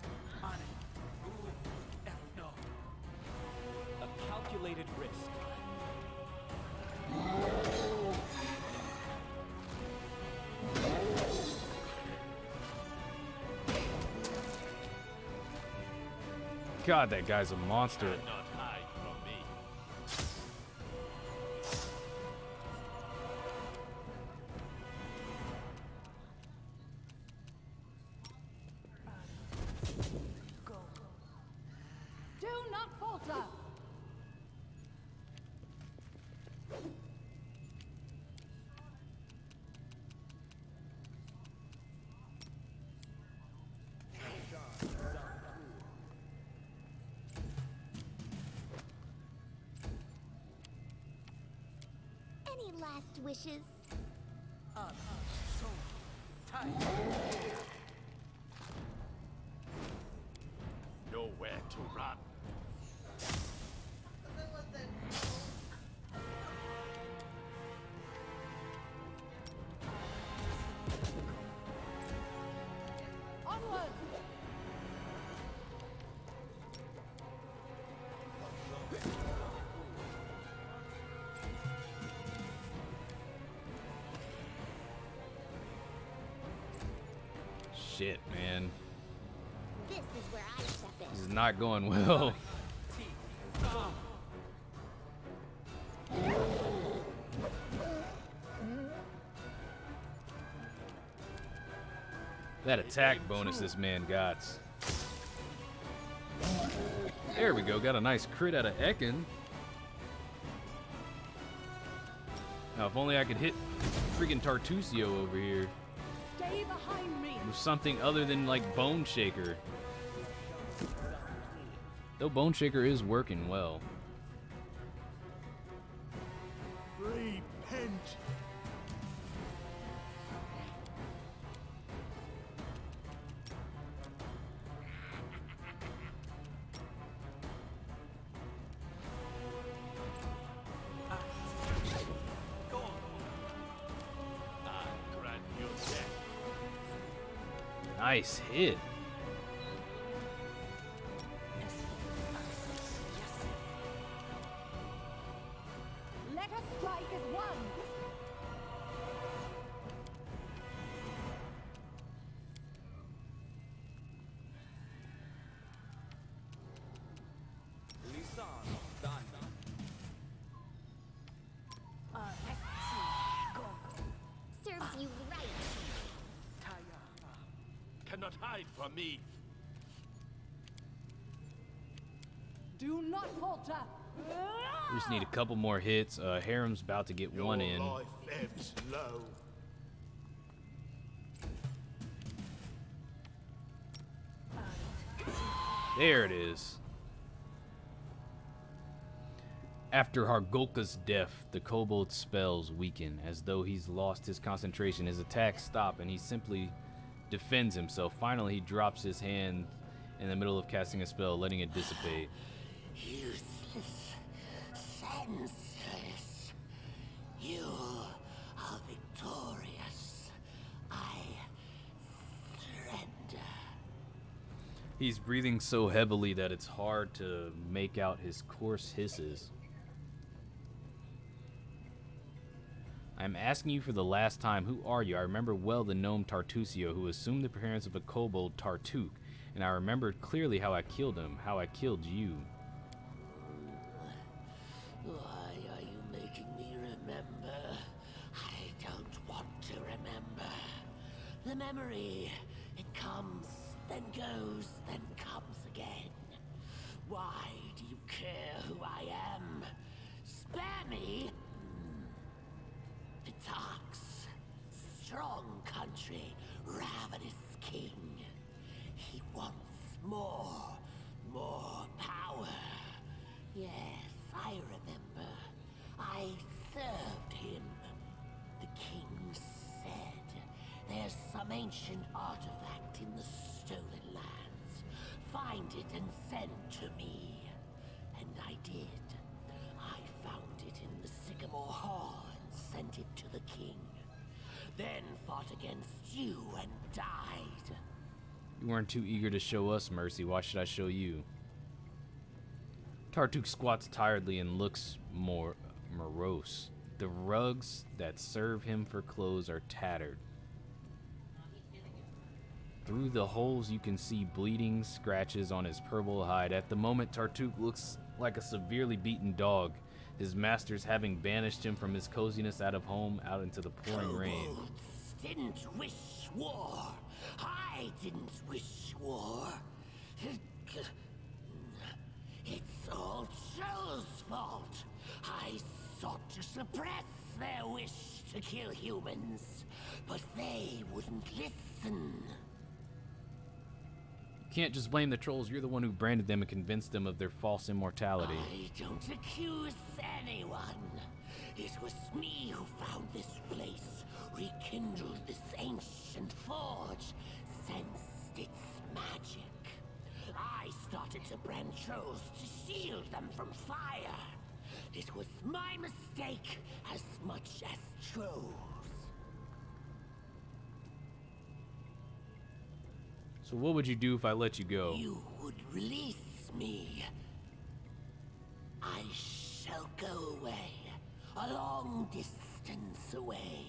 A calculated risk. God, that guy's a monster. Not hide from me. Do not falter! Any last wishes? Nowhere to run. Onwards! Shit, man. This is where I step in. This is not going well. That attack bonus this man got. There we go, got a nice crit out of Ekin. Now, if only I could hit freaking Tartusio over here Stay behind me! with something other than like Bone Shaker. Though Bone Shaker is working well. Repent. I grant you death. Nice hit. Let us strike as one! Lisano, Dana. Serves you right. Cannot hide from me. Do not falter! We just need a couple more hits. Harem's about to get Your one in. life ebbs low. There it is. After Hargolka's death, the kobold's spells weaken. As though he's lost his concentration, his attacks stop and he simply defends himself. Finally, he drops his hand in the middle of casting a spell, letting it dissipate. Useless, senseless. You are victorious. I surrender. He's breathing so heavily that it's hard to make out his coarse hisses. I'm asking you for the last time, who are you? I remember well the gnome Tartusio, who assumed the appearance of a kobold Tartuk, and I remembered clearly how I killed him, how I killed you. Why are you making me remember? I don't want to remember. The memory, it comes, then goes, then comes again. Why do you care who I am? Spare me! Vitax, strong country, ravenous king. He wants more power. Yes, I remember. I served him. The king said there's some ancient artifact in the stolen lands. Find it and send to me. And I did. I found it in the Sycamore Hall and sent it to the king. Then fought against you and died. You weren't too eager to show us mercy. Why should I show you? Tartuk squats tiredly and looks more morose. The rugs that serve him for clothes are tattered. Through the holes you can see bleeding scratches on his purple hide. At the moment, Tartuk looks like a severely beaten dog, his masters having banished him from his coziness out of home out into the pouring rain. Kobolds didn't wish war. I didn't wish war. It's all Joe's fault. I sought to suppress their wish to kill humans, but they wouldn't listen. You can't just blame the trolls. You're the one who branded them and convinced them of their false immortality. I don't accuse anyone. It was me who found this place, rekindled this ancient forge, sensed its magic. I started to brand trolls to shield them from fire. It was my mistake as much as trolls. So what would you do if I let you go? You would release me. I shall go away, a long distance away,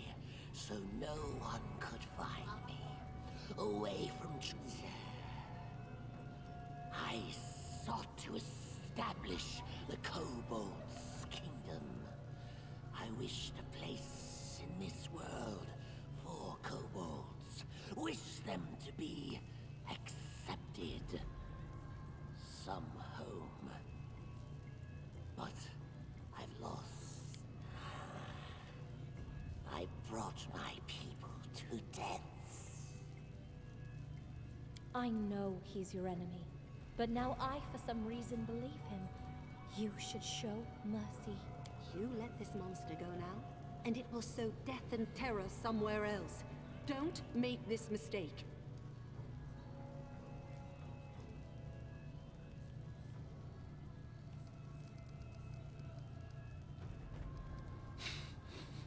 so no one could find me. Away from truth. I sought to establish the Kobold's kingdom. I wished a place in this world for Kobolds. Wish them to be accepted. Some home. But I've lost. I brought my people to death. I know he's your enemy, but now I, for some reason, believe him. You should show mercy. You let this monster go now, and it will sow death and terror somewhere else. Don't make this mistake.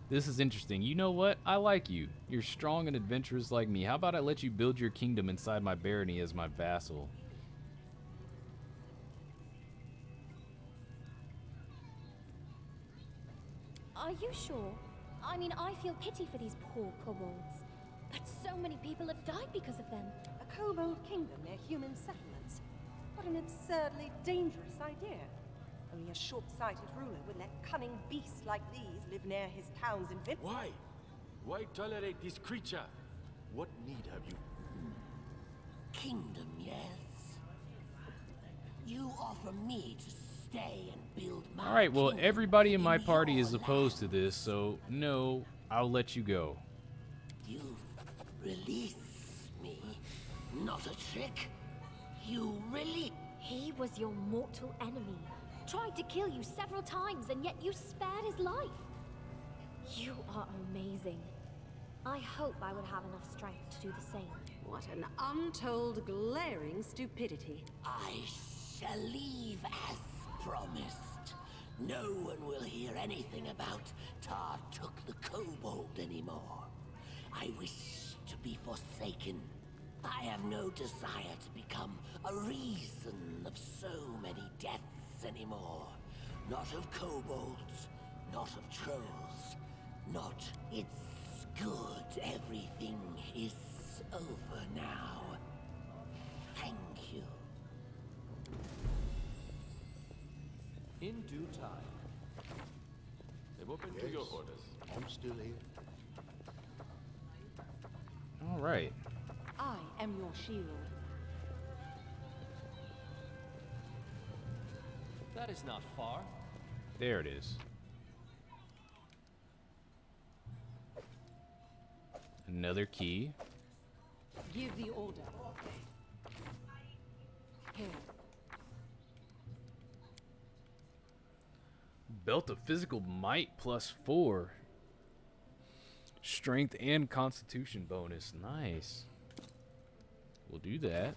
This is interesting. You know what? I like you. You're strong and adventurous like me. How about I let you build your kingdom inside my barony as my vassal? Are you sure? I mean, I feel pity for these poor kobolds. But so many people have died because of them. A kobold kingdom near human settlements. What an absurdly dangerous idea. Only a short-sighted ruler would let cunning beasts like these live near his towns and villages. Why? Why tolerate this creature? What need have you? Kingdom, yes. You offer me to stay and build my Alright, well, kingdom everybody in my your party is land. opposed to this, so no, I'll let you go. You release me. Not a trick. You really... He was your mortal enemy. Tried to kill you several times, and yet you spared his life. You are amazing. I hope I would have enough strength to do the same. What an untold, glaring stupidity. I shall leave as promised. No one will hear anything about Tartuk the Kobold anymore. I wish to be forsaken. I have no desire to become a reason of so many deaths anymore. Not of kobolds, not of trolls, not... It's good everything is over now. Thank you. In due time. I'm open to your orders. I'm still here. Alright. I am your shield. That is not far. There it is. Another key. Give the order. Here. Belt of physical might +4. Strength and constitution bonus. Nice. We'll do that.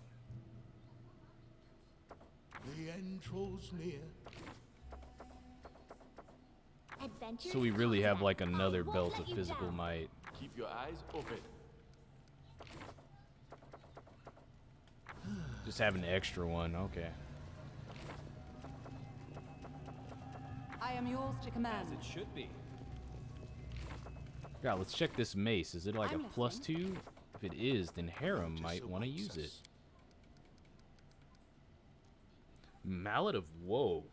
The end draws near. Adventures So we really have content. like I another won't belt let of you physical down. might. Keep your eyes open. Just have an extra one, okay. I am yours to command. As it should be. Yeah, let's check this mace. Is it like I'm a +2? listening. If it is, then Harem might want to use it. Mallet of Woe.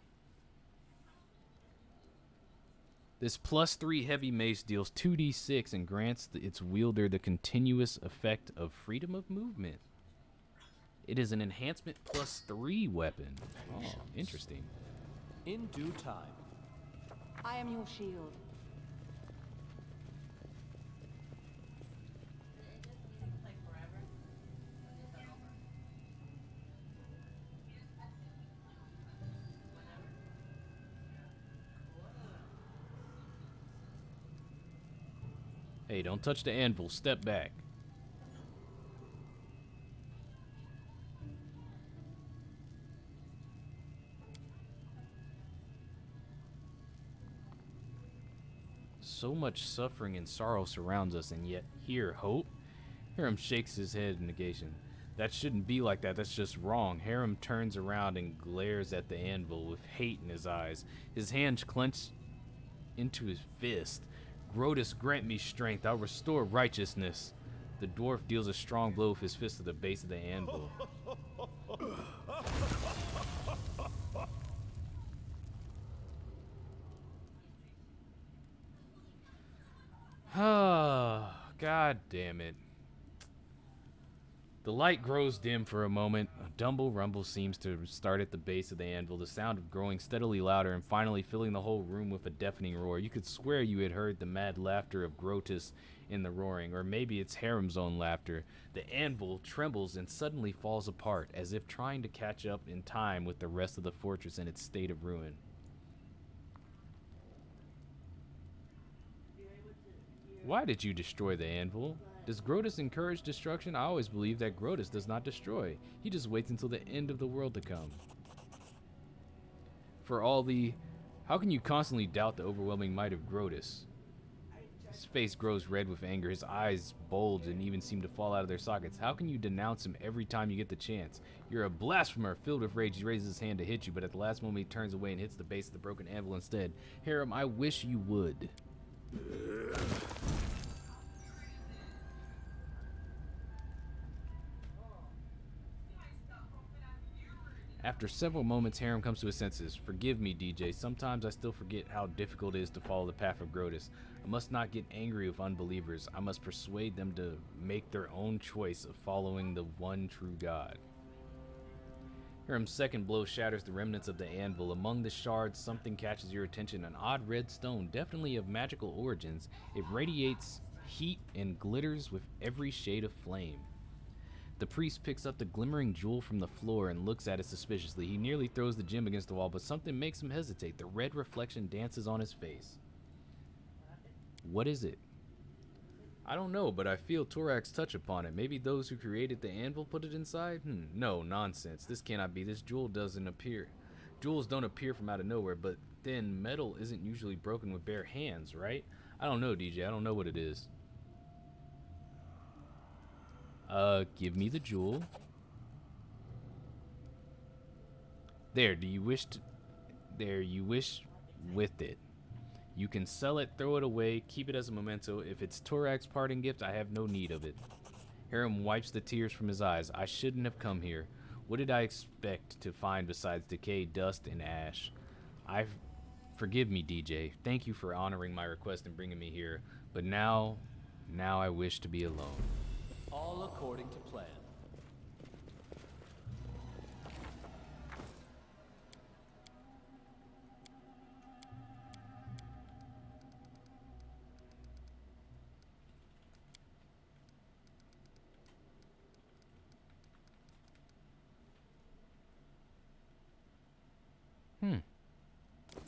This +3 heavy mace deals 2d6 and grants its wielder the continuous effect of freedom of movement. It is an enhancement +3 weapon. Oh, interesting. In due time. I am your shield. Hey, don't touch the anvil. Step back. So much suffering and sorrow surrounds us, and yet here, hope? Harem shakes his head in negation. That shouldn't be like that. That's just wrong. Harem turns around and glares at the anvil with hate in his eyes. His hands clench into his fist. Grotus, grant me strength. I'll restore righteousness. The dwarf deals a strong blow with his fist to the base of the anvil. God damn it. The light grows dim for a moment. A dumble rumble seems to start at the base of the anvil, the sound of growing steadily louder and finally filling the whole room with a deafening roar. You could swear you had heard the mad laughter of Grotus in the roaring, or maybe it's Harem's own laughter. The anvil trembles and suddenly falls apart, as if trying to catch up in time with the rest of the fortress in its state of ruin. Why did you destroy the anvil? Does Grotus encourage destruction? I always believe that Grotus does not destroy. He just waits until the end of the world to come. For all the... How can you constantly doubt the overwhelming might of Grotus? His face grows red with anger. His eyes bulge and even seem to fall out of their sockets. How can you denounce him every time you get the chance? You're a blasphemer. Filled with rage, he raises his hand to hit you, but at the last moment he turns away and hits the base of the broken anvil instead. Harem, I wish you would. After several moments, Harem comes to his senses. Forgive me, DJ. Sometimes I still forget how difficult it is to follow the path of Grotus. I must not get angry with unbelievers. I must persuade them to make their own choice of following the one true God. Harem's second blow shatters the remnants of the anvil. Among the shards, something catches your attention. An odd red stone, definitely of magical origins. It radiates heat and glitters with every shade of flame. The priest picks up the glimmering jewel from the floor and looks at it suspiciously. He nearly throws the gem against the wall, but something makes him hesitate. The red reflection dances on his face. What is it? I don't know, but I feel Torak's touch upon it. Maybe those who created the anvil put it inside? No, nonsense. This cannot be. This jewel doesn't appear. Jewels don't appear from out of nowhere, but then metal isn't usually broken with bare hands, right? I don't know, DJ. I don't know what it is. Give me the jewel. There, you wish with it. You can sell it, throw it away, keep it as a memento. If it's Torak's parting gift, I have no need of it. Harem wipes the tears from his eyes. I shouldn't have come here. What did I expect to find besides decay, dust, and ash? Forgive me, DJ. Thank you for honoring my request and bringing me here. But now I wish to be alone. All according to plan.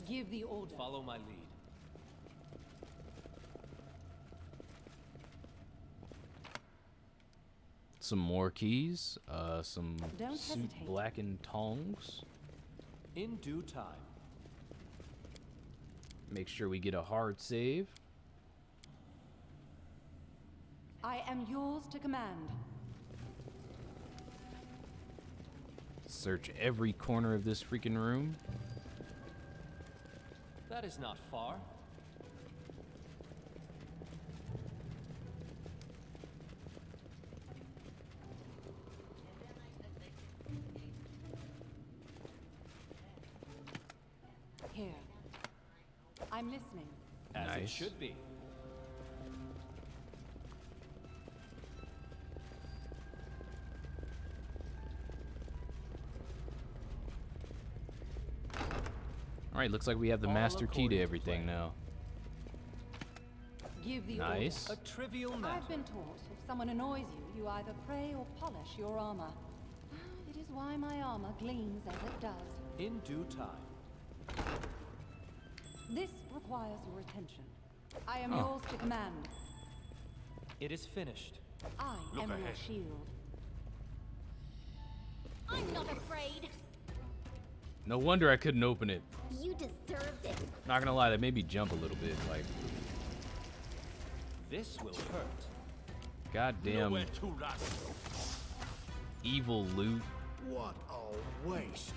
Give the order. Follow my lead. Some more keys, some Don't suit hesitate. blackened tongs. In due time. Make sure we get a hard save. I am yours to command. Search every corner of this freaking room. That is not far. Here. I'm listening. As it Nice. should be. Alright, looks like we have the All master key to according to everything plan. now. Give the Nice. A trivial matter. I've been taught if someone annoys you, you either pray or polish your armor. It is why my armor gleams as it does. In due time. This requires your attention. I am Oh. yours to command. It is finished. I Look am your ahead. shield. I'm not afraid. No wonder I couldn't open it. You deserved it. Not gonna lie, that made me jump a little bit. Like, This will hurt. goddamn Nowhere to run. evil loot. What a waste.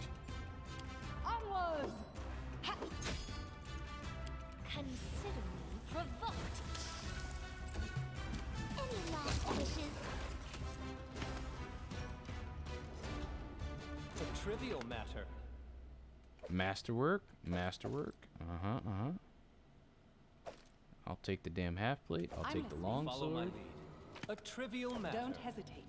Onwards! Ha! Consider me provoked. Any last wishes? A trivial matter. Masterwork, masterwork. Uh-huh. I'll take the damn half plate. I'll I'm take the listening. long Follow my sword. lead. A trivial matter. Don't hesitate.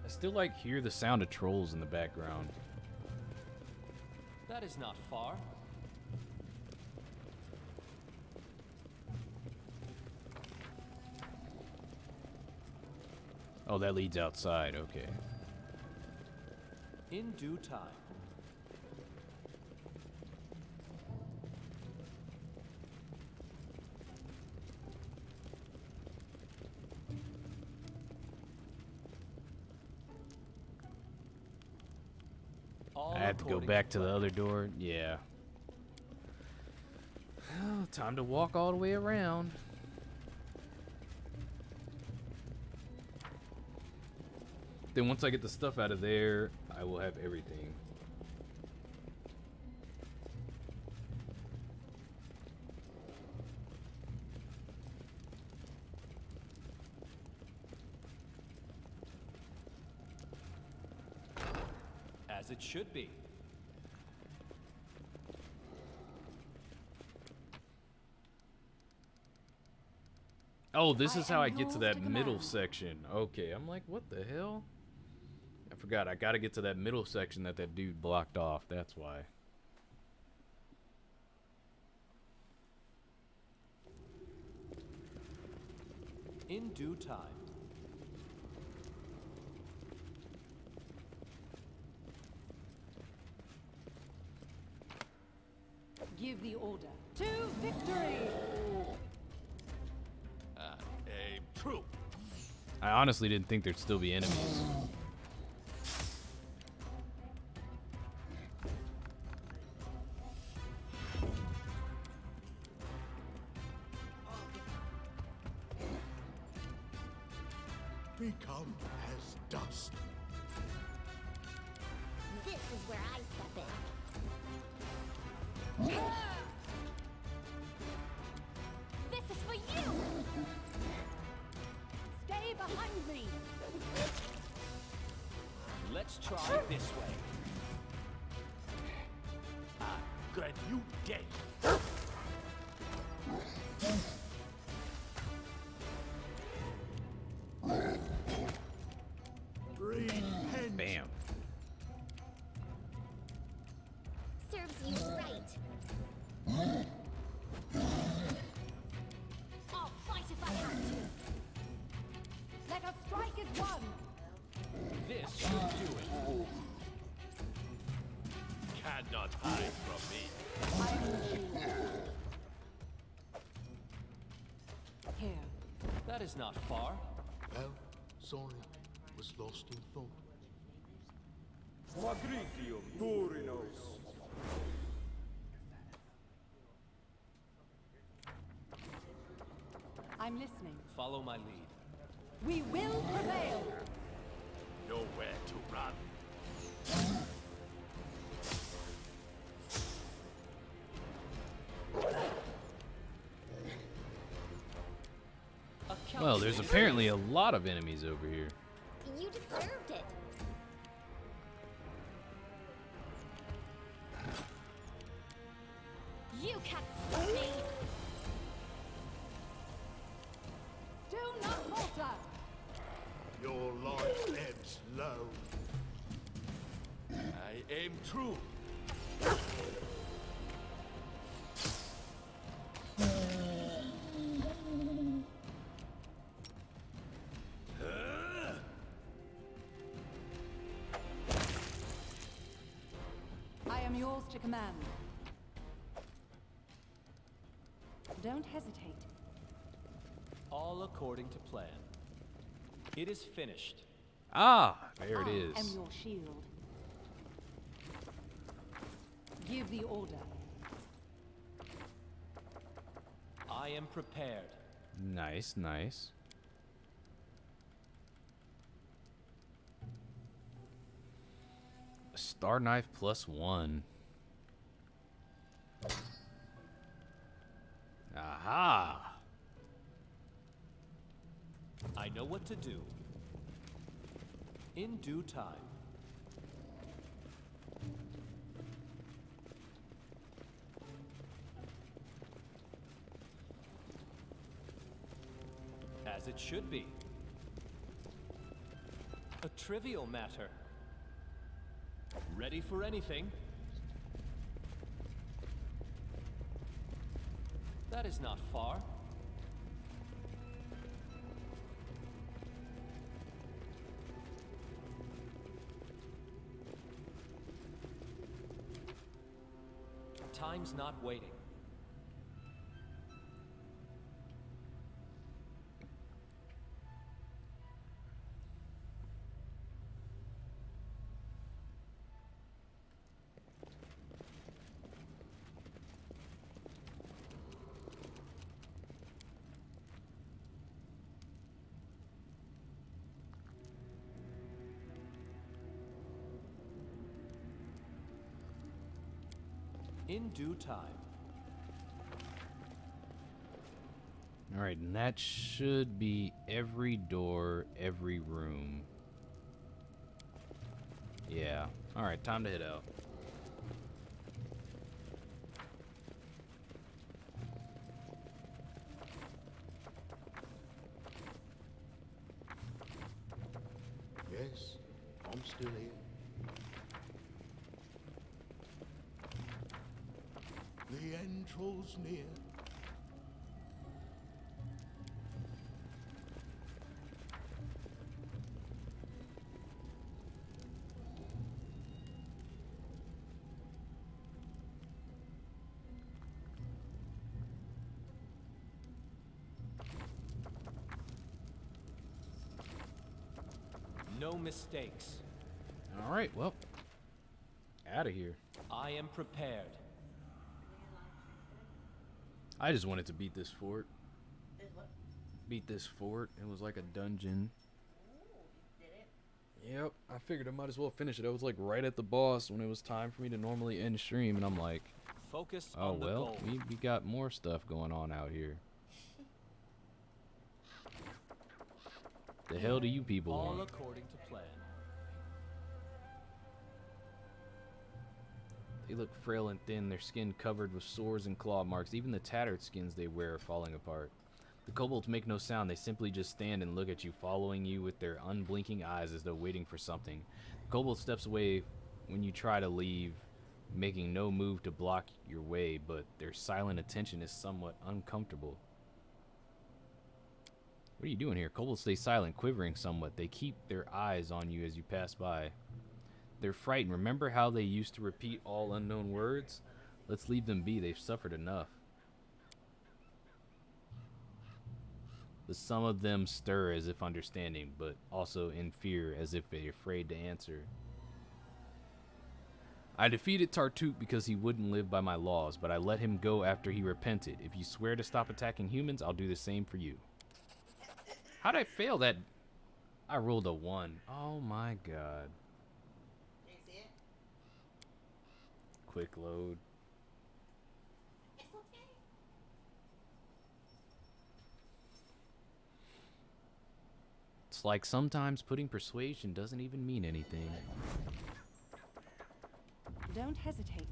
I still like hear the sound of trolls in the background. That is not far. Oh, that leads outside. Okay. In due time. All I have to go according back to the plan. other door. Yeah. Oh, time to walk all the way around. Then once I get the stuff out of there, I will have everything. As it should be. Oh, this I is how am I get to yours that to middle command. section. Okay, I'm like, what the hell? I forgot. I gotta get to that middle section that dude blocked off. That's why. In due time. Give the order. To victory! Aim true. I honestly didn't think there'd still be enemies. Become as dust. This is where I step in. This is for you. Stay behind me! Let's try this way. Glad you dead. Repent. Bam. Serves you right. I'll fight if I have to. Let us strike as one! This should do it. Cannot hide from me. Here. That is not far. Well, sorry, was lost in thought. Magritium Durinos. I'm listening. Follow my lead. We will prevail. Nowhere to run. Well, there's apparently a lot of enemies over here. You deserved it. You can't stop me! Do not falter. Your life ebbs low. I aim true. I am yours to command. Don't hesitate. All according to plan. It is finished. Ah, there it I is. am your shield. Give the order. I am prepared. Nice, nice. A star knife +1. Aha! I know what to do. In due time. As it should be. A trivial matter. Ready for anything? That is not far. Time's not waiting. In due time. Alright, and that should be every door, every room. Yeah. Alright, time to head out. Yes, I'm still here. The end draws near. No mistakes. Alright, well. Out of here. I am prepared. I just wanted to beat this fort. Beat this fort. It was like a dungeon. Yep, I figured I might as well finish it. I was like right at the boss when it was time for me to normally end stream, and I'm like, Focus oh on the well, goal. we got more stuff going on out here. The hell do you people All want? according to plan. They look frail and thin, their skin covered with sores and claw marks. Even the tattered skins they wear are falling apart. The kobolds make no sound, they simply just stand and look at you, following you with their unblinking eyes as though waiting for something. The kobold steps away when you try to leave, making no move to block your way, but their silent attention is somewhat uncomfortable. What are you doing here? Kobolds stay silent, quivering somewhat. They keep their eyes on you as you pass by. They're frightened. Remember how they used to repeat all unknown words? Let's leave them be. They've suffered enough. But some of them stir as if understanding, but also in fear as if they're afraid to answer. I defeated Tartuffe because he wouldn't live by my laws, but I let him go after he repented. If you swear to stop attacking humans, I'll do the same for you. How'd I fail that? I rolled a 1. Oh my god. Quick load. It's like sometimes putting persuasion doesn't even mean anything. Don't hesitate.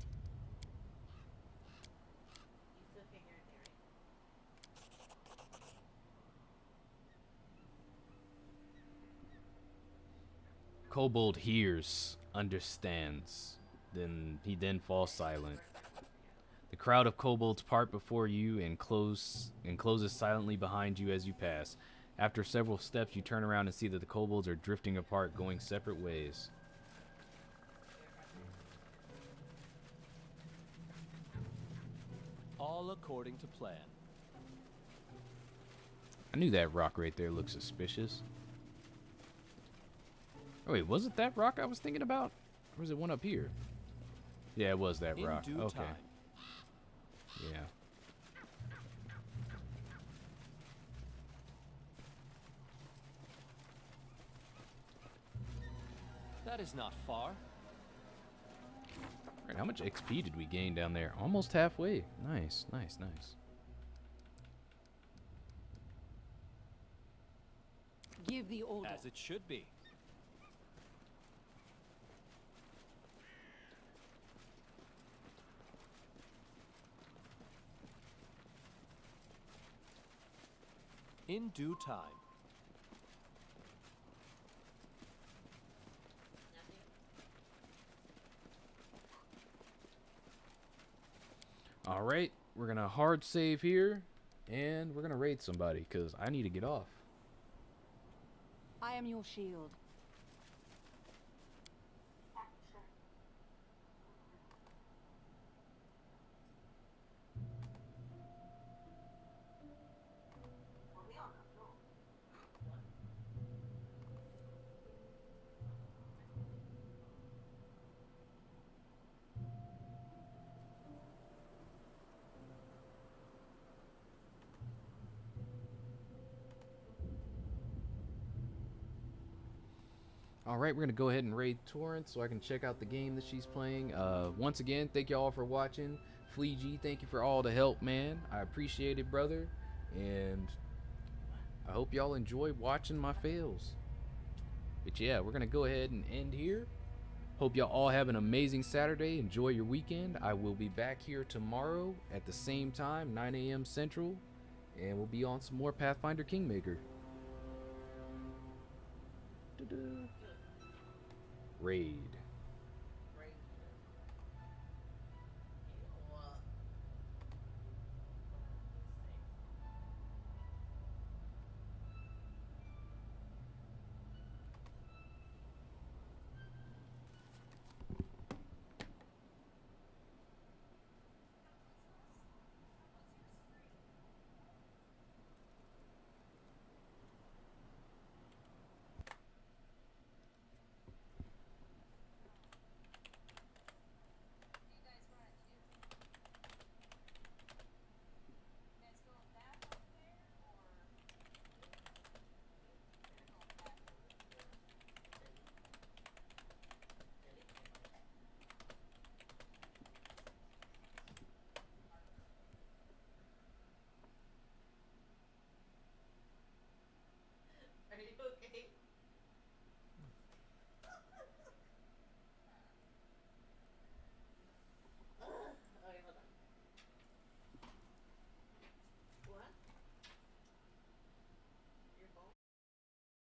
Kobold hears, understands. He then falls silent. The crowd of kobolds part before you and closes silently behind you as you pass. After several steps, you turn around and see that the kobolds are drifting apart, going separate ways. All according to plan. I knew that rock right there looked suspicious. Oh wait, was it that rock I was thinking about? Or was it one up here? Yeah, it was that rock. In due Okay. time. Yeah. That is not far. Alright, how much XP did we gain down there? Almost halfway. Nice, nice, nice. Give the order. As it should be. In due time. Alright, we're gonna hard save here, and we're gonna raid somebody, because I need to get off. I am your shield. Alright, we're going to go ahead and raid Torrance so I can check out the game that she's playing. Once again, thank you all for watching. Flea G, thank you for all the help, man. I appreciate it, brother. And I hope y'all enjoy watching my fails. But yeah, we're going to go ahead and end here. Hope y'all all have an amazing Saturday. Enjoy your weekend. I will be back here tomorrow at the same time, 9 a.m. Central. And we'll be on some more Pathfinder Kingmaker. Raid.